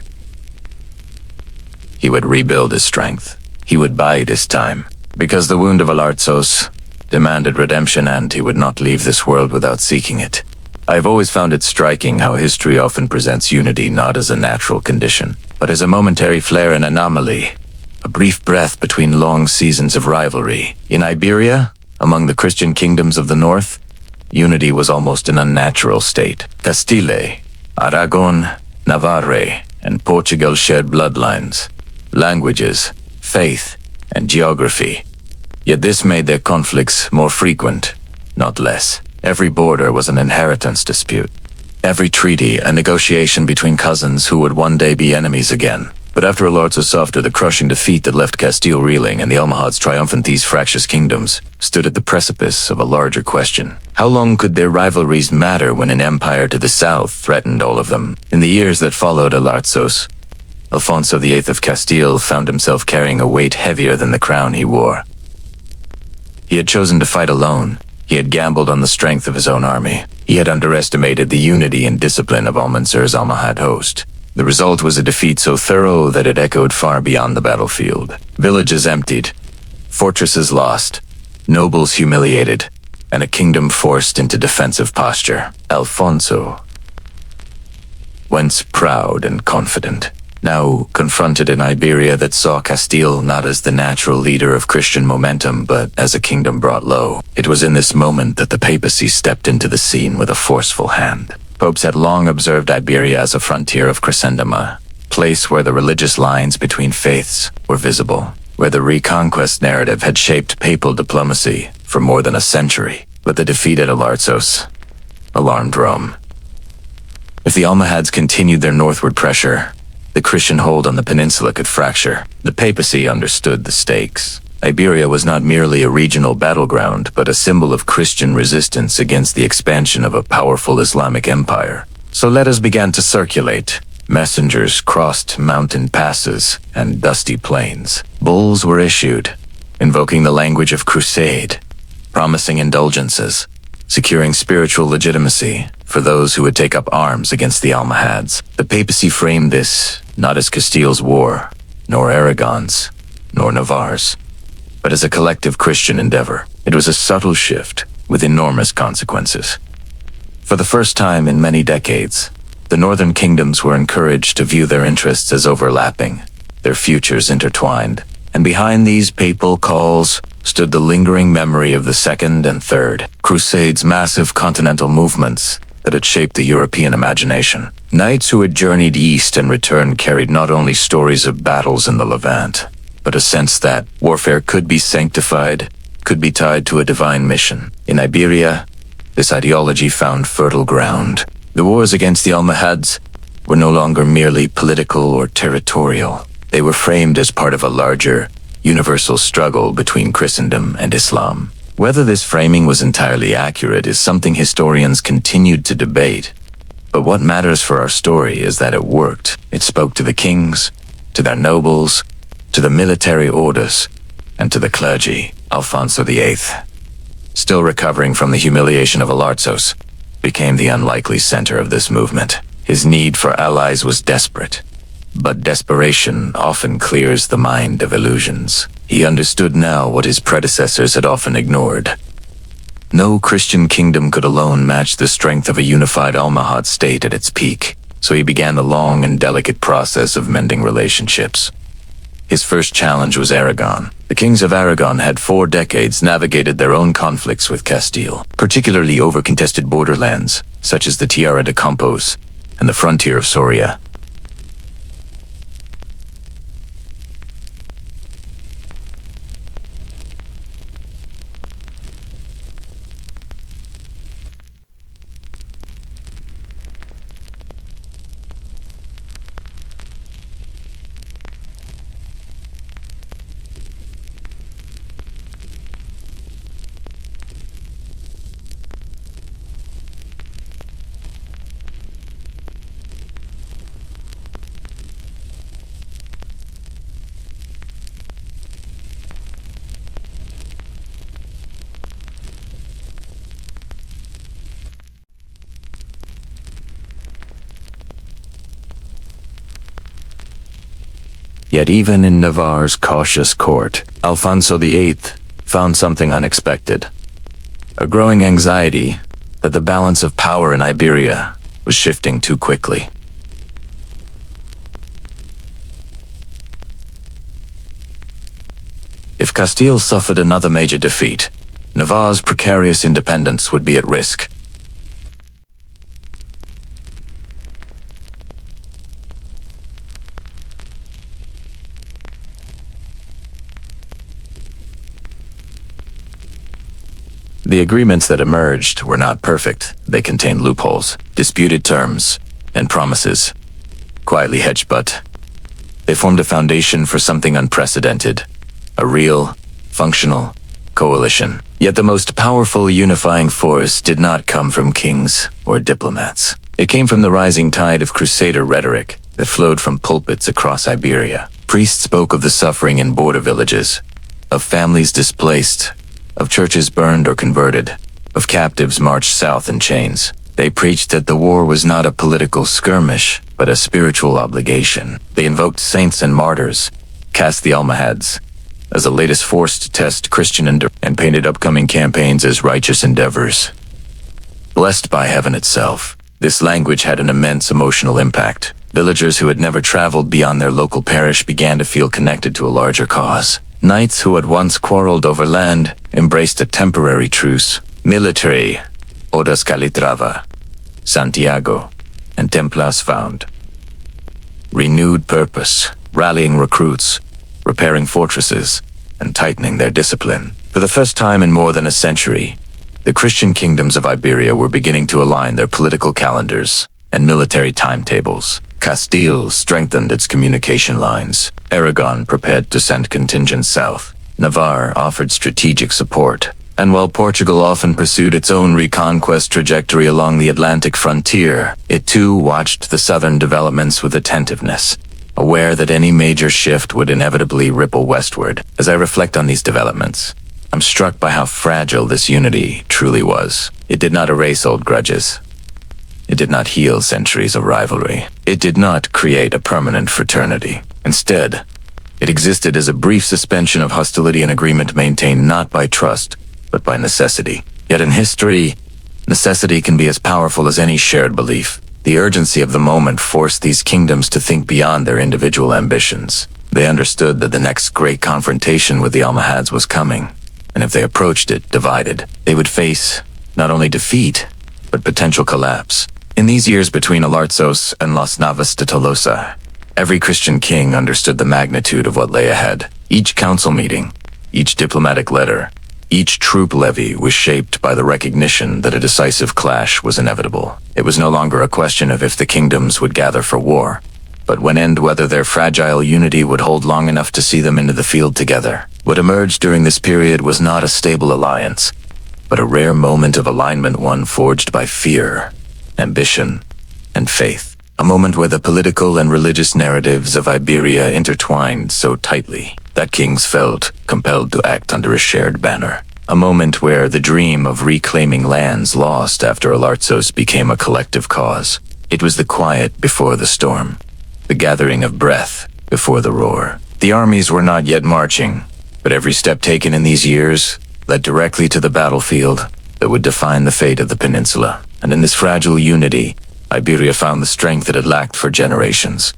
[SPEAKER 1] He would rebuild his strength. He would bide his time, because the wound of Alarcos demanded redemption, and he would not leave this world without seeking it. I have always found it striking how history often presents unity not as a natural condition, but as a momentary flare and anomaly, a brief breath between long seasons of rivalry. In Iberia, among the Christian kingdoms of the north, unity was almost an unnatural state. Castile, Aragon, Navarre, and Portugal shared bloodlines, languages, faith, and geography. Yet this made their conflicts more frequent, not less. Every border was an inheritance dispute. Every treaty a negotiation between cousins who would one day be enemies again. But after Alarcos, after the crushing defeat that left Castile reeling and the Almohads triumphant, these fractious kingdoms stood at the precipice of a larger question. How long could their rivalries matter when an empire to the south threatened all of them? In the years that followed Alarcos, Alfonso VIII of Castile found himself carrying a weight heavier than the crown he wore. He had chosen to fight alone. He had gambled on the strength of his own army. He had underestimated the unity and discipline of Al-Mansur's Almohad host. The result was a defeat so thorough that it echoed far beyond the battlefield. Villages emptied, fortresses lost, nobles humiliated, and a kingdom forced into defensive posture. Alfonso, once proud and confident, now confronted an Iberia that saw Castile not as the natural leader of Christian momentum, but as a kingdom brought low. It was in this moment that the papacy stepped into the scene with a forceful hand. Popes had long observed Iberia as a frontier of Christendom, a place where the religious lines between faiths were visible, where the reconquest narrative had shaped papal diplomacy for more than a century. But the defeat at Alarcos alarmed Rome. If the Almohads continued their northward pressure, the Christian hold on the peninsula could fracture. The papacy understood the stakes. Iberia was not merely a regional battleground, but a symbol of Christian resistance against the expansion of a powerful Islamic empire. So letters began to circulate. Messengers crossed mountain passes and dusty plains. Bulls were issued, invoking the language of crusade, promising indulgences, securing spiritual legitimacy for those who would take up arms against the Almohads. The papacy framed this not as Castile's war, nor Aragon's, nor Navarre's, but as a collective Christian endeavor. It was a subtle shift with enormous consequences. For the first time in many decades, the northern kingdoms were encouraged to view their interests as overlapping, their futures intertwined, and behind these papal calls stood the lingering memory of the Second and Third Crusades, massive continental movements that had shaped the European imagination. Knights who had journeyed east and returned carried not only stories of battles in the Levant, but a sense that warfare could be sanctified, could be tied to a divine mission. In Iberia, this ideology found fertile ground. The wars against the Almohads were no longer merely political or territorial. They were framed as part of a larger, universal struggle between Christendom and Islam. Whether this framing was entirely accurate is something historians continued to debate. But what matters for our story is that it worked. It spoke to the kings, to their nobles, to the military orders, and to the clergy. Alfonso VIII, still recovering from the humiliation of Alarcos, became the unlikely center of this movement. His need for allies was desperate, but desperation often clears the mind of illusions. He understood now what his predecessors had often ignored. No Christian kingdom could alone match the strength of a unified Almohad state at its peak, so he began the long and delicate process of mending relationships. His first challenge was Aragon. The kings of Aragon had 4 decades navigated their own conflicts with Castile, particularly over contested borderlands, such as the Tierra de Campos and the frontier of Soria. Yet even in Navarre's cautious court, Alfonso VIII found something unexpected. A growing anxiety that the balance of power in Iberia was shifting too quickly. If Castile suffered another major defeat, Navarre's precarious independence would be at risk. The agreements that emerged were not perfect. They contained loopholes, disputed terms, and promises. Quietly hedged, but they formed a foundation for something unprecedented. A real, functional coalition. Yet the most powerful unifying force did not come from kings or diplomats. It came from the rising tide of crusader rhetoric that flowed from pulpits across Iberia. Priests spoke of the suffering in border villages, of families displaced, of churches burned or converted, of captives marched south in chains. They preached that the war was not a political skirmish, but a spiritual obligation. They invoked saints and martyrs, cast the Almohads as a latest force to test Christian endurance, and painted upcoming campaigns as righteous endeavors. Blessed by heaven itself, this language had an immense emotional impact. Villagers who had never traveled beyond their local parish began to feel connected to a larger cause. Knights who had once quarreled over land embraced a temporary truce. Military Odas Calitrava, Santiago, and Templas found renewed purpose, rallying recruits, repairing fortresses, and tightening their discipline. For the first time in more than a century, the Christian kingdoms of Iberia were beginning to align their political calendars and military timetables. Castile strengthened its communication lines. Aragon prepared to send contingents south. Navarre offered strategic support. And while Portugal often pursued its own reconquest trajectory along the Atlantic frontier, it too watched the southern developments with attentiveness. aware that any major shift would inevitably ripple westward. As I reflect on these developments, I'm struck by how fragile this unity truly was. It did not erase old grudges. It did not heal centuries of rivalry. It did not create a permanent fraternity. Instead, it existed as a brief suspension of hostility and agreement maintained not by trust, but by necessity. Yet in history, necessity can be as powerful as any shared belief. The urgency of the moment forced these kingdoms to think beyond their individual ambitions. They understood that the next great confrontation with the Almohads was coming, and if they approached it divided, they would face not only defeat, but potential collapse. In these years between Alarcos and Las Navas de Tolosa, every Christian king understood the magnitude of what lay ahead. Each council meeting, each diplomatic letter, each troop levy was shaped by the recognition that a decisive clash was inevitable. It was no longer a question of if the kingdoms would gather for war, but when and whether their fragile unity would hold long enough to see them into the field together. What emerged during this period was not a stable alliance, but a rare moment of alignment, one forged by fear, ambition, and faith. A moment where the political and religious narratives of Iberia intertwined so tightly that kings felt compelled to act under a shared banner. A moment where the dream of reclaiming lands lost after Alarcos became a collective cause. It was the quiet before the storm, the gathering of breath before the roar. The armies were not yet marching, but every step taken in these years led directly to the battlefield that would define the fate of the peninsula. And in this fragile unity, Iberia found the strength it had lacked for generations.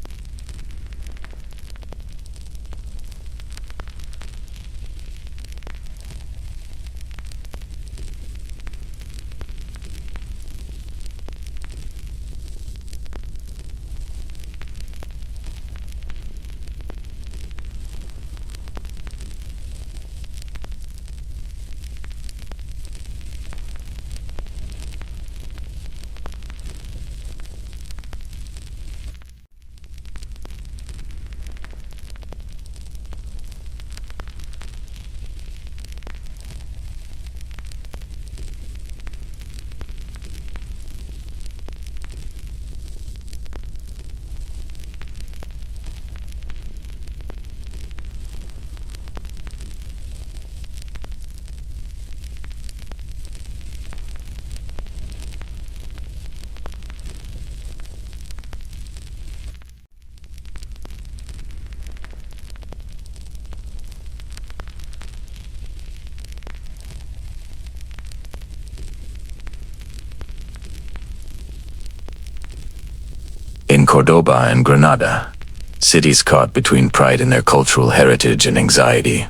[SPEAKER 1] In Córdoba and Granada, cities caught between pride in their cultural heritage and anxiety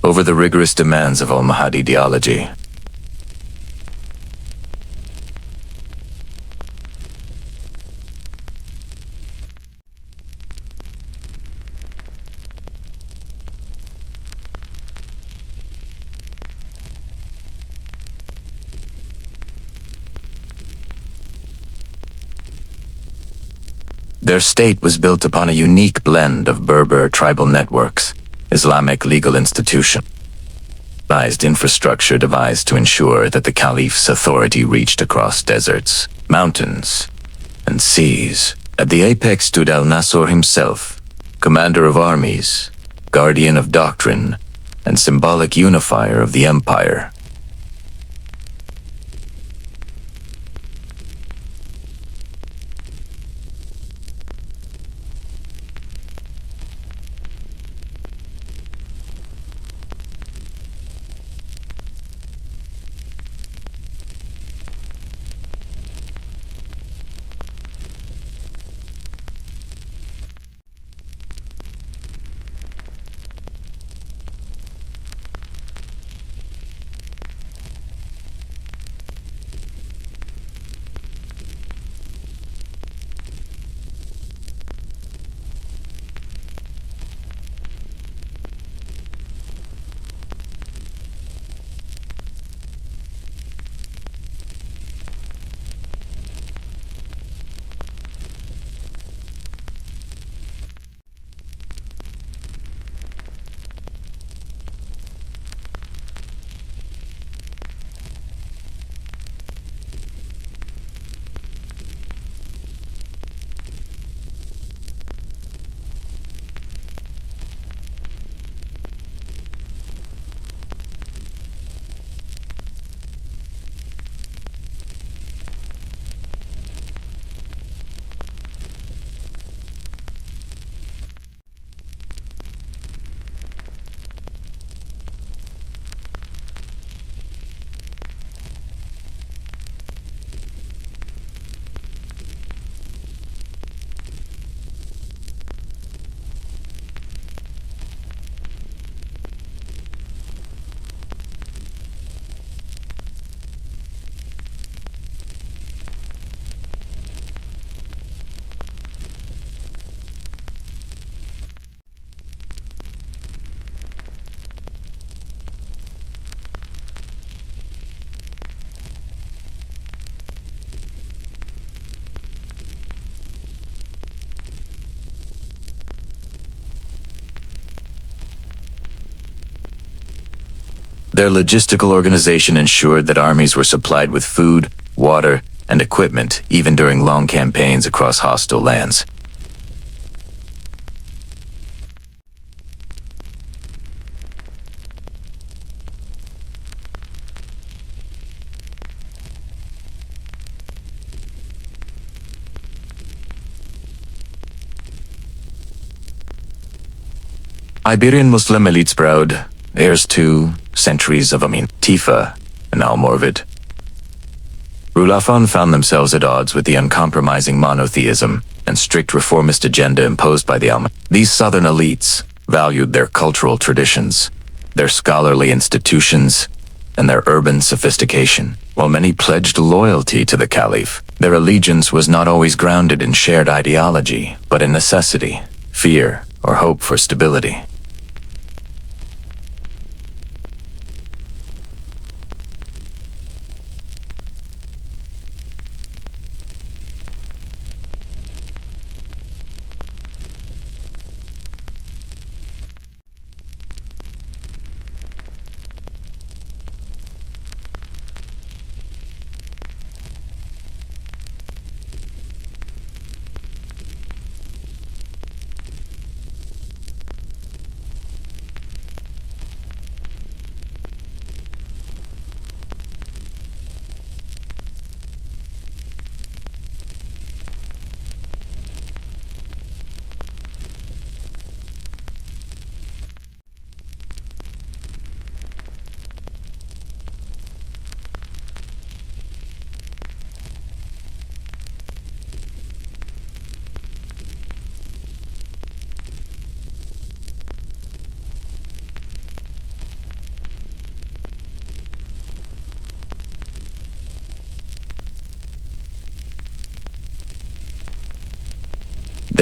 [SPEAKER 1] over the rigorous demands of Almohad ideology. Their state was built upon a unique blend of Berber tribal networks, Islamic legal institutions, infrastructure devised to ensure that the caliph's authority reached across deserts, mountains, and seas. At the apex stood Al-Nasr himself, commander of armies, guardian of doctrine, and symbolic unifier of the empire. Their logistical organization ensured that armies were supplied with food, water, and equipment even during long campaigns across hostile lands. Iberian Muslim elites proud, heirs to centuries of Tifa and Almohad. Rulafan found themselves at odds with the uncompromising monotheism and strict reformist agenda imposed by the Almohad. These southern elites valued their cultural traditions, their scholarly institutions, and their urban sophistication. While many pledged loyalty to the Caliph, their allegiance was not always grounded in shared ideology, but in necessity, fear, or hope for stability.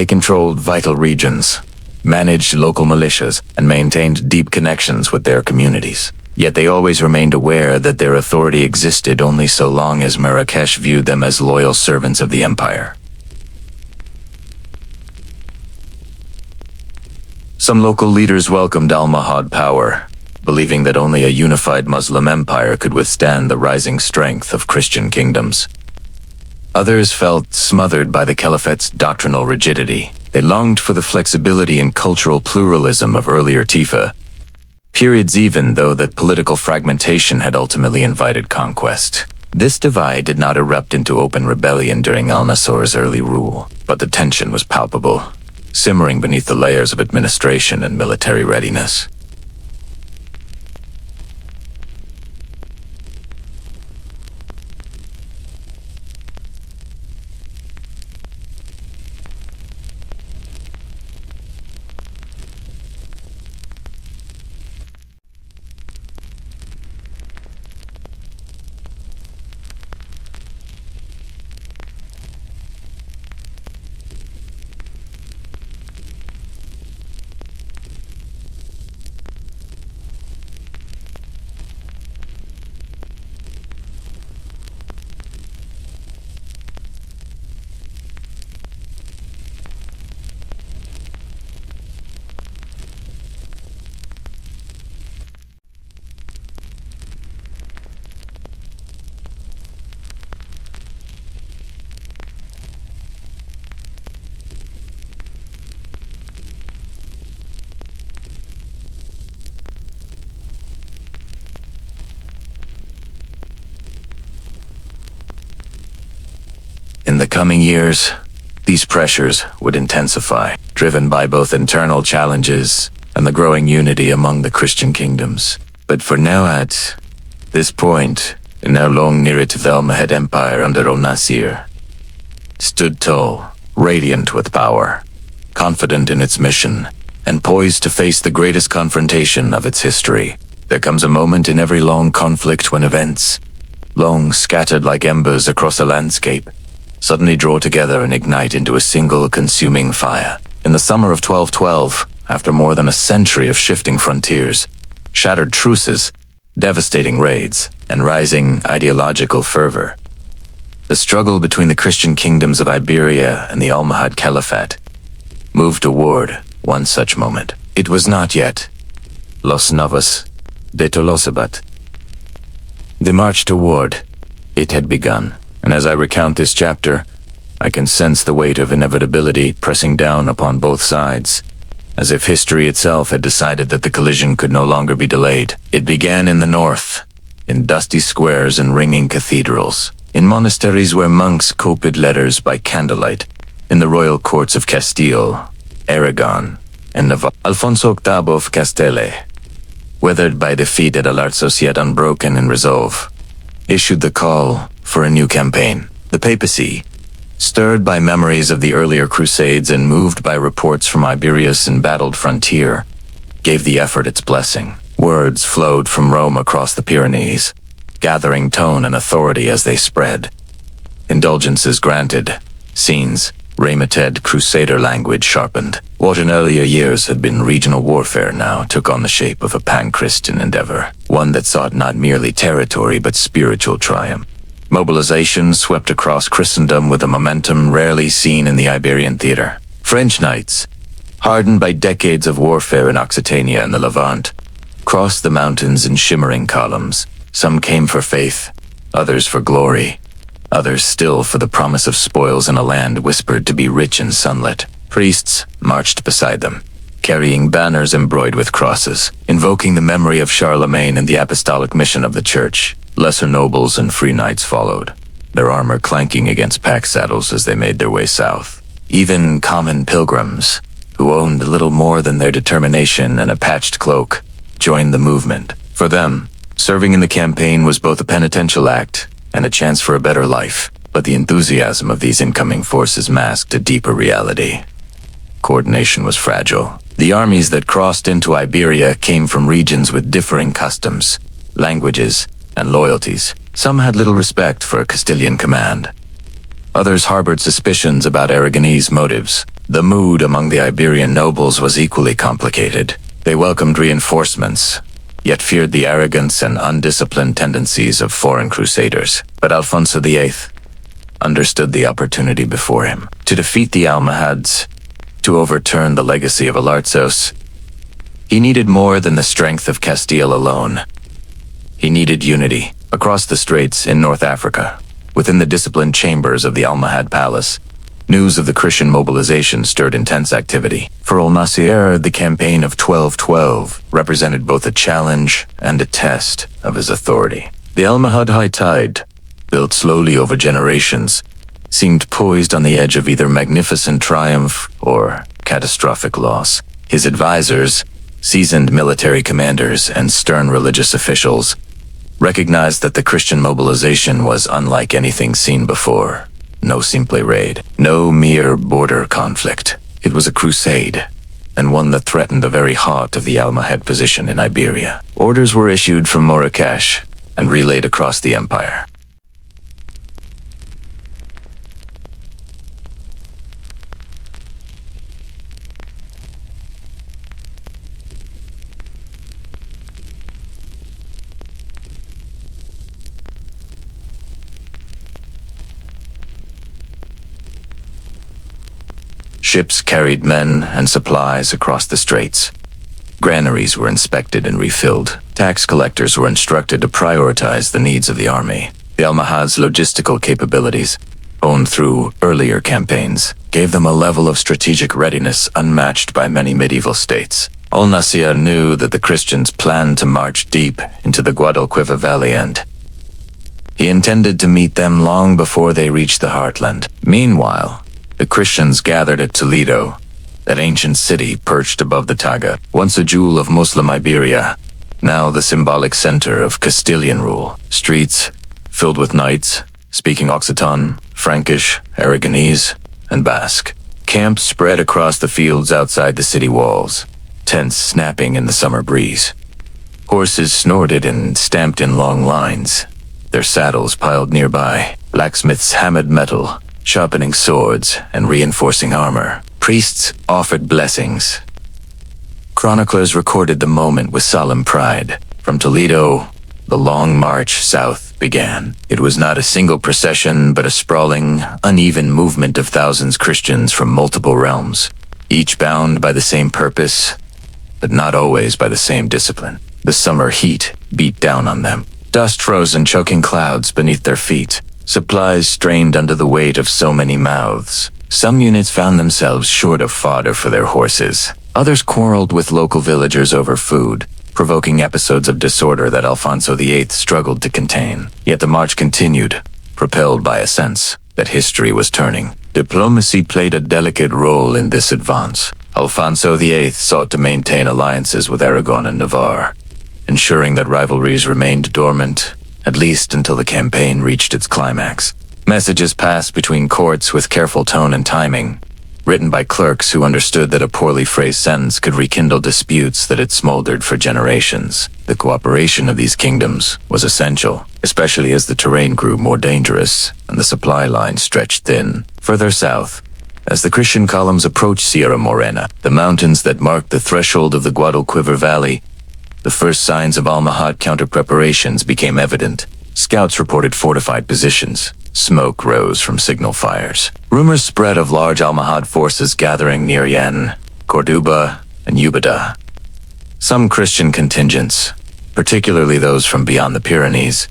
[SPEAKER 1] They controlled vital regions, managed local militias, and maintained deep connections with their communities. Yet they always remained aware that their authority existed only so long as Marrakesh viewed them as loyal servants of the empire. Some local leaders welcomed Almohad power, believing that only a unified Muslim empire could withstand the rising strength of Christian kingdoms. Others felt smothered by the Caliphate's doctrinal rigidity. They longed for the flexibility and cultural pluralism of earlier Tifa periods, even though that political fragmentation had ultimately invited conquest. This divide did not erupt into open rebellion during Al-Nasser's early rule, but the tension was palpable, simmering beneath the layers of administration and military readiness. In the coming years, these pressures would intensify, driven by both internal challenges and the growing unity among the Christian kingdoms. But for now, at this point, in our long near to the Almohad Empire under Al-Nasir, stood tall, radiant with power, confident in its mission, and poised to face the greatest confrontation of its history. There comes a moment in every long conflict when events, long scattered like embers across a landscape, suddenly draw together and ignite into a single consuming fire. In the summer of 1212, after more than a century of shifting frontiers, shattered truces, devastating raids, and rising ideological fervor, the struggle between the Christian kingdoms of Iberia and the Almohad Caliphate moved toward one such moment. It was not yet Los Novos, de Tolosa. The march toward it had begun, and as I recount this chapter, I can sense the weight of inevitability pressing down upon both sides, as if history itself had decided that the collision could no longer be delayed. It began in the north, in dusty squares and ringing cathedrals, in monasteries where monks copied letters by candlelight, in the royal courts of Castile, Aragon, and Navarre. Alfonso VIII of Castile, weathered by defeat at Alarcos yet unbroken in resolve, issued the call for a new campaign. The papacy, stirred by memories of the earlier crusades and moved by reports from Iberia's embattled frontier, gave the effort its blessing. Words flowed from Rome across the Pyrenees, gathering tone and authority as they spread. Indulgences granted, scenes, remitted, crusader language sharpened. What in earlier years had been regional warfare now took on the shape of a pan-Christian endeavor, one that sought not merely territory but spiritual triumph. Mobilization swept across Christendom with a momentum rarely seen in the Iberian theater. French knights, hardened by decades of warfare in Occitania and the Levant, crossed the mountains in shimmering columns. Some came for faith, others for glory, others still for the promise of spoils in a land whispered to be rich and sunlit. Priests marched beside them, carrying banners embroidered with crosses, invoking the memory of Charlemagne and the apostolic mission of the church. Lesser nobles and free knights followed, their armor clanking against pack saddles as they made their way south. Even common pilgrims, who owned little more than their determination and a patched cloak, joined the movement. For them, serving in the campaign was both a penitential act and a chance for a better life, but the enthusiasm of these incoming forces masked a deeper reality. Coordination was fragile. The armies that crossed into Iberia came from regions with differing customs, languages, and loyalties. Some had little respect for a Castilian command. Others harbored suspicions about Aragonese motives. The mood among the Iberian nobles was equally complicated. They welcomed reinforcements, yet feared the arrogance and undisciplined tendencies of foreign crusaders. But Alfonso VIII understood the opportunity before him. To defeat the Almohads, to overturn the legacy of Alarcos, he needed more than the strength of Castile alone. He needed unity. Across the straits in North Africa, within the disciplined chambers of the Almohad Palace, news of the Christian mobilization stirred intense activity. For Al-Nasir, the campaign of 1212 represented both a challenge and a test of his authority. The Almohad high tide, built slowly over generations, seemed poised on the edge of either magnificent triumph or catastrophic loss. His advisors, seasoned military commanders and stern religious officials, recognized that the Christian mobilization was unlike anything seen before. No simple raid, no mere border conflict. It was a crusade, and one that threatened the very heart of the Almohad position in Iberia. Orders were issued from Marrakesh and relayed across the empire. Ships carried men and supplies across the straits. Granaries were inspected and refilled. Tax collectors were instructed to prioritize the needs of the army. The Almohad's logistical capabilities, honed through earlier campaigns, gave them a level of strategic readiness unmatched by many medieval states. Al-Nasir knew that the Christians planned to march deep into the Guadalquivir Valley, and he intended to meet them long before they reached the heartland. Meanwhile, the Christians gathered at Toledo, that ancient city perched above the Taga, once a jewel of Muslim Iberia, now the symbolic center of Castilian rule. Streets filled with knights, speaking Occitan, Frankish, Aragonese, and Basque. Camps spread across the fields outside the city walls, tents snapping in the summer breeze. Horses snorted and stamped in long lines, their saddles piled nearby. Blacksmiths hammered metal, sharpening swords and reinforcing armor. Priests offered blessings. Chroniclers recorded the moment with solemn pride. From Toledo, the long march south began. It was not a single procession, but a sprawling, uneven movement of thousands Christians from multiple realms, each bound by the same purpose, but not always by the same discipline. The summer heat beat down on them. Dust rose in choking clouds beneath their feet. Supplies strained under the weight of so many mouths. Some units found themselves short of fodder for their horses. Others quarreled with local villagers over food, provoking episodes of disorder that Alfonso VIII struggled to contain. Yet the march continued, propelled by a sense that history was turning. Diplomacy played a delicate role in this advance. Alfonso VIII sought to maintain alliances with Aragon and Navarre, ensuring that rivalries remained dormant, at least until the campaign reached its climax. Messages passed between courts with careful tone and timing, written by clerks who understood that a poorly phrased sentence could rekindle disputes that had smoldered for generations. The cooperation of these kingdoms was essential, especially as the terrain grew more dangerous and the supply line stretched thin. Further south, as the Christian columns approached Sierra Morena, the mountains that marked the threshold of the Guadalquivir Valley, the first signs of Almohad counter-preparations became evident. Scouts reported fortified positions. Smoke rose from signal fires. Rumors spread of large Almohad forces gathering near Jaén, Córdoba, and Ubeda. Some Christian contingents, particularly those from beyond the Pyrenees,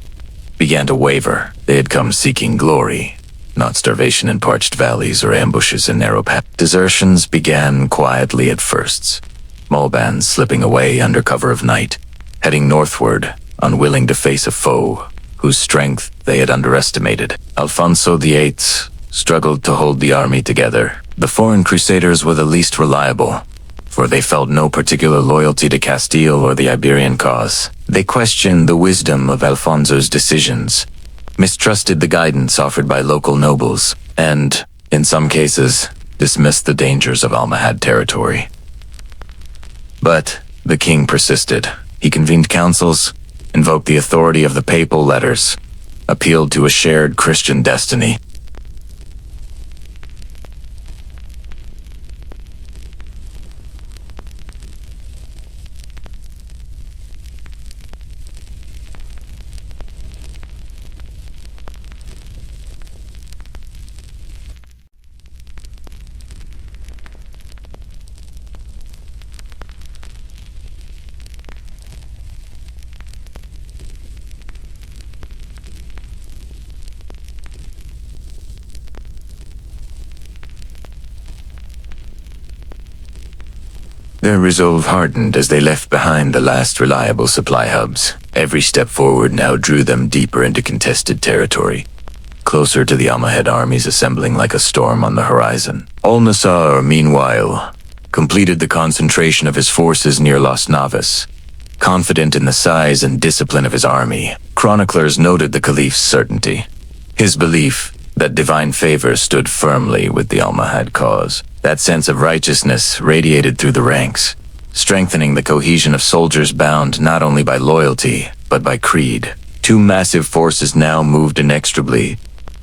[SPEAKER 1] began to waver. They had come seeking glory, not starvation in parched valleys or ambushes in narrow paths. Desertions began quietly at first, small bands slipping away under cover of night, heading northward, unwilling to face a foe whose strength they had underestimated. Alfonso VIII struggled to hold the army together. The foreign crusaders were the least reliable, for they felt no particular loyalty to Castile or the Iberian cause. They questioned the wisdom of Alfonso's decisions, mistrusted the guidance offered by local nobles, and, in some cases, dismissed the dangers of Almohad territory. But the king persisted. He convened councils, invoked the authority of the papal letters, appealed to a shared Christian destiny. Their resolve hardened as they left behind the last reliable supply hubs. Every step forward now drew them deeper into contested territory, closer to the Almohad armies assembling like a storm on the horizon. Al-Nassr, meanwhile, completed the concentration of his forces near Las Navas. Confident in the size and discipline of his army, chroniclers noted the caliph's certainty, his belief that divine favor stood firmly with the Almohad cause. That sense of righteousness radiated through the ranks, strengthening the cohesion of soldiers bound not only by loyalty, but by creed. Two massive forces now moved inexorably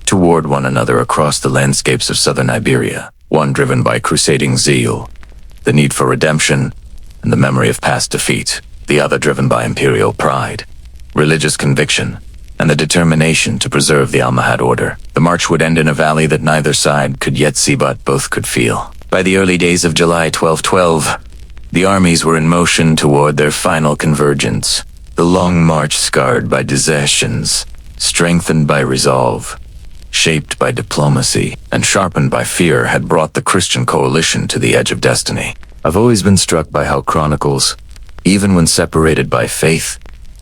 [SPEAKER 1] toward one another across the landscapes of southern Iberia, one driven by crusading zeal, the need for redemption, and the memory of past defeat, the other driven by imperial pride, religious conviction, and the determination to preserve the Almohad order. The march would end in a valley that neither side could yet see but both could feel. By the early days of July 1212, the armies were in motion toward their final convergence. The long march scarred by desertions, strengthened by resolve, shaped by diplomacy, and sharpened by fear had brought the Christian coalition to the edge of destiny. I've always been struck by how chronicles, even when separated by faith,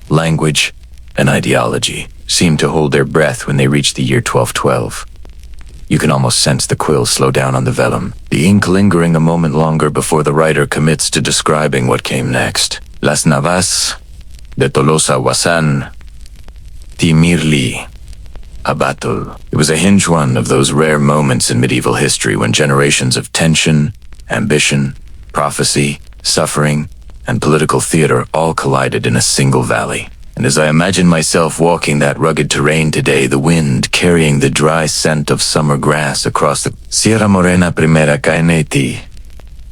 [SPEAKER 1] language, and ideology, seem to hold their breath when they reach the year 1212. You can almost sense the quill slow down on the vellum, the ink lingering a moment longer before the writer commits to describing what came next. Las Navas de Tolosa Wasan, Timirli, a battle. It was a hinge one of those rare moments in medieval history when generations of tension, ambition, prophecy, suffering, and political theater all collided in a single valley. And as I imagine myself walking that rugged terrain today, the wind carrying the dry scent of summer grass across the Sierra Morena Primera Caineti,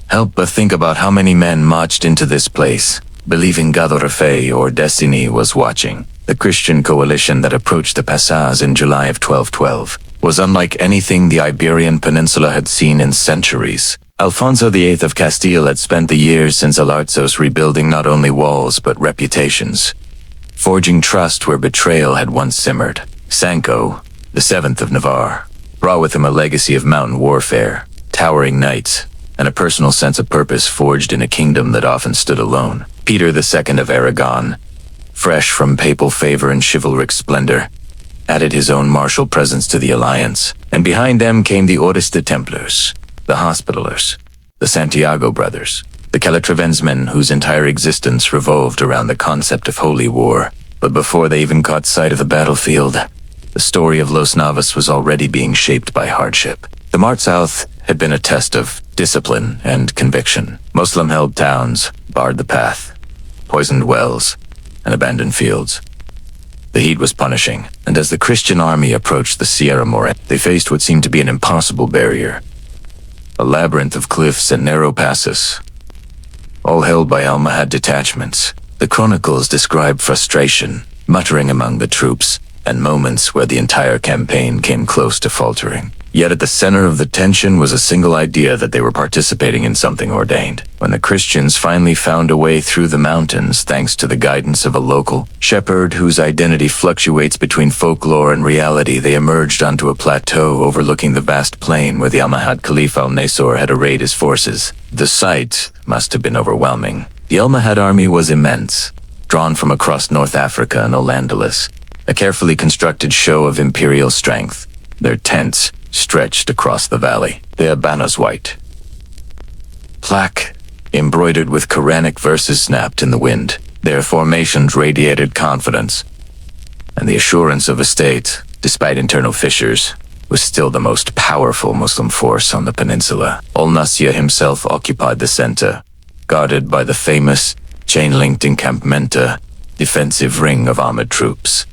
[SPEAKER 1] help but think about how many men marched into this place, believing Gadorfe or destiny was watching. The Christian coalition that approached the Passas in July of 1212 was unlike anything the Iberian Peninsula had seen in centuries. Alfonso VIII of Castile had spent the years since Alarcos rebuilding not only walls but reputations, forging trust where betrayal had once simmered. Sancho, the seventh of Navarre, brought with him a legacy of mountain warfare, towering knights, and a personal sense of purpose forged in a kingdom that often stood alone. Peter II of Aragon, fresh from papal favor and chivalric splendor, added his own martial presence to the alliance, and behind them came the Orders de Templars, the Hospitallers, the Santiago brothers, the Calatravansmen whose entire existence revolved around the concept of holy war. But before they even caught sight of the battlefield, the story of Los Navas was already being shaped by hardship. The March South had been a test of discipline and conviction. Muslim-held towns barred the path, poisoned wells, and abandoned fields. The heat was punishing, and as the Christian army approached the Sierra Morena, they faced what seemed to be an impossible barrier. A labyrinth of cliffs and narrow passes, all held by Almohad detachments. The chronicles describe frustration, muttering among the troops, and moments where the entire campaign came close to faltering. Yet at the center of the tension was a single idea that they were participating in something ordained. When the Christians finally found a way through the mountains thanks to the guidance of a local shepherd whose identity fluctuates between folklore and reality, they emerged onto a plateau overlooking the vast plain where the Almohad Caliphate Al-Nasor had arrayed his forces. The sight must have been overwhelming. The Almohad army was immense, drawn from across North Africa and Al-Andalus, a carefully constructed show of imperial strength. Their tents stretched across the valley, their banners white. Plaque, embroidered with Quranic verses, snapped in the wind. Their formations radiated confidence, and the assurance of a state, despite internal fissures, was still the most powerful Muslim force on the peninsula. Al-Nasir himself occupied the center, guarded by the famous chain-linked encampmenta, defensive ring of armored troops.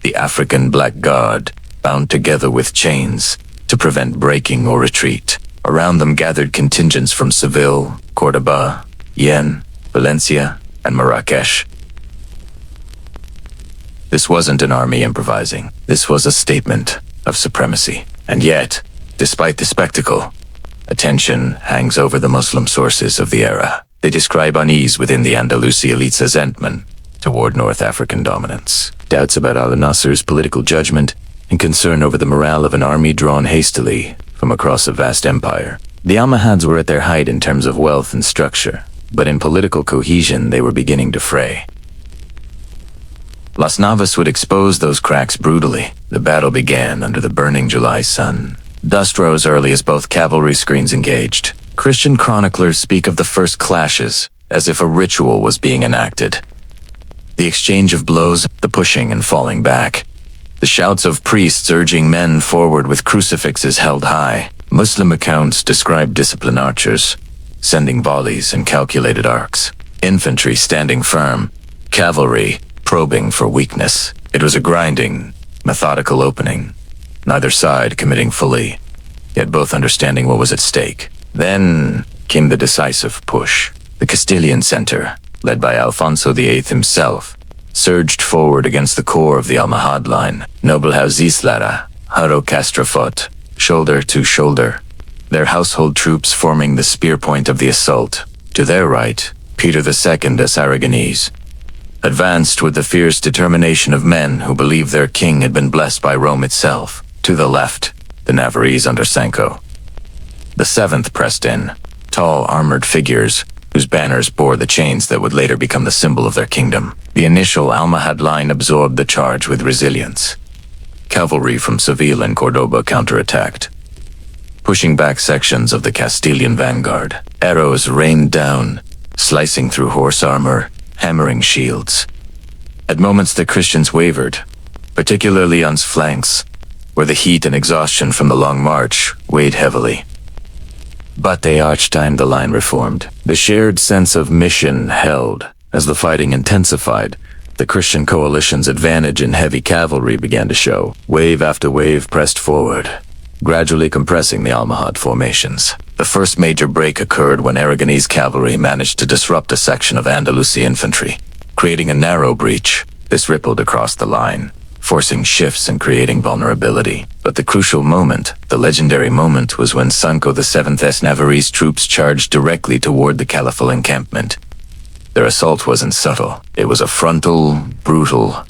[SPEAKER 1] The African Black Guard, bound together with chains to prevent breaking or retreat. Around them gathered contingents from Seville, Córdoba, Jaén, Valencia, and Marrakesh. This wasn't an army improvising. This was a statement of supremacy. And yet, despite the spectacle, attention hangs over the Muslim sources of the era. They describe unease within the Andalusi elite's resentment toward North African dominance, doubts about Al-Nasir's political judgment, and concern over the morale of an army drawn hastily from across a vast empire. The Almohads were at their height in terms of wealth and structure, but in political cohesion they were beginning to fray. Las Navas would expose those cracks brutally. The battle began under the burning July sun. Dust rose early as both cavalry screens engaged. Christian chroniclers speak of the first clashes as if a ritual was being enacted. The exchange of blows, the pushing and falling back, the shouts of priests urging men forward with crucifixes held high. Muslim accounts describe disciplined archers, sending volleys and calculated arcs, infantry standing firm, cavalry probing for weakness. It was a grinding, methodical opening, neither side committing fully, yet both understanding what was at stake. Then came the decisive push. The Castilian center, led by Alfonso VIII himself, surged forward against the core of the Almohad line. Noble House Islara, Haro Castrafot, shoulder to shoulder, their household troops forming the spear point of the assault. To their right, Peter II as Aragonese, advanced with the fierce determination of men who believed their king had been blessed by Rome itself. To the left, the Navarrese under Sancho. The seventh pressed in, tall armored figures, whose banners bore the chains that would later become the symbol of their kingdom. The initial Almohad line absorbed the charge with resilience. Cavalry from Seville and Córdoba counterattacked, pushing back sections of the Castilian vanguard. Arrows rained down, slicing through horse armor, hammering shields. At moments the Christians wavered, particularly on flanks, where the heat and exhaustion from the long march weighed heavily. But they arch-timed the line reformed. The shared sense of mission held. As the fighting intensified, the Christian coalition's advantage in heavy cavalry began to show. Wave after wave pressed forward, gradually compressing the Almohad formations. The first major break occurred when Aragonese cavalry managed to disrupt a section of Andalusi infantry, creating a narrow breach. This rippled across the line, forcing shifts and creating vulnerability. But the crucial moment, the legendary moment, was when Sancho VII's Navarrese troops charged directly toward the Caliphal encampment. Their assault wasn't subtle. It was a frontal, brutal,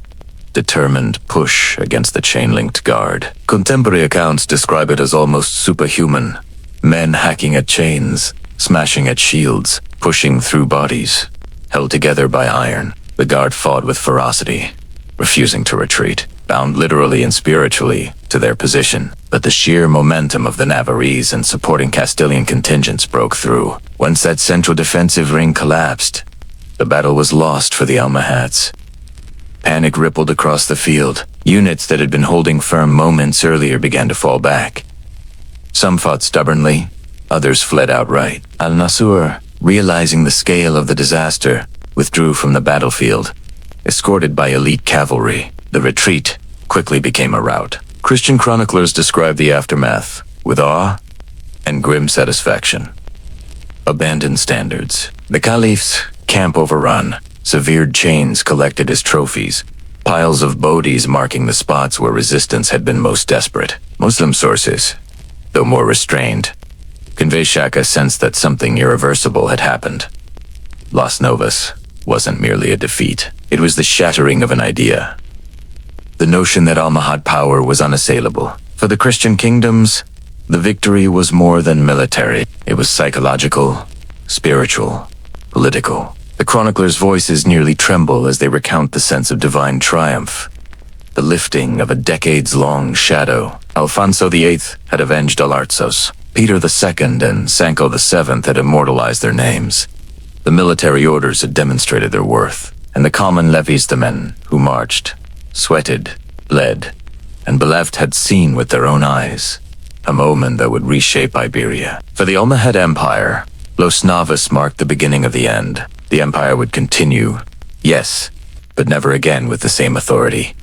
[SPEAKER 1] determined push against the chain-linked guard. Contemporary accounts describe it as almost superhuman. Men hacking at chains, smashing at shields, pushing through bodies, held together by iron. The guard fought with ferocity, refusing to retreat, bound literally and spiritually to their position. But the sheer momentum of the Navarrese and supporting Castilian contingents broke through. Once that central defensive ring collapsed, the battle was lost for the Almohads. Panic rippled across the field. Units that had been holding firm moments earlier began to fall back. Some fought stubbornly, others fled outright. Al-Nasur, realizing the scale of the disaster, withdrew from the battlefield. Escorted by elite cavalry, the retreat quickly became a rout. Christian chroniclers describe the aftermath with awe and grim satisfaction. Abandoned standards. The Caliph's camp overrun. Severed chains collected as trophies. Piles of bodies marking the spots where resistance had been most desperate. Muslim sources, though more restrained, convey Shaka sense that something irreversible had happened. Las Novas wasn't merely a defeat. It was the shattering of an idea. The notion that Almohad power was unassailable. For the Christian kingdoms, the victory was more than military. It was psychological, spiritual, political. The chroniclers' voices nearly tremble as they recount the sense of divine triumph. The lifting of a decades-long shadow. Alfonso VIII had avenged Alarcos. Peter II and Sancho VII had immortalized their names. The military orders had demonstrated their worth, and the common levies, the men who marched, sweated, bled, and believed had seen with their own eyes a moment that would reshape Iberia. For the Almohad Empire, Los Navas marked the beginning of the end. The empire would continue, yes, but never again with the same authority.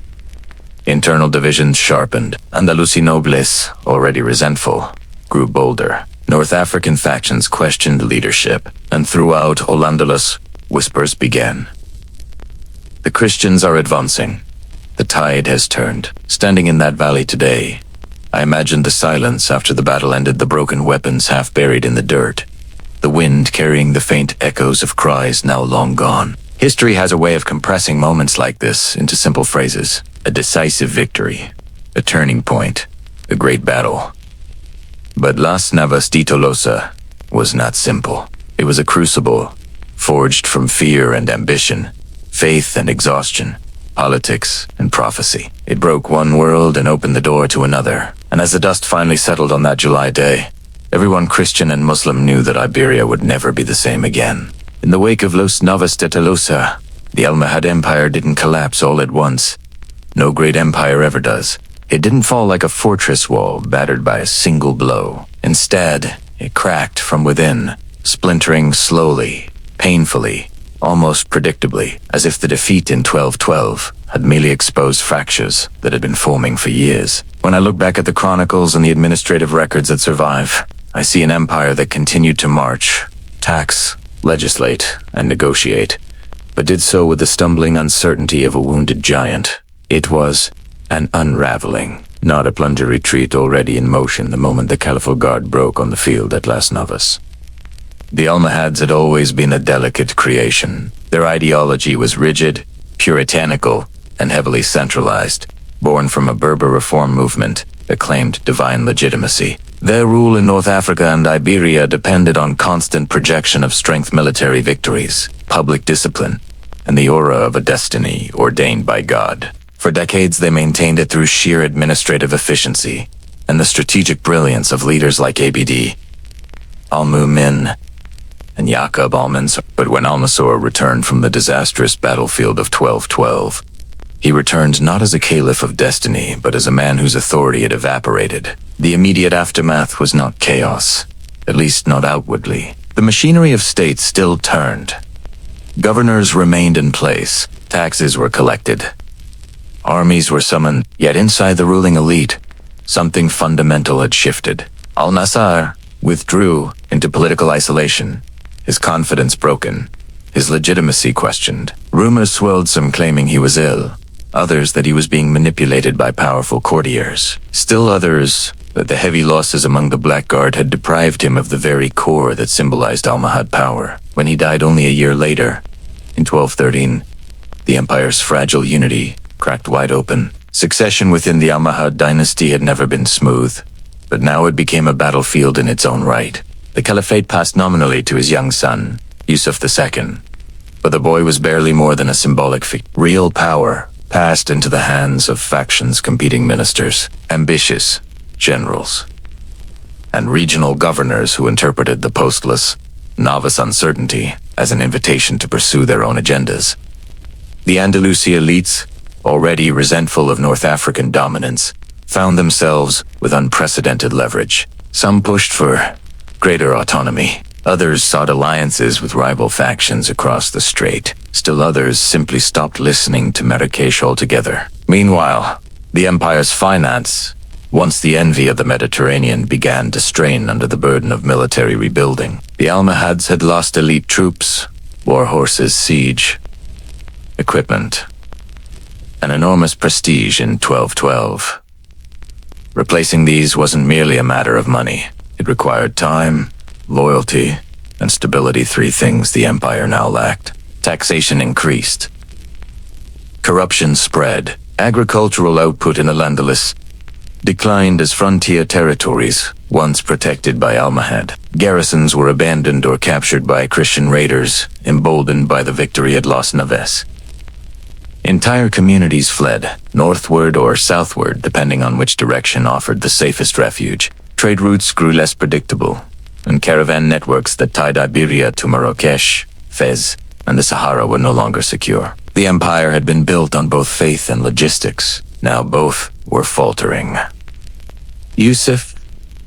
[SPEAKER 1] Internal divisions sharpened. Andalusi nobles, already resentful, grew bolder. North African factions questioned leadership, and throughout Al-Andalus, whispers began. The Christians are advancing. The tide has turned. Standing in that valley today, I imagined the silence after the battle ended, the broken weapons half buried in the dirt, the wind carrying the faint echoes of cries now long gone. History has a way of compressing moments like this into simple phrases. A decisive victory, a turning point, a great battle. But Las Navas Tolosa was not simple. It was a crucible, forged from fear and ambition, faith and exhaustion, politics and prophecy. It broke one world and opened the door to another. And as the dust finally settled on that July day, everyone Christian and Muslim knew that Iberia would never be the same again. In the wake of Los Navas de Tolosa, the Almohad Empire didn't collapse all at once. No great empire ever does. It didn't fall like a fortress wall battered by a single blow. Instead, it cracked from within, splintering slowly, painfully, almost predictably, as if the defeat in 1212 had merely exposed fractures that had been forming for years. When I look back at the chronicles and the administrative records that survive, I see an empire that continued to march, tax, legislate, and negotiate, but did so with the stumbling uncertainty of a wounded giant. It was an unraveling, not a plunger retreat already in motion the moment the Caliphal Guard broke on the field at Las Navas. The Almohads had always been a delicate creation. Their ideology was rigid, puritanical, and heavily centralized, born from a Berber reform movement that claimed divine legitimacy. Their rule in North Africa and Iberia depended on constant projection of strength, military victories, public discipline, and the aura of a destiny ordained by God. For decades, they maintained it through sheer administrative efficiency and the strategic brilliance of leaders like Abd al-Mu'min and Yaqub al-Mansur. But when Al-Mansur returned from the disastrous battlefield of 1212, he returned not as a caliph of destiny, but as a man whose authority had evaporated. The immediate aftermath was not chaos, at least not outwardly. The machinery of state still turned. Governors remained in place, taxes were collected, armies were summoned, yet inside the ruling elite, something fundamental had shifted. Al-Nasr withdrew into political isolation, his confidence broken, his legitimacy questioned. Rumors swelled, some claiming he was ill, others that he was being manipulated by powerful courtiers. Still others that the heavy losses among the Blackguard had deprived him of the very core that symbolized Almohad power. When he died only a year later, in 1213, the empire's fragile unity cracked wide open. Succession within the Almohad dynasty had never been smooth, but now it became a battlefield in its own right. The Caliphate passed nominally to his young son, Yusuf II, but the boy was barely more than a symbolic figure. Real power passed into the hands of factions competing ministers, ambitious generals, and regional governors who interpreted the postless, novice uncertainty as an invitation to pursue their own agendas. The Andalusia elites, already resentful of North African dominance, found themselves with unprecedented leverage. Some pushed for greater autonomy. Others sought alliances with rival factions across the strait. Still others simply stopped listening to Marrakesh altogether. Meanwhile, the empire's finance, once the envy of the Mediterranean, began to strain under the burden of military rebuilding. The Almohads had lost elite troops, war horses, siege equipment, and enormous prestige in 1212. Replacing these wasn't merely a matter of money. It required time, loyalty, and stability, three things the empire now lacked. Taxation increased. Corruption spread. Agricultural output in Al-Andalus declined as frontier territories, once protected by Almohad. Garrisons were abandoned or captured by Christian raiders, emboldened by the victory at Los Navas. Entire communities fled, northward or southward, depending on which direction offered the safest refuge. Trade routes grew less predictable, and caravan networks that tied Iberia to Marrakesh, Fez, and the Sahara were no longer secure. The empire had been built on both faith and logistics. Now both were faltering. Yusuf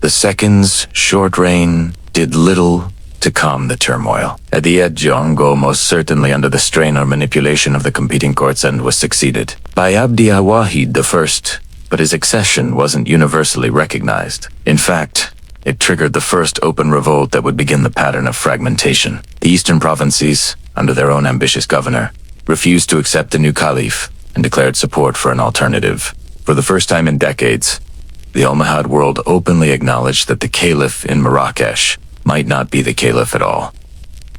[SPEAKER 1] II's short reign did little to calm the turmoil. Adiyat Jongo, most certainly under the strain or manipulation of the competing courts, and was succeeded by Abdi al-Wahid I, but his accession wasn't universally recognized. In fact, it triggered the first open revolt that would begin the pattern of fragmentation. The eastern provinces, under their own ambitious governor, refused to accept the new caliph and declared support for an alternative. For the first time in decades, the Almohad world openly acknowledged that the caliph in Marrakesh might not be the caliph at all.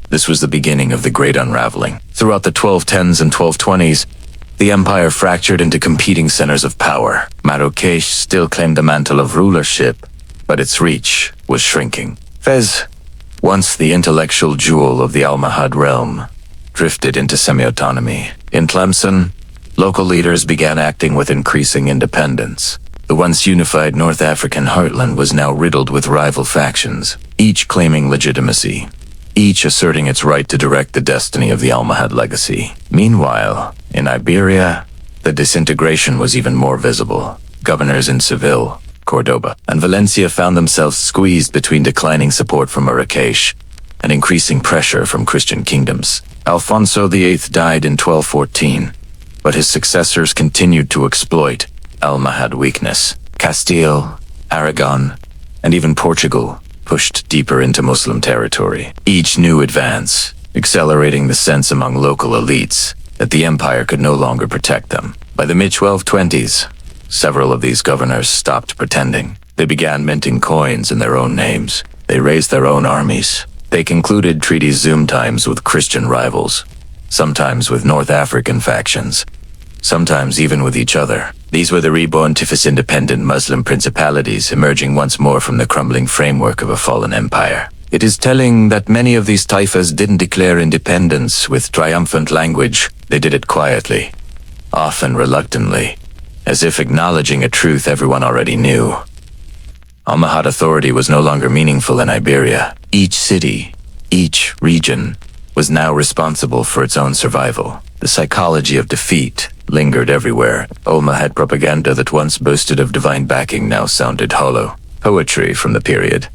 [SPEAKER 1] This was the beginning of the great unraveling. Throughout the 1210s and 1220s, the empire fractured into competing centers of power. Marrakesh still claimed the mantle of rulership, but its reach was shrinking. Fez, once the intellectual jewel of the Almohad realm, drifted into semi-autonomy. In Tlemcen, local leaders began acting with increasing independence. The once unified North African heartland was now riddled with rival factions, each claiming legitimacy, each asserting its right to direct the destiny of the Almohad legacy. Meanwhile, in Iberia, the disintegration was even more visible. Governors in Seville, Córdoba, and Valencia found themselves squeezed between declining support from Marrakesh and increasing pressure from Christian kingdoms. Alfonso VIII died in 1214, but his successors continued to exploit Almohad weakness. Castile, Aragon, and even Portugal pushed deeper into Muslim territory. Each new advance, accelerating the sense among local elites that the empire could no longer protect them. By the mid-1220s, several of these governors stopped pretending. They began minting coins in their own names. They raised their own armies. They concluded treaties sometimes with Christian rivals, sometimes with North African factions, sometimes even with each other. These were the reborn Tifus-independent Muslim principalities emerging once more from the crumbling framework of a fallen empire. It is telling that many of these taifas didn't declare independence with triumphant language. They did it quietly, often reluctantly, as if acknowledging a truth everyone already knew. Almohad authority was no longer meaningful in Iberia. Each city, each region, was now responsible for its own survival. The psychology of defeat lingered everywhere. Almohad propaganda that once boasted of divine backing now sounded hollow. Poetry from the period,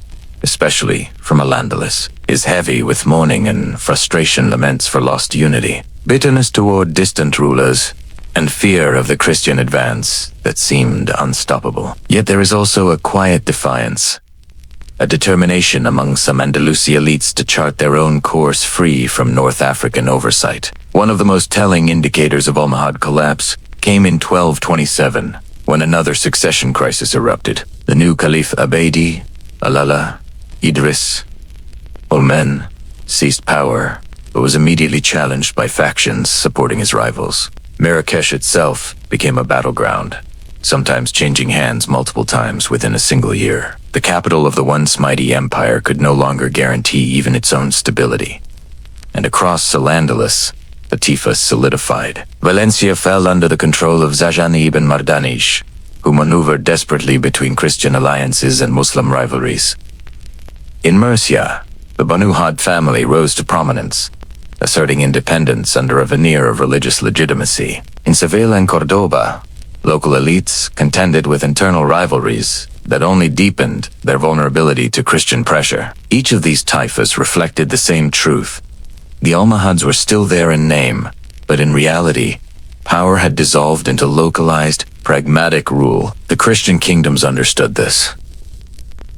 [SPEAKER 1] especially from Al-Andalus, is heavy with mourning and frustration, laments for lost unity, bitterness toward distant rulers, and fear of the Christian advance that seemed unstoppable. Yet there is also a quiet defiance, a determination among some Andalusia elites to chart their own course free from North African oversight. One of the most telling indicators of Almohad collapse came in 1227, when another succession crisis erupted. The new Caliph Abedi, Alala, Idris, Olmen, seized power, but was immediately challenged by factions supporting his rivals. Marrakesh itself became a battleground, sometimes changing hands multiple times within a single year. The capital of the once mighty empire could no longer guarantee even its own stability. And across Al-Andalus, the Tifas solidified. Valencia fell under the control of Zajani ibn Mardanish, who maneuvered desperately between Christian alliances and Muslim rivalries. In Murcia, the Banu Had family rose to prominence, asserting independence under a veneer of religious legitimacy. In Seville and Córdoba, local elites contended with internal rivalries that only deepened their vulnerability to Christian pressure. Each of these taifas reflected the same truth. The Almohads were still there in name, but in reality, power had dissolved into localized, pragmatic rule. The Christian kingdoms understood this.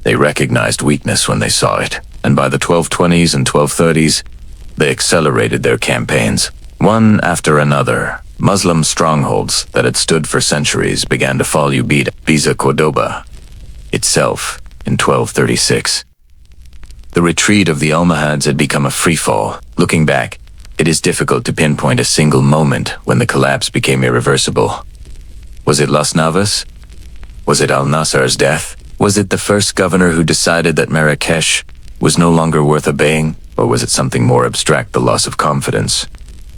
[SPEAKER 1] They recognized weakness when they saw it, and by the 1220s and 1230s, they accelerated their campaigns. One after another, Muslim strongholds that had stood for centuries began to fall. Ibiza Córdoba itself in 1236. The retreat of the Almohads had become a freefall. Looking back, it is difficult to pinpoint a single moment when the collapse became irreversible. Was it Las Navas? Was it al-Nasr's death? Was it the first governor who decided that Marrakesh was no longer worth obeying? Or was it something more abstract, the loss of confidence?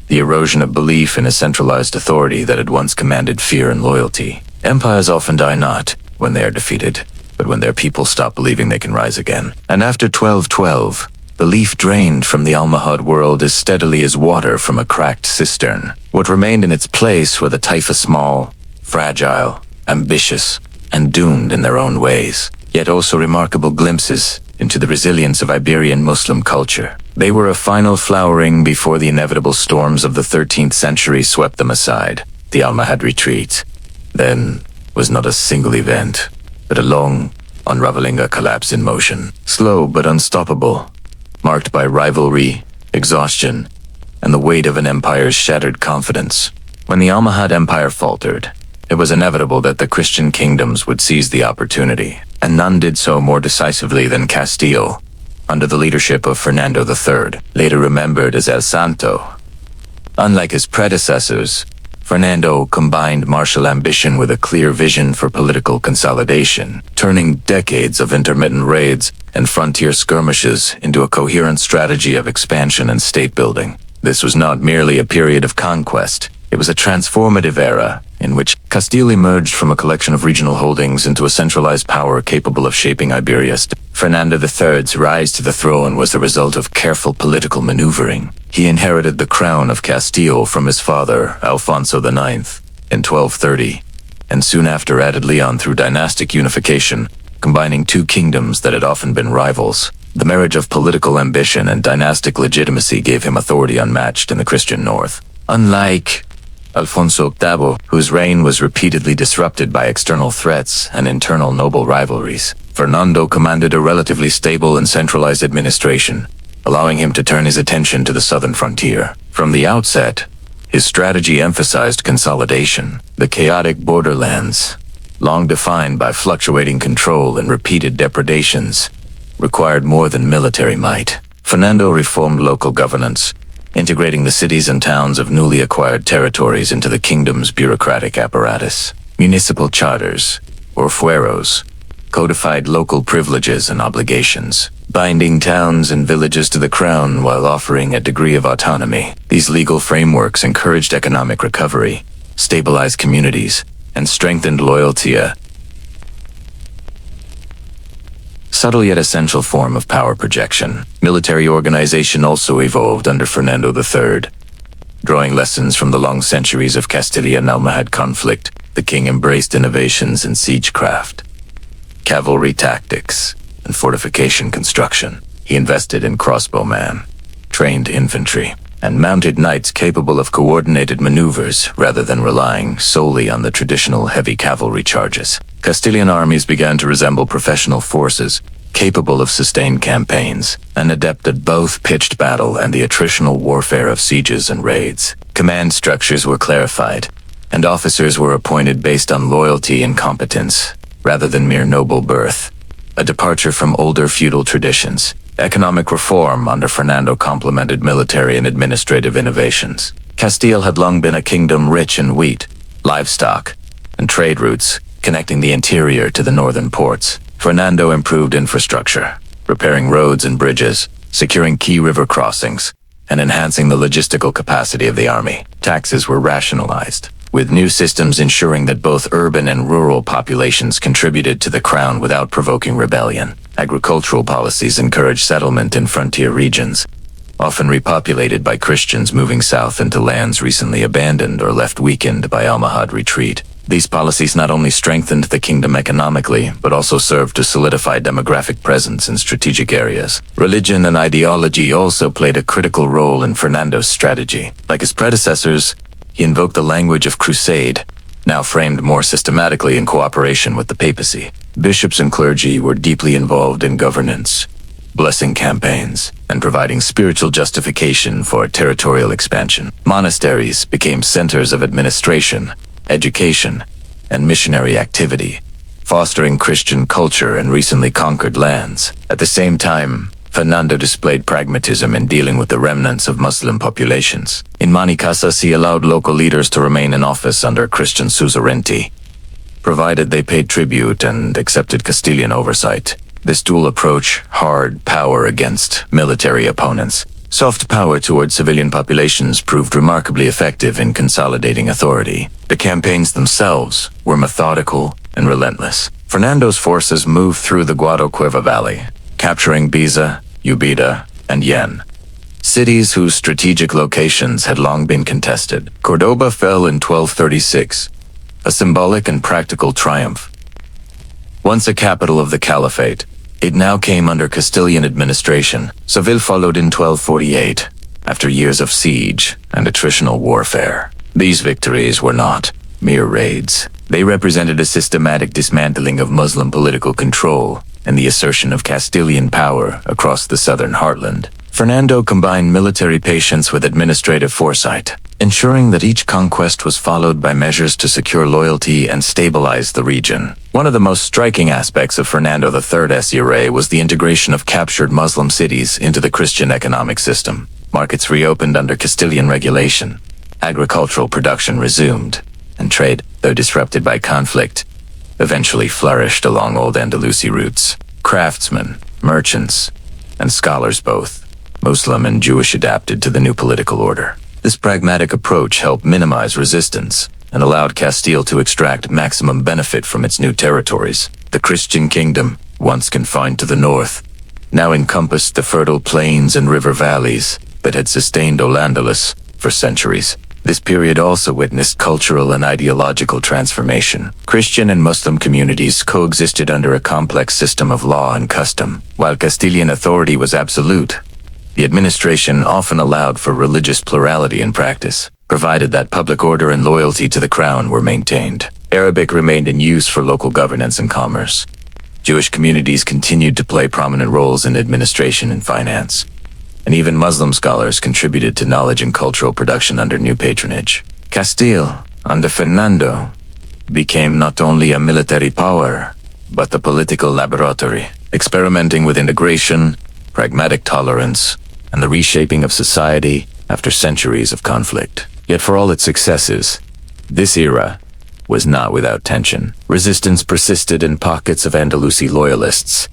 [SPEAKER 1] The erosion of belief in a centralized authority that had once commanded fear and loyalty. Empires often die not when they are defeated, but when their people stop believing they can rise again. And after 1212, belief drained from the Almohad world as steadily as water from a cracked cistern. What remained in its place were the taifa, small, fragile, ambitious, and doomed in their own ways, yet also remarkable glimpses into the resilience of Iberian Muslim culture. They were a final flowering before the inevitable storms of the 13th century swept them aside. The Almohad Retreat, then, was not a single event, but a long, unraveling collapse in motion. Slow but unstoppable, marked by rivalry, exhaustion, and the weight of an empire's shattered confidence. When the Almohad Empire faltered, it was inevitable that the Christian kingdoms would seize the opportunity, and none did so more decisively than Castile, under the leadership of Fernando III, later remembered as El Santo. Unlike his predecessors, Fernando combined martial ambition with a clear vision for political consolidation, turning decades of intermittent raids and frontier skirmishes into a coherent strategy of expansion and state building. This was not merely a period of conquest. It was a transformative era in which Castile emerged from a collection of regional holdings into a centralized power capable of shaping Iberia. Fernando III's rise to the throne was the result of careful political maneuvering. He inherited the crown of Castile from his father, Alfonso IX, in 1230, and soon after added Leon through dynastic unification, combining two kingdoms that had often been rivals. The marriage of political ambition and dynastic legitimacy gave him authority unmatched in the Christian north. Unlike Alfonso VIII, whose reign was repeatedly disrupted by external threats and internal noble rivalries, Fernando commanded a relatively stable and centralized administration, allowing him to turn his attention to the southern frontier. From the outset, his strategy emphasized consolidation. The chaotic borderlands, long defined by fluctuating control and repeated depredations, required more than military might. Fernando reformed local governance, integrating the cities and towns of newly acquired territories into the kingdom's bureaucratic apparatus. Municipal charters, or fueros, codified local privileges and obligations, binding towns and villages to the crown while offering a degree of autonomy. These legal frameworks encouraged economic recovery, stabilized communities, and strengthened loyalty, a subtle yet essential form of power projection. Military organization also evolved under Fernando III. Drawing lessons from the long centuries of Castilian-Almohad conflict, the king embraced innovations in siegecraft, cavalry tactics, and fortification construction. He invested in crossbowmen, trained infantry, and mounted knights capable of coordinated maneuvers rather than relying solely on the traditional heavy cavalry charges. Castilian armies began to resemble professional forces, capable of sustained campaigns, and adept at both pitched battle and the attritional warfare of sieges and raids. Command structures were clarified, and officers were appointed based on loyalty and competence, rather than mere noble birth. A departure from older feudal traditions. Economic reform under Fernando complemented military and administrative innovations. Castile had long been a kingdom rich in wheat, livestock, and trade routes, connecting the interior to the northern ports. Fernando improved infrastructure, repairing roads and bridges, securing key river crossings, and enhancing the logistical capacity of the army. Taxes were rationalized, with new systems ensuring that both urban and rural populations contributed to the crown without provoking rebellion. Agricultural policies encouraged settlement in frontier regions, often repopulated by Christians moving south into lands recently abandoned or left weakened by Almohad Retreat. These policies not only strengthened the kingdom economically, but also served to solidify demographic presence in strategic areas. Religion and ideology also played a critical role in Fernando's strategy. Like his predecessors, he invoked the language of crusade, now framed more systematically in cooperation with the papacy. Bishops and clergy were deeply involved in governance, blessing campaigns, and providing spiritual justification for territorial expansion. Monasteries became centers of administration, education, and missionary activity, fostering Christian culture in recently conquered lands. At the same time, Fernando displayed pragmatism in dealing with the remnants of Muslim populations. In Manicasas, he allowed local leaders to remain in office under Christian suzerainty, provided they paid tribute and accepted Castilian oversight. This dual approach, hard power against military opponents, soft power toward civilian populations, proved remarkably effective in consolidating authority. The campaigns themselves were methodical and relentless. Fernando's forces moved through the Guadalquivir Valley, capturing Biza, Ubeda, and Yen, cities whose strategic locations had long been contested. Córdoba fell in 1236, a symbolic and practical triumph. Once a capital of the Caliphate, it now came under Castilian administration. Seville followed in 1248, after years of siege and attritional warfare. These victories were not mere raids. They represented a systematic dismantling of Muslim political control and the assertion of Castilian power across the southern heartland. Fernando combined military patience with administrative foresight, ensuring that each conquest was followed by measures to secure loyalty and stabilize the region. One of the most striking aspects of Fernando III's era was the integration of captured Muslim cities into the Christian economic system. Markets reopened under Castilian regulation, agricultural production resumed, and trade, though disrupted by conflict, eventually flourished along old Andalusi routes. Craftsmen, merchants, and scholars both, Muslim and Jewish, adapted to the new political order. This pragmatic approach helped minimize resistance and allowed Castile to extract maximum benefit from its new territories. The Christian kingdom, once confined to the north, now encompassed the fertile plains and river valleys that had sustained Al-Andalus for centuries. This period also witnessed cultural and ideological transformation. Christian and Muslim communities coexisted under a complex system of law and custom. While Castilian authority was absolute, the administration often allowed for religious plurality in practice, provided that public order and loyalty to the crown were maintained. Arabic remained in use for local governance and commerce. Jewish communities continued to play prominent roles in administration and finance, and even Muslim scholars contributed to knowledge and cultural production under new patronage. Castile, under Fernando, became not only a military power, but a political laboratory, experimenting with integration, pragmatic tolerance, and the reshaping of society after centuries of conflict. Yet for all its successes, this era was not without tension. Resistance persisted in pockets of Andalusi loyalists,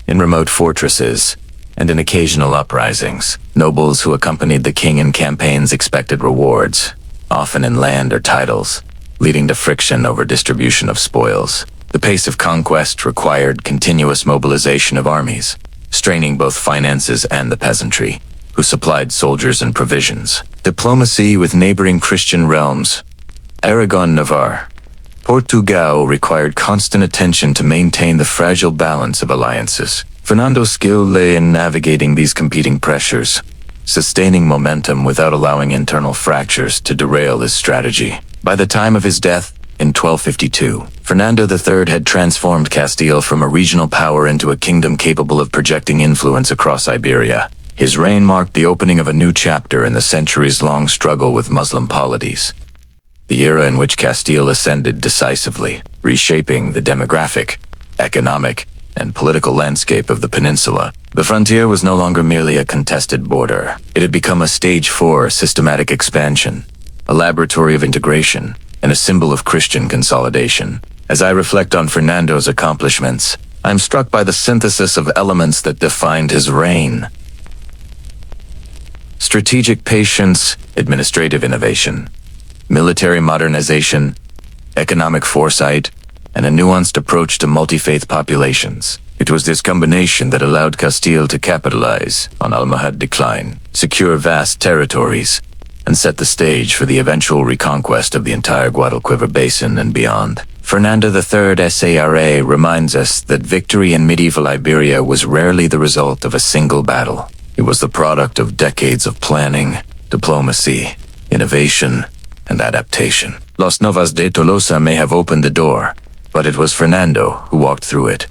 [SPEAKER 1] in remote fortresses, and in occasional uprisings. Nobles who accompanied the king in campaigns expected rewards, often in land or titles, leading to friction over distribution of spoils. The pace of conquest required continuous mobilization of armies, straining both finances and the peasantry, who supplied soldiers and provisions. Diplomacy with neighboring Christian realms, Aragon, Navarre, Portugal, required constant attention to maintain the fragile balance of alliances. Fernando's skill lay in navigating these competing pressures, sustaining momentum without allowing internal fractures to derail his strategy. By the time of his death, in 1252, Fernando III had transformed Castile from a regional power into a kingdom capable of projecting influence across Iberia. His reign marked the opening of a new chapter in the centuries-long struggle with Muslim polities. the era in which Castile ascended decisively, reshaping the demographic, economic, and political landscape of the peninsula. The frontier was no longer merely a contested border. It had become a stage 4 systematic expansion, a laboratory of integration, and a symbol of Christian consolidation. As I reflect on Fernando's accomplishments, I am struck by the synthesis of elements that defined his reign. Strategic patience, administrative innovation, military modernization, economic foresight, and a nuanced approach to multi-faith populations. It was this combination that allowed Castile to capitalize on Almohad decline, secure vast territories, and set the stage for the eventual reconquest of the entire Guadalquivir basin and beyond. Fernando III SARA reminds us that victory in medieval Iberia was rarely the result of a single battle. It was the product of decades of planning, diplomacy, innovation, and adaptation. Los Navas de Tolosa may have opened the door, but it was Fernando who walked through it,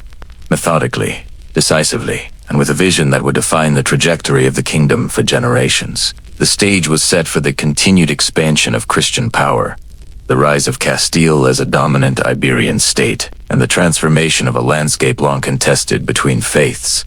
[SPEAKER 1] methodically, decisively, and with a vision that would define the trajectory of the kingdom for generations. The stage was set for the continued expansion of Christian power, the rise of Castile as a dominant Iberian state, and the transformation of a landscape long contested between faiths,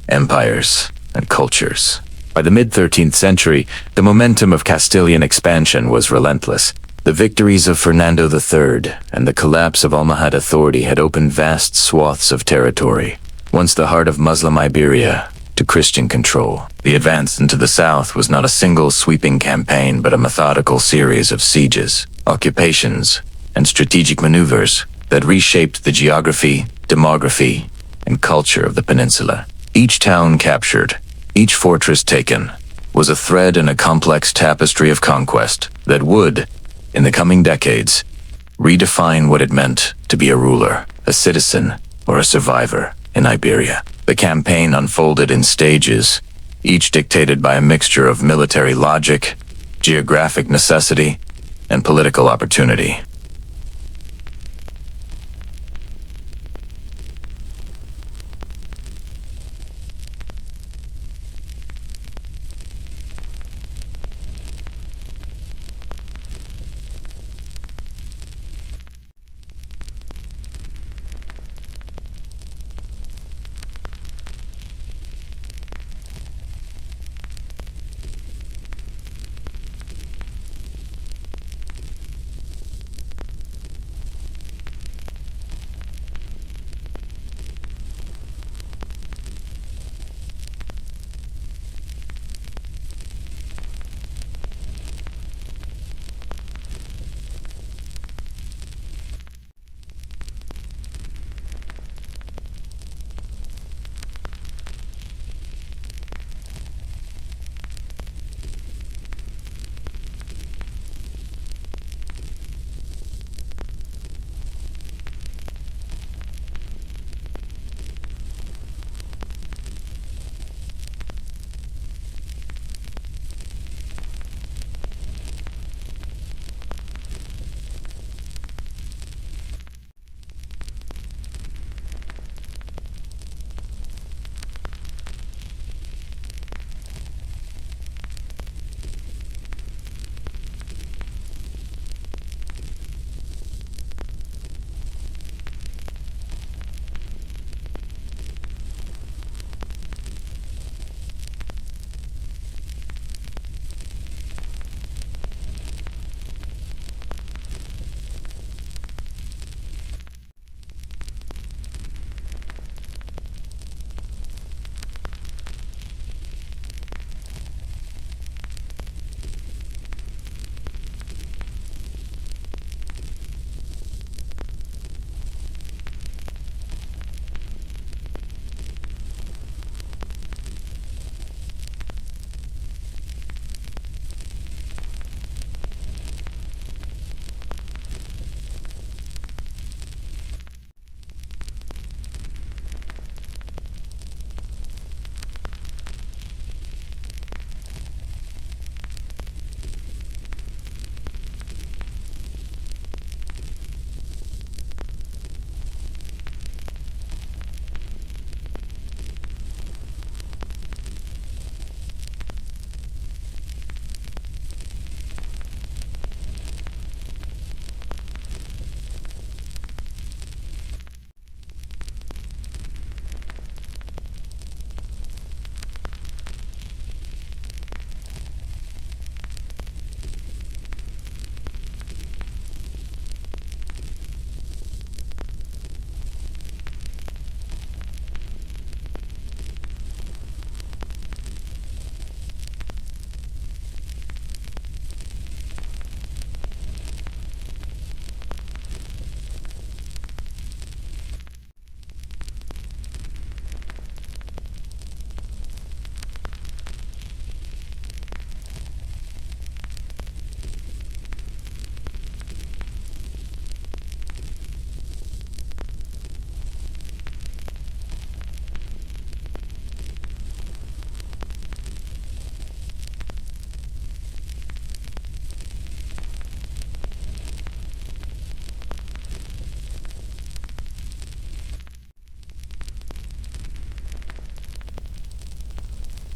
[SPEAKER 1] empires, and cultures. By the mid-13th century, the momentum of Castilian expansion was relentless. The victories of Fernando III and the collapse of Almohad authority had opened vast swaths of territory, once the heart of Muslim Iberia, to Christian control. The advance into the south was not a single sweeping campaign but a methodical series of sieges, occupations, and strategic maneuvers that reshaped the geography, demography, and culture of the peninsula. Each town captured, each fortress taken, was a thread in a complex tapestry of conquest that would, in the coming decades, redefine what it meant to be a ruler, a citizen, or a survivor in Iberia. The campaign unfolded in stages, each dictated by a mixture of military logic, geographic necessity, and political opportunity.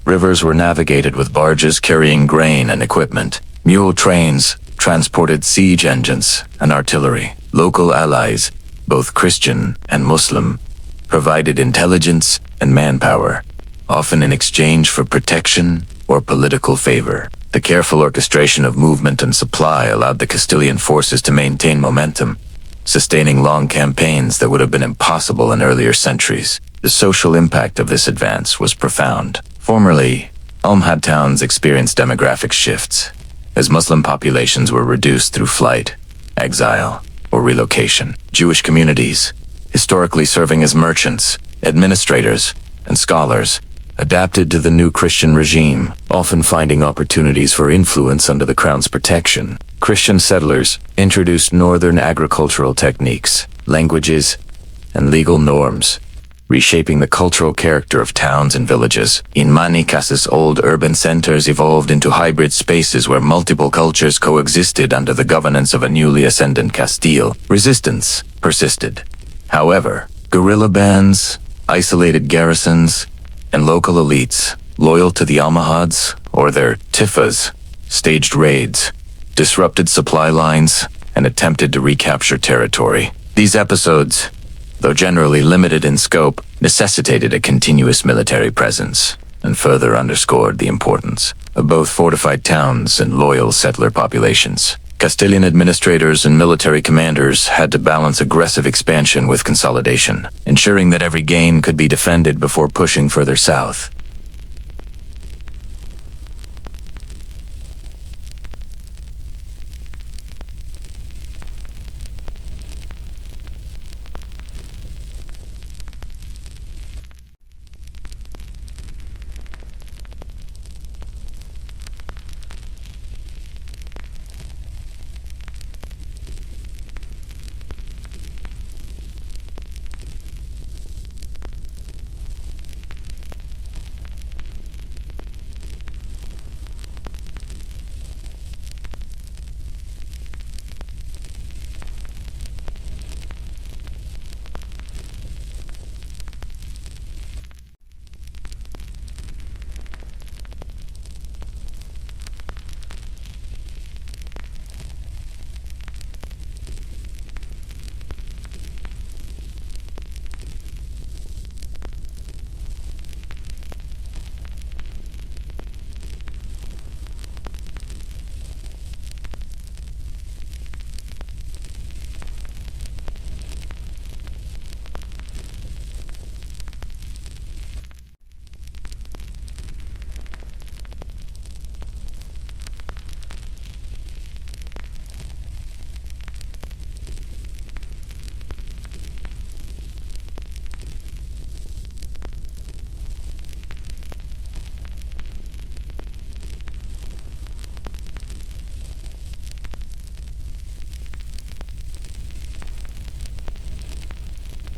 [SPEAKER 1] Rivers were navigated with barges carrying grain and equipment. Mule trains transported siege engines and artillery. Local allies, both Christian and Muslim, provided intelligence and manpower, often in exchange for protection or political favor. The careful orchestration of movement and supply allowed the Castilian forces to maintain momentum, sustaining long campaigns that would have been impossible in earlier centuries. The social impact of this advance was profound. Formerly, Almohad towns experienced demographic shifts, as Muslim populations were reduced through flight, exile, or relocation. Jewish communities, historically serving as merchants, administrators, and scholars, adapted to the new Christian regime, often finding opportunities for influence under the crown's protection. Christian settlers introduced northern agricultural techniques, languages, and legal norms, reshaping the cultural character of towns and villages. In many cases, old urban centers evolved into hybrid spaces where multiple cultures coexisted under the governance of a newly ascendant Castile. Resistance persisted. However, guerrilla bands, isolated garrisons, and local elites, loyal to the Almohads or their tifas, staged raids, disrupted supply lines, and attempted to recapture territory. These episodes, though generally limited in scope, necessitated a continuous military presence and further underscored the importance of both fortified towns and loyal settler populations. Castilian administrators and military commanders had to balance aggressive expansion with consolidation, ensuring that every gain could be defended before pushing further south.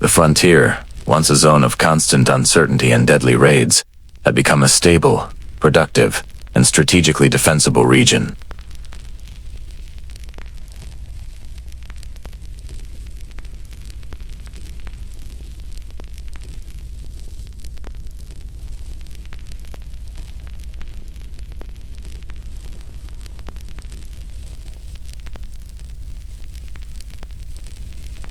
[SPEAKER 1] The frontier, once a zone of constant uncertainty and deadly raids, had become a stable, productive, and strategically defensible region.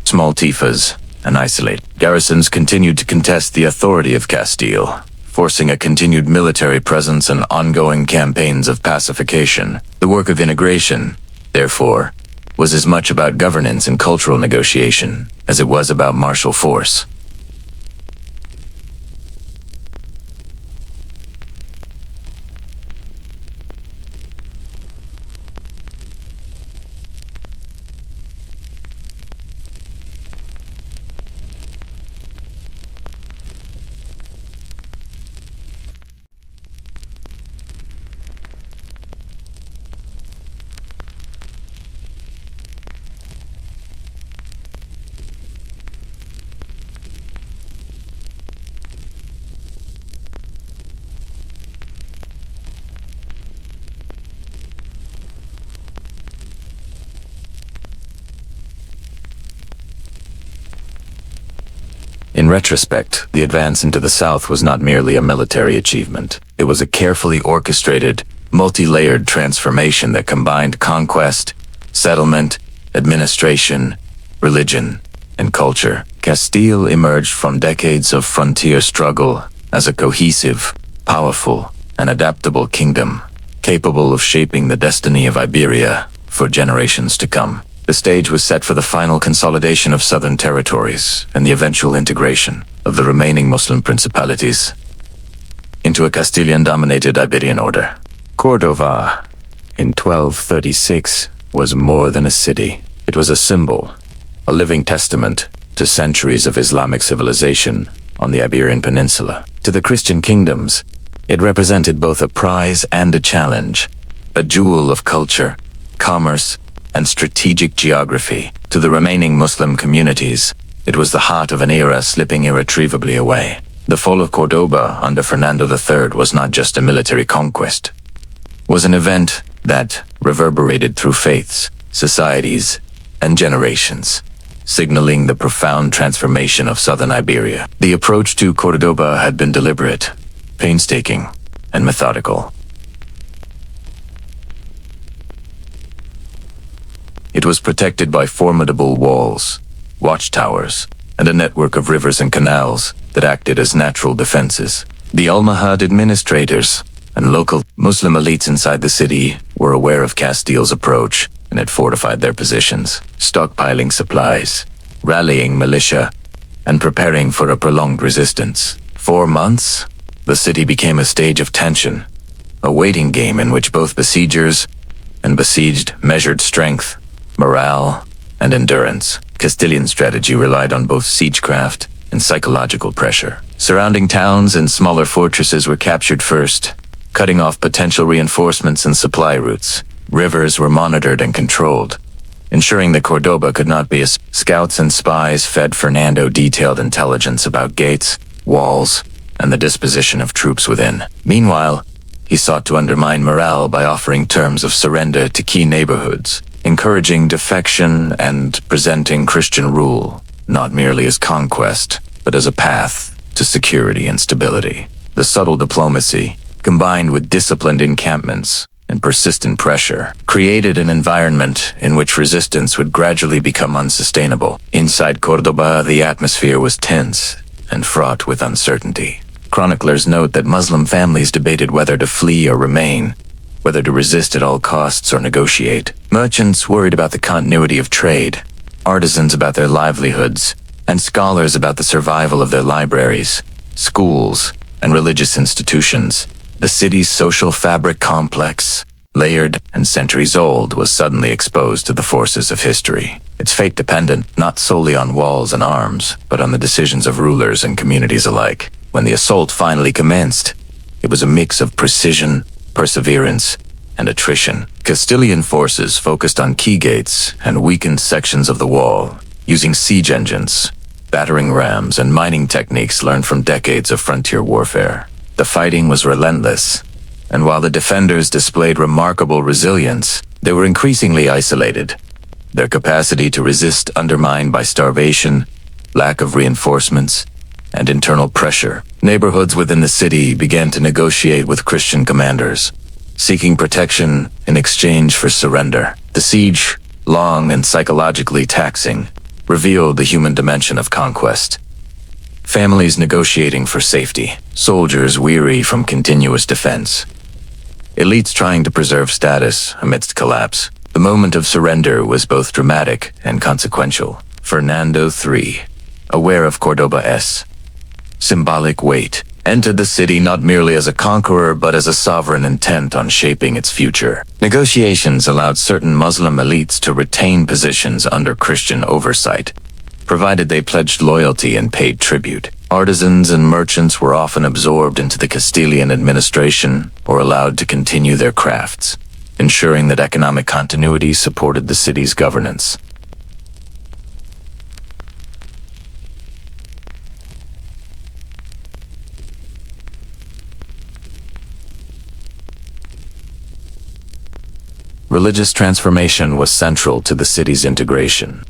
[SPEAKER 1] Small tifas and isolate garrisons continued to contest the authority of Castile, forcing a continued military presence and ongoing campaigns of pacification. The work of integration, therefore, was as much about governance and cultural negotiation as it was about martial force. In retrospect, the advance into the south was not merely a military achievement. It was a carefully orchestrated, multi-layered transformation that combined conquest, settlement, administration, religion, and culture. Castile emerged from decades of frontier struggle as a cohesive, powerful, and adaptable kingdom, capable of shaping the destiny of Iberia for generations to come. The stage was set for the final consolidation of southern territories and the eventual integration of the remaining Muslim principalities into a Castilian-dominated Iberian order. Córdoba, in 1236, was more than a city. It was a symbol, a living testament to centuries of Islamic civilization on the Iberian Peninsula. To the Christian kingdoms, it represented both a prize and a challenge, a jewel of culture, commerce, and strategic geography. To the remaining Muslim communities, it was the heart of an era slipping irretrievably away. The fall of Córdoba under Fernando III was not just a military conquest. It was an event that reverberated through faiths, societies, and generations, signaling the profound transformation of southern Iberia. The approach to Córdoba had been deliberate, painstaking, and methodical. It was protected by formidable walls, watchtowers, and a network of rivers and canals that acted as natural defenses. The Almohad administrators and local Muslim elites inside the city were aware of Castile's approach and had fortified their positions, stockpiling supplies, rallying militia, and preparing for a prolonged resistance. 4 months, the city became a stage of tension, a waiting game in which both besiegers and besieged measured strength, morale, and endurance. Castilian strategy relied on both siegecraft and psychological pressure. Surrounding towns and smaller fortresses were captured first, cutting off potential reinforcements and supply routes. Rivers were monitored and controlled, ensuring that Córdoba could not be as scouts and spies fed Fernando detailed intelligence about gates, walls, and the disposition of troops within. Meanwhile, he sought to undermine morale by offering terms of surrender to key neighborhoods, encouraging defection and presenting Christian rule, not merely as conquest, but as a path to security and stability. The subtle diplomacy, combined with disciplined encampments and persistent pressure, created an environment in which resistance would gradually become unsustainable. Inside Córdoba, the atmosphere was tense and fraught with uncertainty. Chroniclers note that Muslim families debated whether to flee or remain, whether to resist at all costs or negotiate. Merchants worried about the continuity of trade, artisans about their livelihoods, and scholars about the survival of their libraries, schools, and religious institutions. The city's social fabric, complex, layered, and centuries old, was suddenly exposed to the forces of history. Its fate dependent not solely on walls and arms, but on the decisions of rulers and communities alike. When the assault finally commenced, it was a mix of precision, perseverance, and attrition. Castilian forces focused on key gates and weakened sections of the wall, using siege engines, battering rams, and mining techniques learned from decades of frontier warfare. The fighting was relentless, and while the defenders displayed remarkable resilience, they were increasingly isolated, their capacity to resist undermined by starvation, lack of reinforcements, and internal pressure. Neighborhoods within the city began to negotiate with Christian commanders, seeking protection in exchange for surrender. The siege, long and psychologically taxing, revealed the human dimension of conquest. Families negotiating for safety, soldiers weary from continuous defense, elites trying to preserve status amidst collapse. The moment of surrender was both dramatic and consequential. Fernando III, aware of Córdoba's symbolic weight, entered the city not merely as a conqueror but as a sovereign intent on shaping its future. Negotiations allowed certain Muslim elites to retain positions under Christian oversight, provided they pledged loyalty and paid tribute. Artisans and merchants were often absorbed into the Castilian administration or allowed to continue their crafts, ensuring that economic continuity supported the city's governance. Religious transformation was central to the city's integration.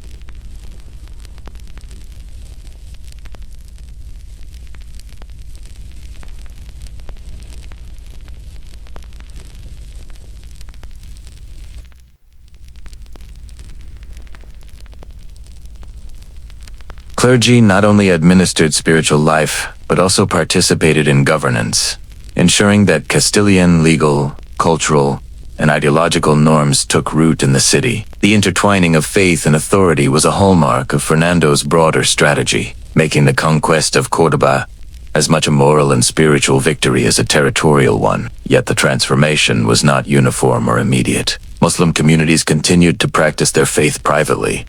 [SPEAKER 1] clergy not only administered spiritual life, but also participated in governance, ensuring that Castilian legal, cultural, and ideological norms took root in the city. The intertwining of faith and authority was a hallmark of Fernando's broader strategy, making the conquest of Córdoba as much a moral and spiritual victory as a territorial one. Yet the transformation was not uniform or immediate. Muslim communities continued to practice their faith privately,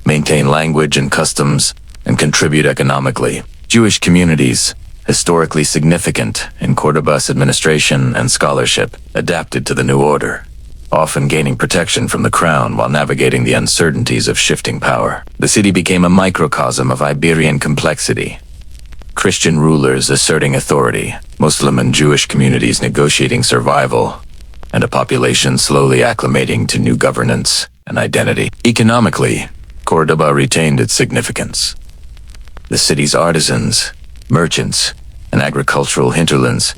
[SPEAKER 1] maintain language and customs, and contribute economically. Jewish communities, historically significant in Córdoba's administration and scholarship, adapted to the new order, often gaining protection from the crown while navigating the uncertainties of shifting power. The city became a microcosm of Iberian complexity. Christian rulers asserting authority, Muslim and Jewish communities negotiating survival, and a population slowly acclimating to new governance and identity. Economically, Córdoba retained its significance. The city's artisans, merchants, and agricultural hinterlands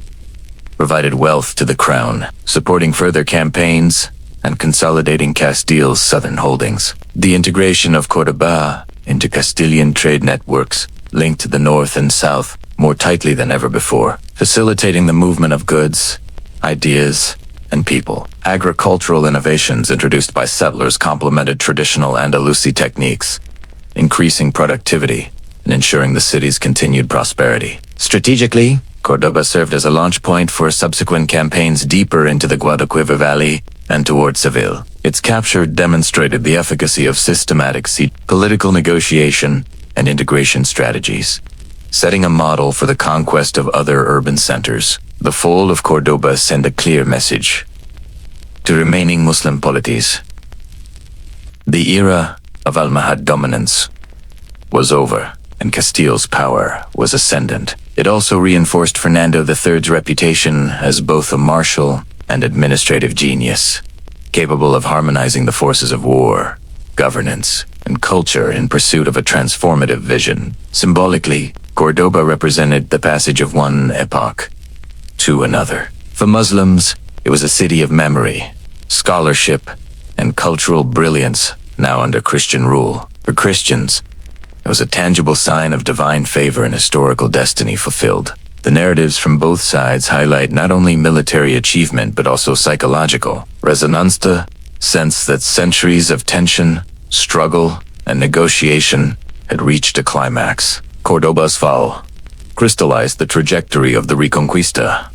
[SPEAKER 1] provided wealth to the crown, supporting further campaigns and consolidating Castile's southern holdings. The integration of Córdoba into Castilian trade networks linked the north and south more tightly than ever before, facilitating the movement of goods, ideas, and people. Agricultural innovations introduced by settlers complemented traditional Andalusi techniques, increasing productivity and ensuring the city's continued prosperity. Strategically, Córdoba served as a launch point for subsequent campaigns deeper into the Guadalquivir Valley and toward Seville. Its capture demonstrated the efficacy of systematic political negotiation and integration strategies, setting a model for the conquest of other urban centers. The fall of Córdoba sent a clear message to remaining Muslim polities. The era of Almohad dominance was over, and Castile's power was ascendant. It also reinforced Fernando III's reputation as both a martial and administrative genius, capable of harmonizing the forces of war, governance, and culture in pursuit of a transformative vision. Symbolically, Córdoba represented the passage of one epoch to another. For Muslims, it was a city of memory, scholarship, and cultural brilliance, now under Christian rule. For Christians, it was a tangible sign of divine favor and historical destiny fulfilled. The narratives from both sides highlight not only military achievement but also psychological resonance, the sense that centuries of tension, struggle, and negotiation had reached a climax. Córdoba's fall crystallized the trajectory of the Reconquista.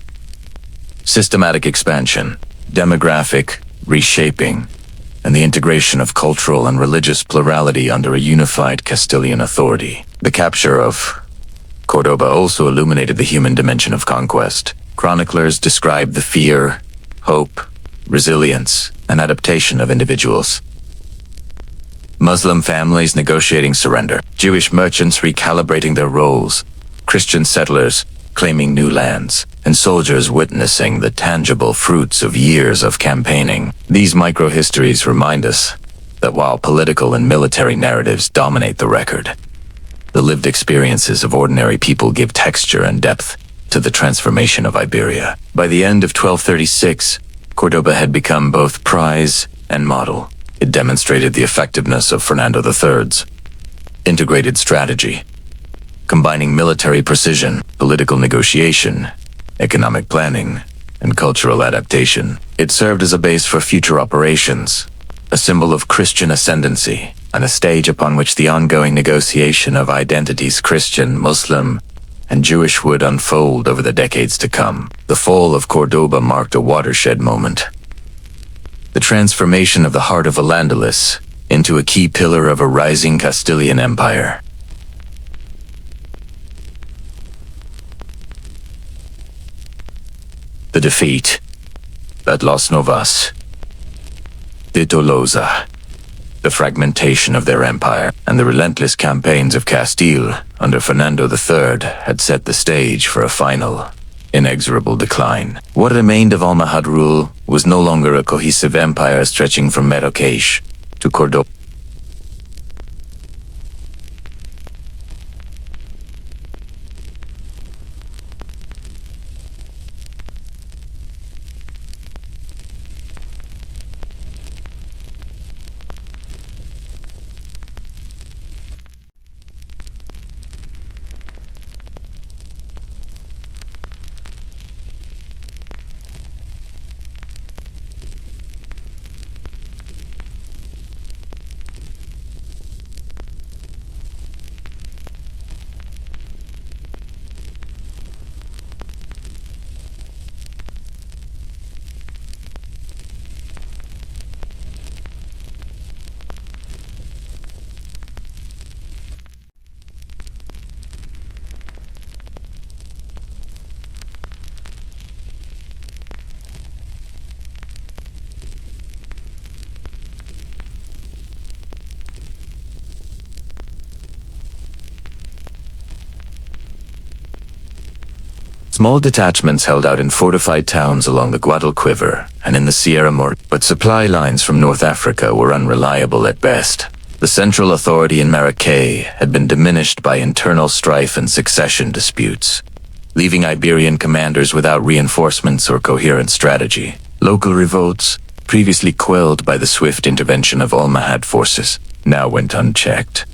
[SPEAKER 1] Systematic expansion, demographic reshaping, and the integration of cultural and religious plurality under a unified Castilian authority. The capture of Córdoba also illuminated the human dimension of conquest. Chroniclers described the fear, hope, resilience, and adaptation of individuals. Muslim families negotiating surrender, Jewish merchants recalibrating their roles, Christian settlers claiming new lands, and soldiers witnessing the tangible fruits of years of campaigning. These microhistories remind us that while political and military narratives dominate the record, the lived experiences of ordinary people give texture and depth to the transformation of Iberia. By the end of 1236, Córdoba had become both prize and model. It demonstrated the effectiveness of Fernando III's integrated strategy, combining military precision, political negotiation, economic planning, and cultural adaptation. It served as a base for future operations, a symbol of Christian ascendancy, and a stage upon which the ongoing negotiation of identities Christian, Muslim, and Jewish would unfold over the decades to come. The fall of Córdoba marked a watershed moment. The transformation of the heart of Al-Andalus into a key pillar of a rising Castilian empire. The defeat at Las Navas Tolosa, the fragmentation of their empire, and the relentless campaigns of Castile under Fernando III had set the stage for a final, inexorable decline. What remained of Almohad rule was no longer a cohesive empire stretching from Marrakech to Córdoba. Small detachments held out in fortified towns along the Guadalquivir and in the Sierra Morena, but supply lines from North Africa were unreliable at best. The central authority in Maracay had been diminished by internal strife and succession disputes, leaving Iberian commanders without reinforcements or coherent strategy. Local revolts, previously quelled by the swift intervention of Almohad forces, now went unchecked,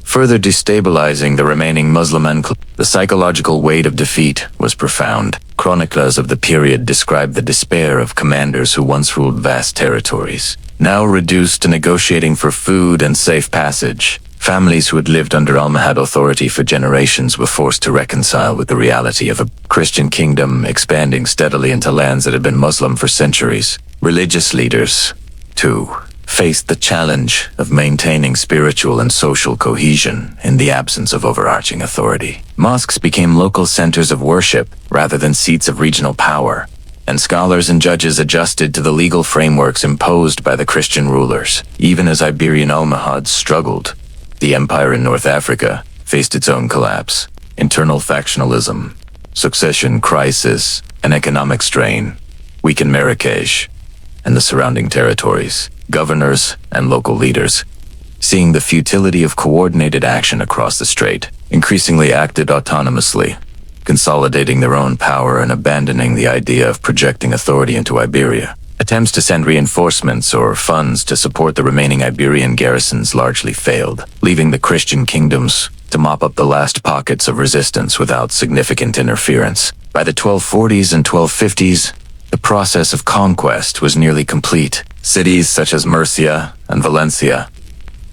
[SPEAKER 1] further destabilizing the remaining Muslim enclave. The psychological weight of defeat was profound. Chroniclers of the period described the despair of commanders who once ruled vast territories, now reduced to negotiating for food and safe passage. Families who had lived under Almohad authority for generations were forced to reconcile with the reality of a Christian kingdom expanding steadily into lands that had been Muslim for centuries. Religious leaders, too, faced the challenge of maintaining spiritual and social cohesion in the absence of overarching authority. Mosques became local centers of worship rather than seats of regional power, and scholars and judges adjusted to the legal frameworks imposed by the Christian rulers. Even as Iberian Almohads struggled, the empire in North Africa faced its own collapse. Internal factionalism, succession crisis, and economic strain weakened Marrakech and the surrounding territories. Governors and local leaders, seeing the futility of coordinated action across the strait, increasingly acted autonomously, consolidating their own power and abandoning the idea of projecting authority into Iberia. Attempts to send reinforcements or funds to support the remaining Iberian garrisons largely failed, leaving the Christian kingdoms to mop up the last pockets of resistance without significant interference. By the 1240s and 1250s, the process of conquest was nearly complete. Cities such as Murcia and Valencia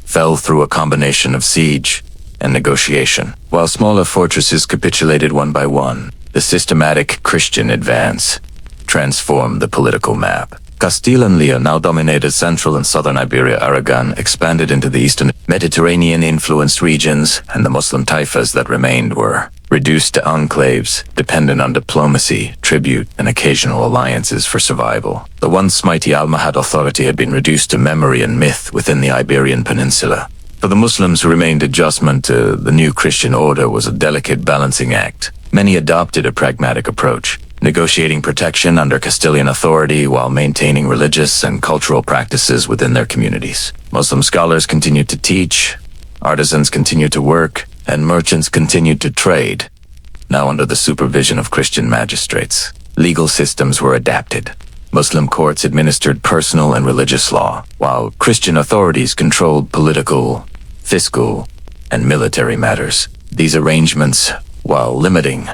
[SPEAKER 1] fell through a combination of siege and negotiation, while smaller fortresses capitulated one by one. The systematic Christian advance transformed the political map. Castile and Leon now dominated central and southern Iberia. Aragon expanded into the eastern Mediterranean-influenced regions, and the Muslim taifas that remained were reduced to enclaves, dependent on diplomacy, tribute, and occasional alliances for survival. The once mighty Almohad authority had been reduced to memory and myth within the Iberian Peninsula. For the Muslims who remained, adjustment to the new Christian order was a delicate balancing act. Many adopted a pragmatic approach, negotiating protection under Castilian authority while maintaining religious and cultural practices within their communities. Muslim scholars continued to teach, artisans continued to work, and merchants continued to trade, now under the supervision of Christian magistrates. Legal systems were adapted. Muslim courts administered personal and religious law, while Christian authorities controlled political, fiscal, and military matters. These arrangements, while limiting,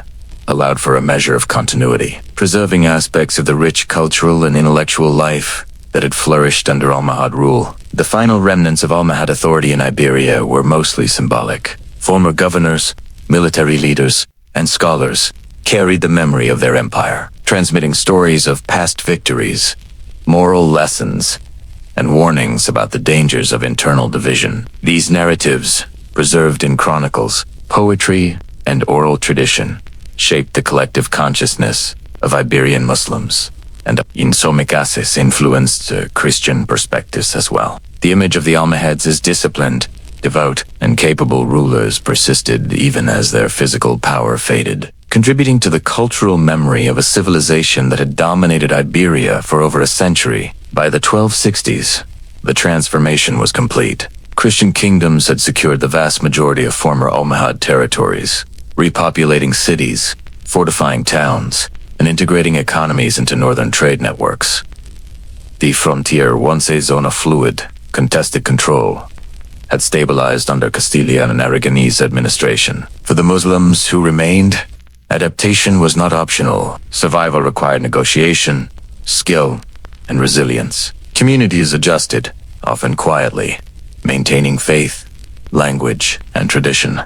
[SPEAKER 1] allowed for a measure of continuity, preserving aspects of the rich cultural and intellectual life that had flourished under Almohad rule. The final remnants of Almohad authority in Iberia were mostly symbolic. Former governors, military leaders, and scholars carried the memory of their empire, transmitting stories of past victories, moral lessons, and warnings about the dangers of internal division. These narratives, preserved in chronicles, poetry, and oral tradition, shaped the collective consciousness of Iberian Muslims, and in some cases influenced Christian perspectives as well. The image of the Almohads as disciplined, devout, and capable rulers persisted even as their physical power faded, contributing to the cultural memory of a civilization that had dominated Iberia for over a century. By the 1260s, the transformation was complete. Christian kingdoms had secured the vast majority of former Almohad territories, repopulating cities, fortifying towns, and integrating economies into northern trade networks. The frontier, once a zone of fluid, contested control, had stabilized under Castilian and Aragonese administration. For the Muslims who remained, adaptation was not optional. Survival required negotiation, skill, and resilience. Communities adjusted, often quietly, maintaining faith, language, and tradition,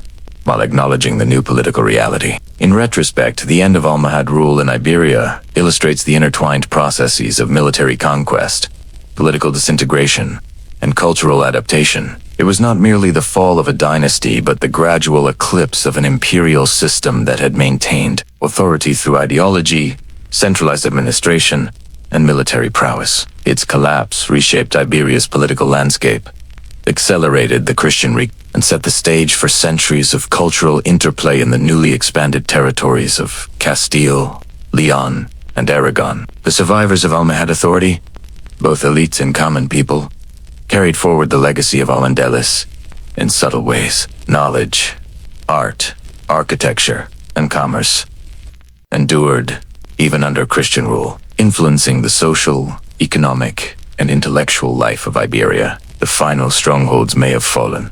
[SPEAKER 1] while acknowledging the new political reality. In retrospect, the end of Almohad rule in Iberia illustrates the intertwined processes of military conquest, political disintegration, and cultural adaptation. It was not merely the fall of a dynasty, but the gradual eclipse of an imperial system that had maintained authority through ideology, centralized administration, and military prowess. Its collapse reshaped Iberia's political landscape, accelerated the Christian and set the stage for centuries of cultural interplay in the newly expanded territories of Castile, Leon, and Aragon. The survivors of Almohad authority, both elites and common people, carried forward the legacy of Al-Andalus in subtle ways. Knowledge, art, architecture, and commerce endured even under Christian rule, influencing the social, economic, and intellectual life of Iberia. The final strongholds may have fallen,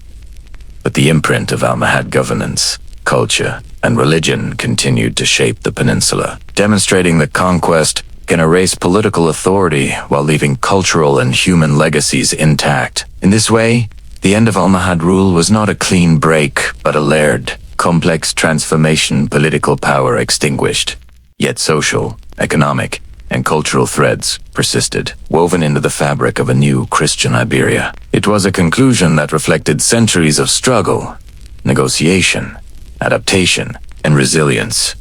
[SPEAKER 1] but the imprint of Almohad governance, culture, and religion continued to shape the peninsula, demonstrating that conquest can erase political authority while leaving cultural and human legacies intact. In this way, the end of Almohad rule was not a clean break, but a layered, complex transformation. Political power extinguished, yet social, economic, and cultural threads persisted, woven into the fabric of a new Christian Iberia. It was a conclusion that reflected centuries of struggle, negotiation, adaptation, and resilience,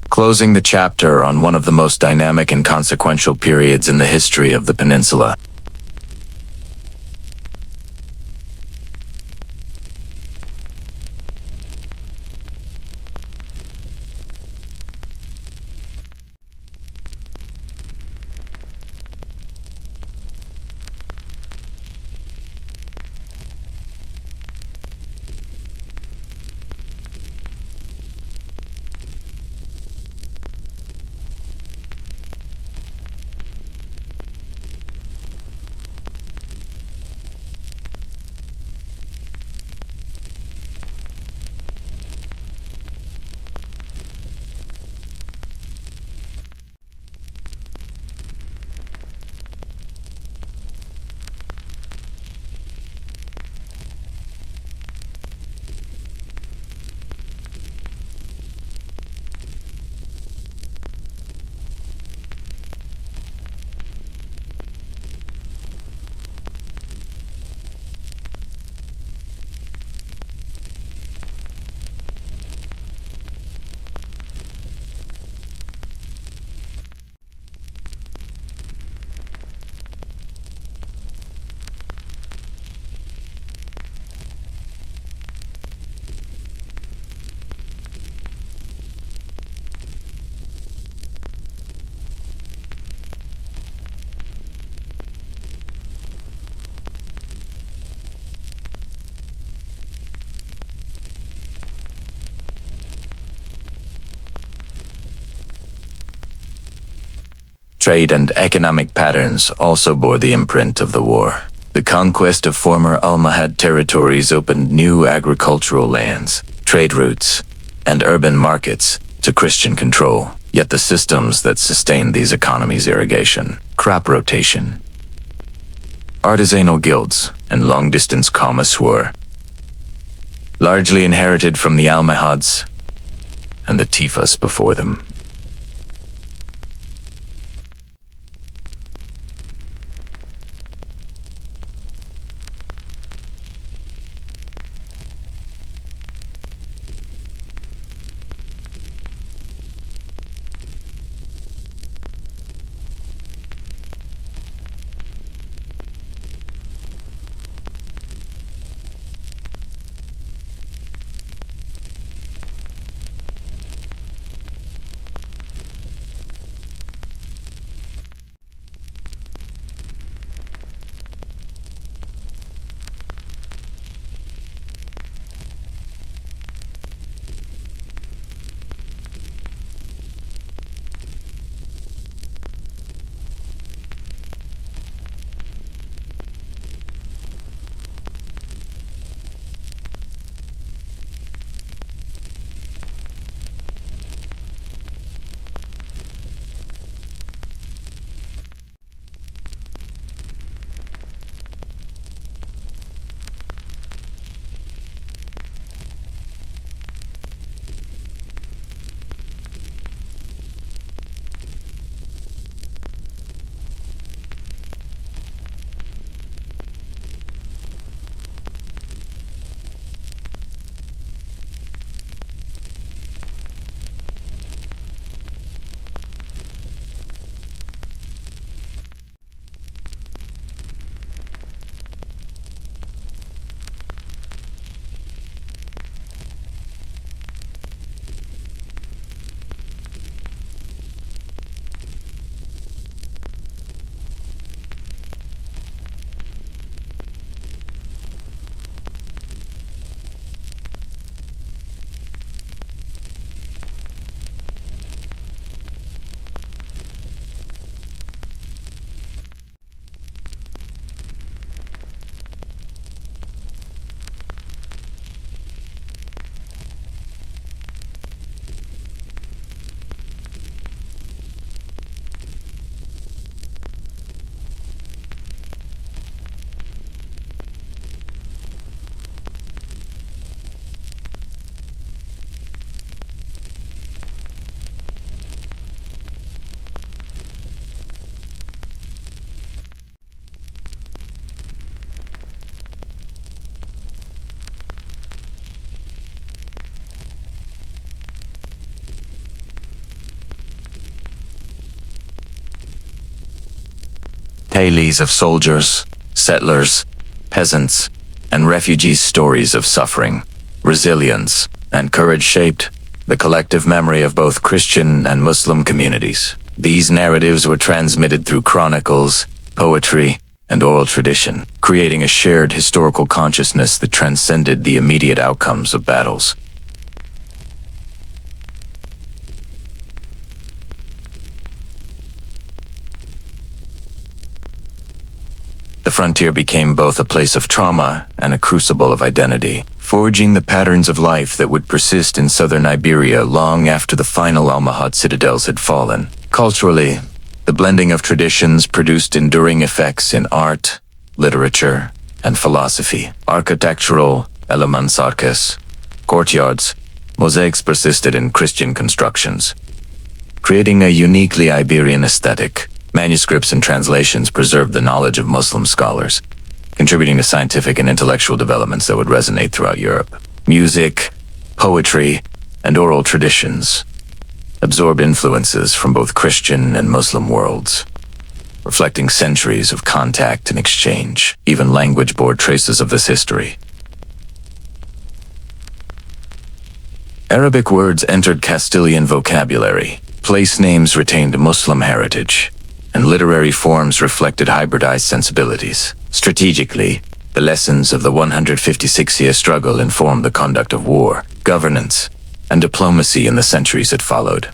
[SPEAKER 1] closing the chapter on one of the most dynamic and consequential periods in the history of the peninsula. Trade and economic patterns also bore the imprint of the war. The conquest of former Almohad territories opened new agricultural lands, trade routes, and urban markets to Christian control. Yet the systems that sustained these economies, irrigation, crop rotation, artisanal guilds, and long-distance commerce were largely inherited from the Almohads and the Tifas before them. tales of soldiers, settlers, peasants, and refugees' stories of suffering, resilience, and courage shaped the collective memory of both Christian and Muslim communities. These narratives were transmitted through chronicles, poetry, and oral tradition, creating a shared historical consciousness that transcended the immediate outcomes of battles. The frontier became both a place of trauma and a crucible of identity, forging the patterns of life that would persist in southern Iberia long after the final Almohad citadels had fallen. Culturally, the blending of traditions produced enduring effects in art, literature, and philosophy. Architectural elements, arcas, courtyards, mosaics persisted in Christian constructions, creating a uniquely Iberian aesthetic. Manuscripts and translations preserved the knowledge of Muslim scholars, contributing to scientific and intellectual developments that would resonate throughout Europe. Music, poetry, and oral traditions absorbed influences from both Christian and Muslim worlds, reflecting centuries of contact and exchange. Even language bore traces of this history. Arabic words entered Castilian vocabulary, place names retained Muslim heritage, and literary forms reflected hybridized sensibilities. Strategically, the lessons of the 156-year struggle informed the conduct of war, governance, and diplomacy in the centuries that followed.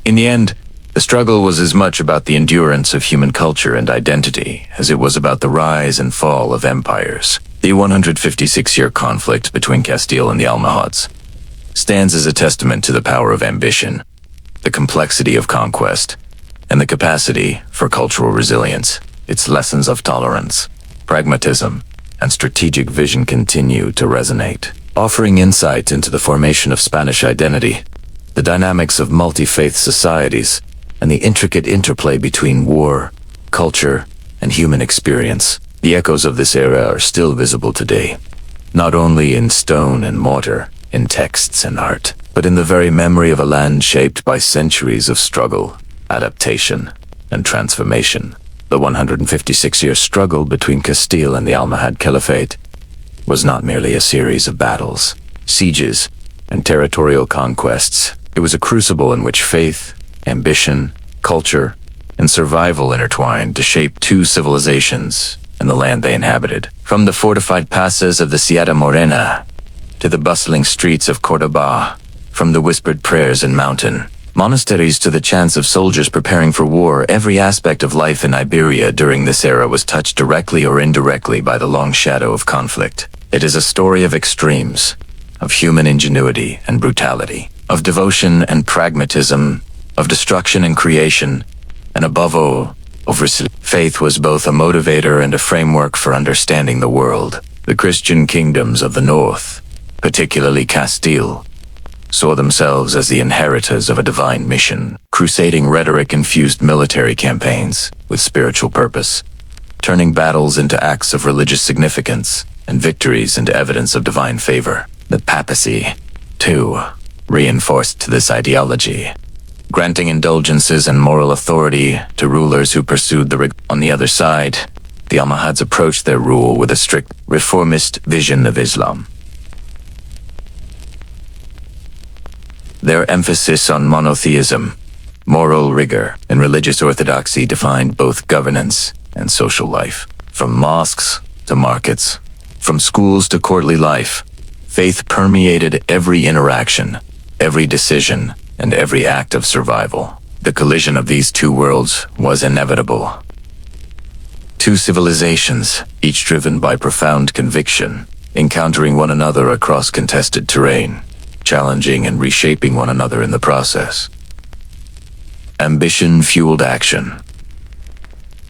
[SPEAKER 1] In the end, the struggle was as much about the endurance of human culture and identity as it was about the rise and fall of empires. The 156-year conflict between Castile and the Almohads stands as a testament to the power of ambition, the complexity of conquest, and the capacity for cultural resilience. Its lessons of tolerance, pragmatism, and strategic vision continue to resonate, offering insight into the formation of Spanish identity, the dynamics of multi-faith societies, and the intricate interplay between war, culture, and human experience. The echoes of this era are still visible today, not only in stone and mortar, in texts and art, but in the very memory of a land shaped by centuries of struggle, adaptation, and transformation. The 156-year struggle between Castile and the Almohad Caliphate was not merely a series of battles, sieges, and territorial conquests. It was a crucible in which faith, ambition, culture, and survival intertwined to shape two civilizations and the land they inhabited. From the fortified passes of the Sierra Morena to the bustling streets of Córdoba, from the whispered prayers in mountain monasteries to the chants of soldiers preparing for war, every aspect of life in Iberia during this era was touched directly or indirectly by the long shadow of conflict. It is a story of extremes, of human ingenuity and brutality, of devotion and pragmatism, of destruction and creation, and above all, of resilience. Faith was both a motivator and a framework for understanding the world. The Christian kingdoms of the north, particularly Castile, saw themselves as the inheritors of a divine mission. Crusading rhetoric infused military campaigns with spiritual purpose, turning battles into acts of religious significance and victories into evidence of divine favor. The papacy, too, reinforced this ideology, granting indulgences and moral authority to rulers who pursued the On the other side, the Almohads approached their rule with a strict reformist vision of Islam. Their emphasis on monotheism, moral rigor, and religious orthodoxy defined both governance and social life. From mosques to markets, from schools to courtly life, faith permeated every interaction, every decision, and every act of survival. The collision of these two worlds was inevitable. Two civilizations, each driven by profound conviction, encountering one another across contested terrain, challenging and reshaping one another in the process. Ambition fueled action.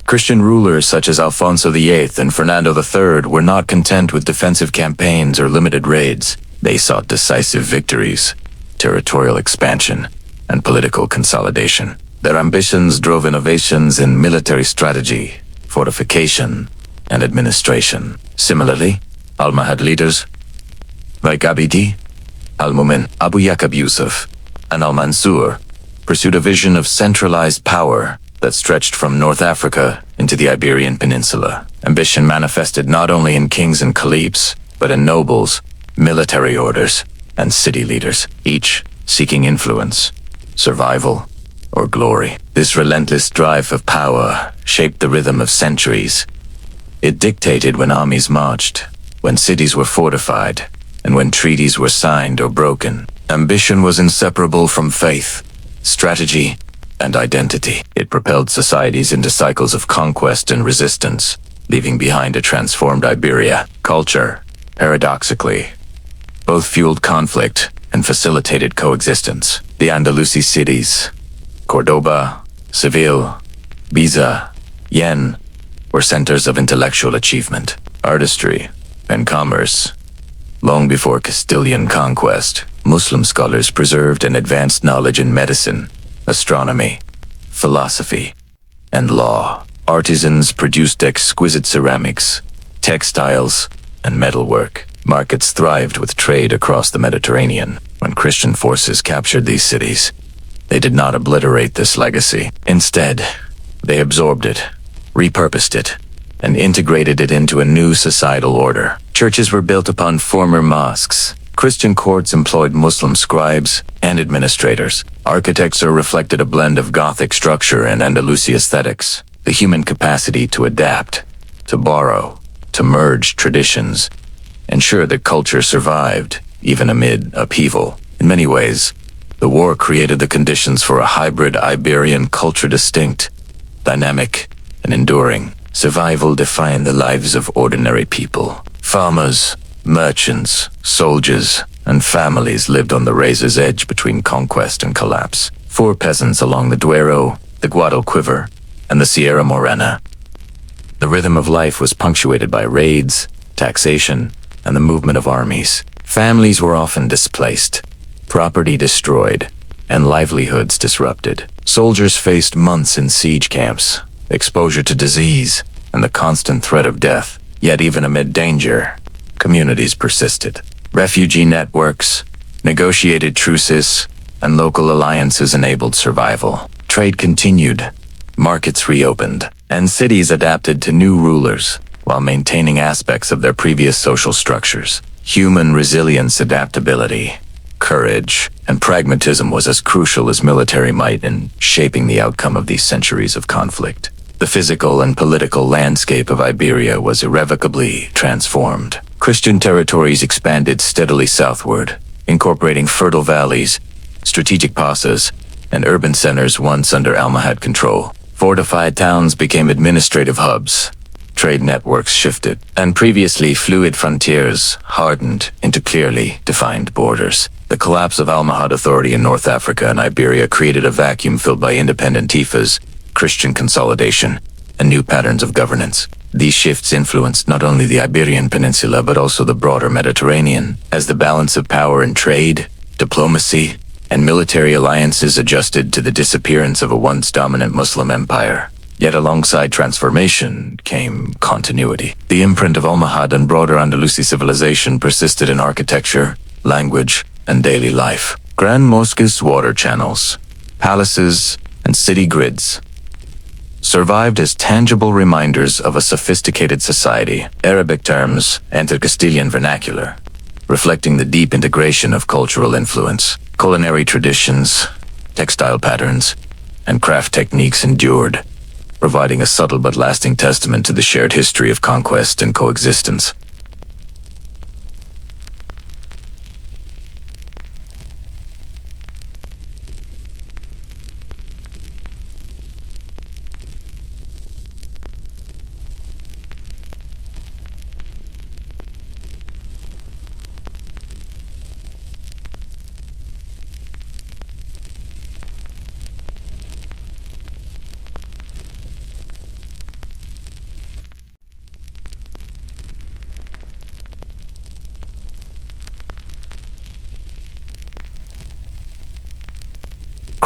[SPEAKER 1] Christian rulers such as Alfonso VIII and Fernando III were not content with defensive campaigns or limited raids. They sought decisive victories, territorial expansion, and political consolidation. Their ambitions drove innovations in military strategy, fortification, and administration. Similarly, Almohad leaders like Abidi, Al-Mumin, Abu Yaqub Yusuf, and Al-Mansur pursued a vision of centralized power that stretched from North Africa into the Iberian Peninsula. Ambition manifested not only in kings and caliphs, but in nobles, military orders, and city leaders, each seeking influence, survival, or glory. This relentless drive of power shaped the rhythm of centuries. It dictated when armies marched, when cities were fortified, and when treaties were signed or broken. Ambition was inseparable from faith, strategy, and identity. It propelled societies into cycles of conquest and resistance, leaving behind a transformed Iberia. Culture, paradoxically, both fueled conflict and facilitated coexistence. The Andalusi cities, Córdoba, Seville, Ibiza, Jaén, were centers of intellectual achievement, artistry, and commerce. Long before Castilian conquest, Muslim scholars preserved and advanced knowledge in medicine, astronomy, philosophy, and law. Artisans produced exquisite ceramics, textiles, and metalwork. Markets thrived with trade across the Mediterranean. When Christian forces captured these cities, they did not obliterate this legacy. Instead, they absorbed it, repurposed it, and integrated it into a new societal order. Churches were built upon former mosques. Christian courts employed Muslim scribes and administrators. Architecture reflected a blend of Gothic structure and Andalusi aesthetics. The human capacity to adapt, to borrow, to merge traditions, ensured that culture survived, even amid upheaval. In many ways, The war created the conditions for a hybrid Iberian culture distinct, dynamic, and enduring. Survival defined the lives of ordinary people. Farmers, merchants, soldiers, and families lived on the razor's edge between conquest and collapse. For peasants along the Duero, the Guadalquivir, and the Sierra Morena, the rhythm of life was punctuated by raids, taxation, and the movement of armies. Families were often displaced, property destroyed, and livelihoods disrupted. Soldiers faced months in siege camps, exposure to disease, and the constant threat of death. Yet even amid danger, communities persisted. Refugee networks, negotiated truces, and local alliances enabled survival. Trade continued, markets reopened, and cities adapted to new rulers while maintaining aspects of their previous social structures. Human resilience, adaptability, courage, and pragmatism was as crucial as military might in shaping the outcome of these centuries of conflict. The physical and political landscape of Iberia was irrevocably transformed. Christian territories expanded steadily southward, incorporating fertile valleys, strategic passes, and urban centers once under Almohad control. Fortified towns became administrative hubs. Trade networks shifted, and previously fluid frontiers hardened into clearly defined borders. The collapse of Almohad authority in North Africa and Iberia created a vacuum filled by independent tifas, Christian consolidation, and new patterns of governance. These shifts influenced not only the Iberian Peninsula but also the broader Mediterranean, as the balance of power in trade, diplomacy, and military alliances adjusted to the disappearance of a once dominant Muslim empire. Yet alongside transformation came continuity. The imprint of Almohad and broader Andalusi civilization persisted in architecture, language, and daily life. Grand mosques, water channels, palaces, and city grids survived as tangible reminders of a sophisticated society. Arabic terms entered Castilian vernacular, reflecting the deep integration of cultural influence. Culinary traditions, textile patterns, and craft techniques endured, providing a subtle but lasting testament to the shared history of conquest and coexistence.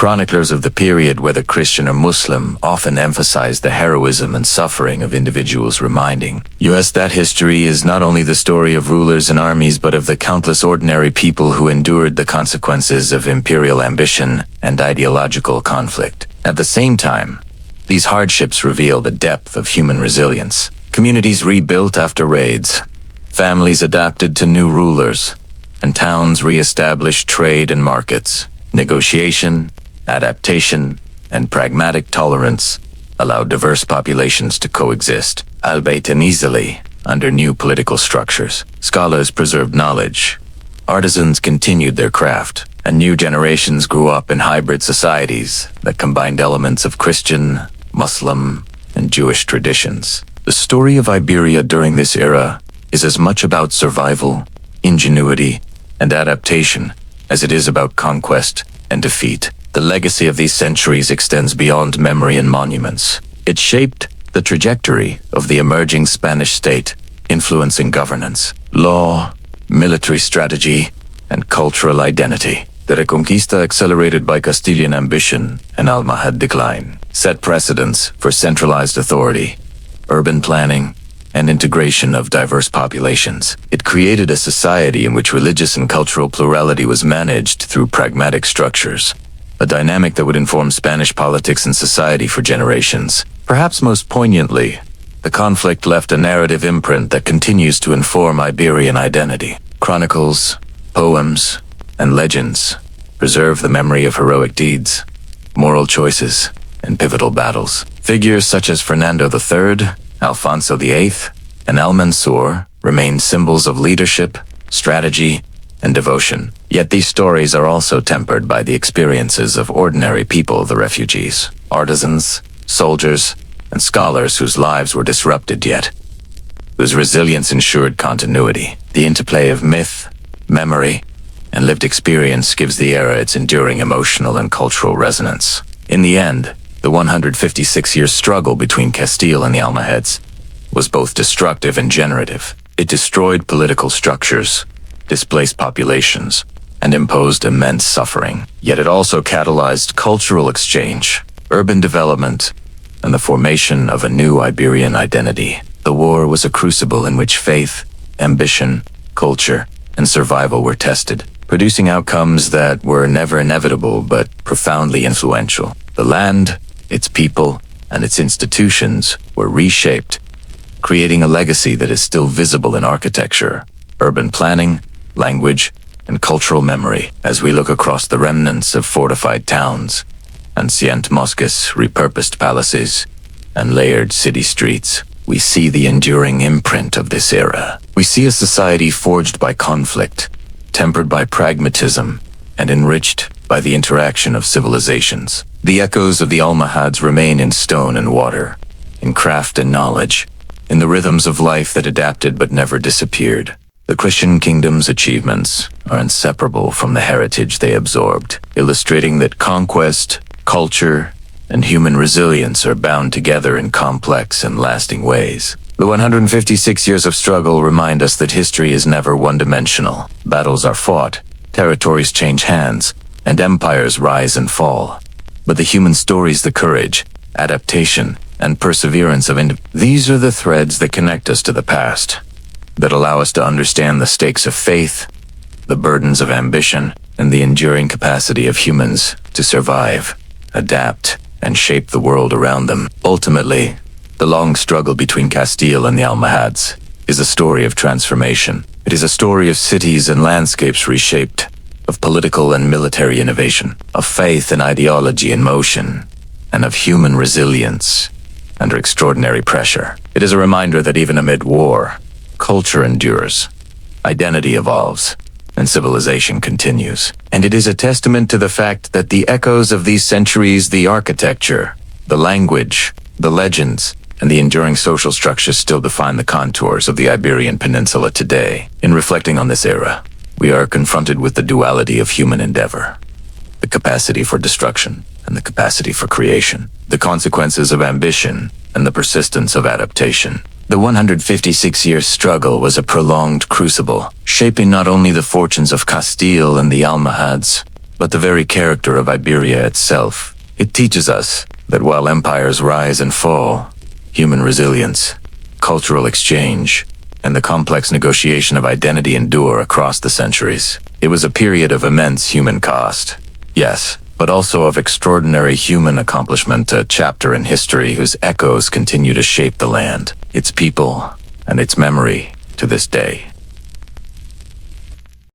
[SPEAKER 1] Chroniclers of the period, whether Christian or Muslim, often emphasize the heroism and suffering of individuals, reminding us that history is not only the story of rulers and armies but of the countless ordinary people who endured the consequences of imperial ambition and ideological conflict. At the same time, these hardships reveal the depth of human resilience. Communities rebuilt after raids, families adapted to new rulers, and towns re-established trade and markets. Negotiation, adaptation, and pragmatic tolerance allowed diverse populations to coexist, albeit uneasily, under new political structures. Scholars preserved knowledge, artisans continued their craft, and new generations grew up in hybrid societies that combined elements of Christian, Muslim, and Jewish traditions. The story of Iberia during this era is as much about survival, ingenuity, and adaptation as it is about conquest and defeat. The legacy of these centuries extends beyond memory and monuments. It shaped the trajectory of the emerging Spanish state, influencing governance, law, military strategy, and cultural identity. The Reconquista, accelerated by Castilian ambition and Almohad decline, set precedents for centralized authority, urban planning, and integration of diverse populations. It created a society in which religious and cultural plurality was managed through pragmatic structures, a dynamic that would inform Spanish politics and society for generations. Perhaps most poignantly, the conflict left a narrative imprint that continues to inform Iberian identity. Chronicles, poems, and legends preserve the memory of heroic deeds, moral choices, and pivotal battles. Figures such as Fernando III, Alfonso VIII, and Al-Mansur remain symbols of leadership, strategy, and devotion. Yet these stories are also tempered by the experiences of ordinary people, the refugees, artisans, soldiers, and scholars whose lives were disrupted yet whose resilience ensured continuity. The interplay of myth, memory, and lived experience gives the era its enduring emotional and cultural resonance. In the end, the 156-year struggle between Castile and the Almohads was both destructive and generative. It destroyed political structures, displaced populations, and imposed immense suffering. Yet it also catalyzed cultural exchange, urban development, and the formation of a new Iberian identity. The war was a crucible in which faith, ambition, culture, and survival were tested, producing outcomes that were never inevitable but profoundly influential. The land, its people, and its institutions were reshaped, creating a legacy that is still visible in architecture, urban planning, language, and cultural memory. As we look across the remnants of fortified towns, ancient mosques, repurposed palaces, and layered city streets, we see the enduring imprint of this era. We see a society forged by conflict, tempered by pragmatism, and enriched by the interaction of civilizations. The echoes of the Almohads remain in stone and water, in craft and knowledge, in the rhythms of life that adapted but never disappeared. The Christian kingdom's achievements are inseparable from the heritage they absorbed, illustrating that conquest, culture, and human resilience are bound together in complex and lasting ways. The 156 years of struggle remind us that history is never one-dimensional. Battles are fought, territories change hands, and empires rise and fall. But the human stories, the courage, adaptation, and perseverance of these are the threads that connect us to the past, that allow us to understand the stakes of faith, the burdens of ambition, and the enduring capacity of humans to survive, adapt, and shape the world around them. Ultimately, the long struggle between Castile and the Almohads is a story of transformation. It is a story of cities and landscapes reshaped, of political and military innovation, of faith and ideology in motion, and of human resilience under extraordinary pressure. It is a reminder that even amid war, culture endures, identity evolves, and civilization continues. And it is a testament to the fact that the echoes of these centuries, the architecture, the language, the legends, and the enduring social structures still define the contours of the Iberian Peninsula today. In reflecting on this era, we are confronted with the duality of human endeavor, the capacity for destruction and the capacity for creation, the consequences of ambition and the persistence of adaptation. The 156-year struggle was a prolonged crucible, shaping not only the fortunes of Castile and the Almohads, but the very character of Iberia itself. It teaches us that while empires rise and fall, human resilience, cultural exchange, and the complex negotiation of identity endure across the centuries. It was a period of immense human cost, yes, but also of extraordinary human accomplishment, a chapter in history whose echoes continue to shape the land, its people, and its memory to this day.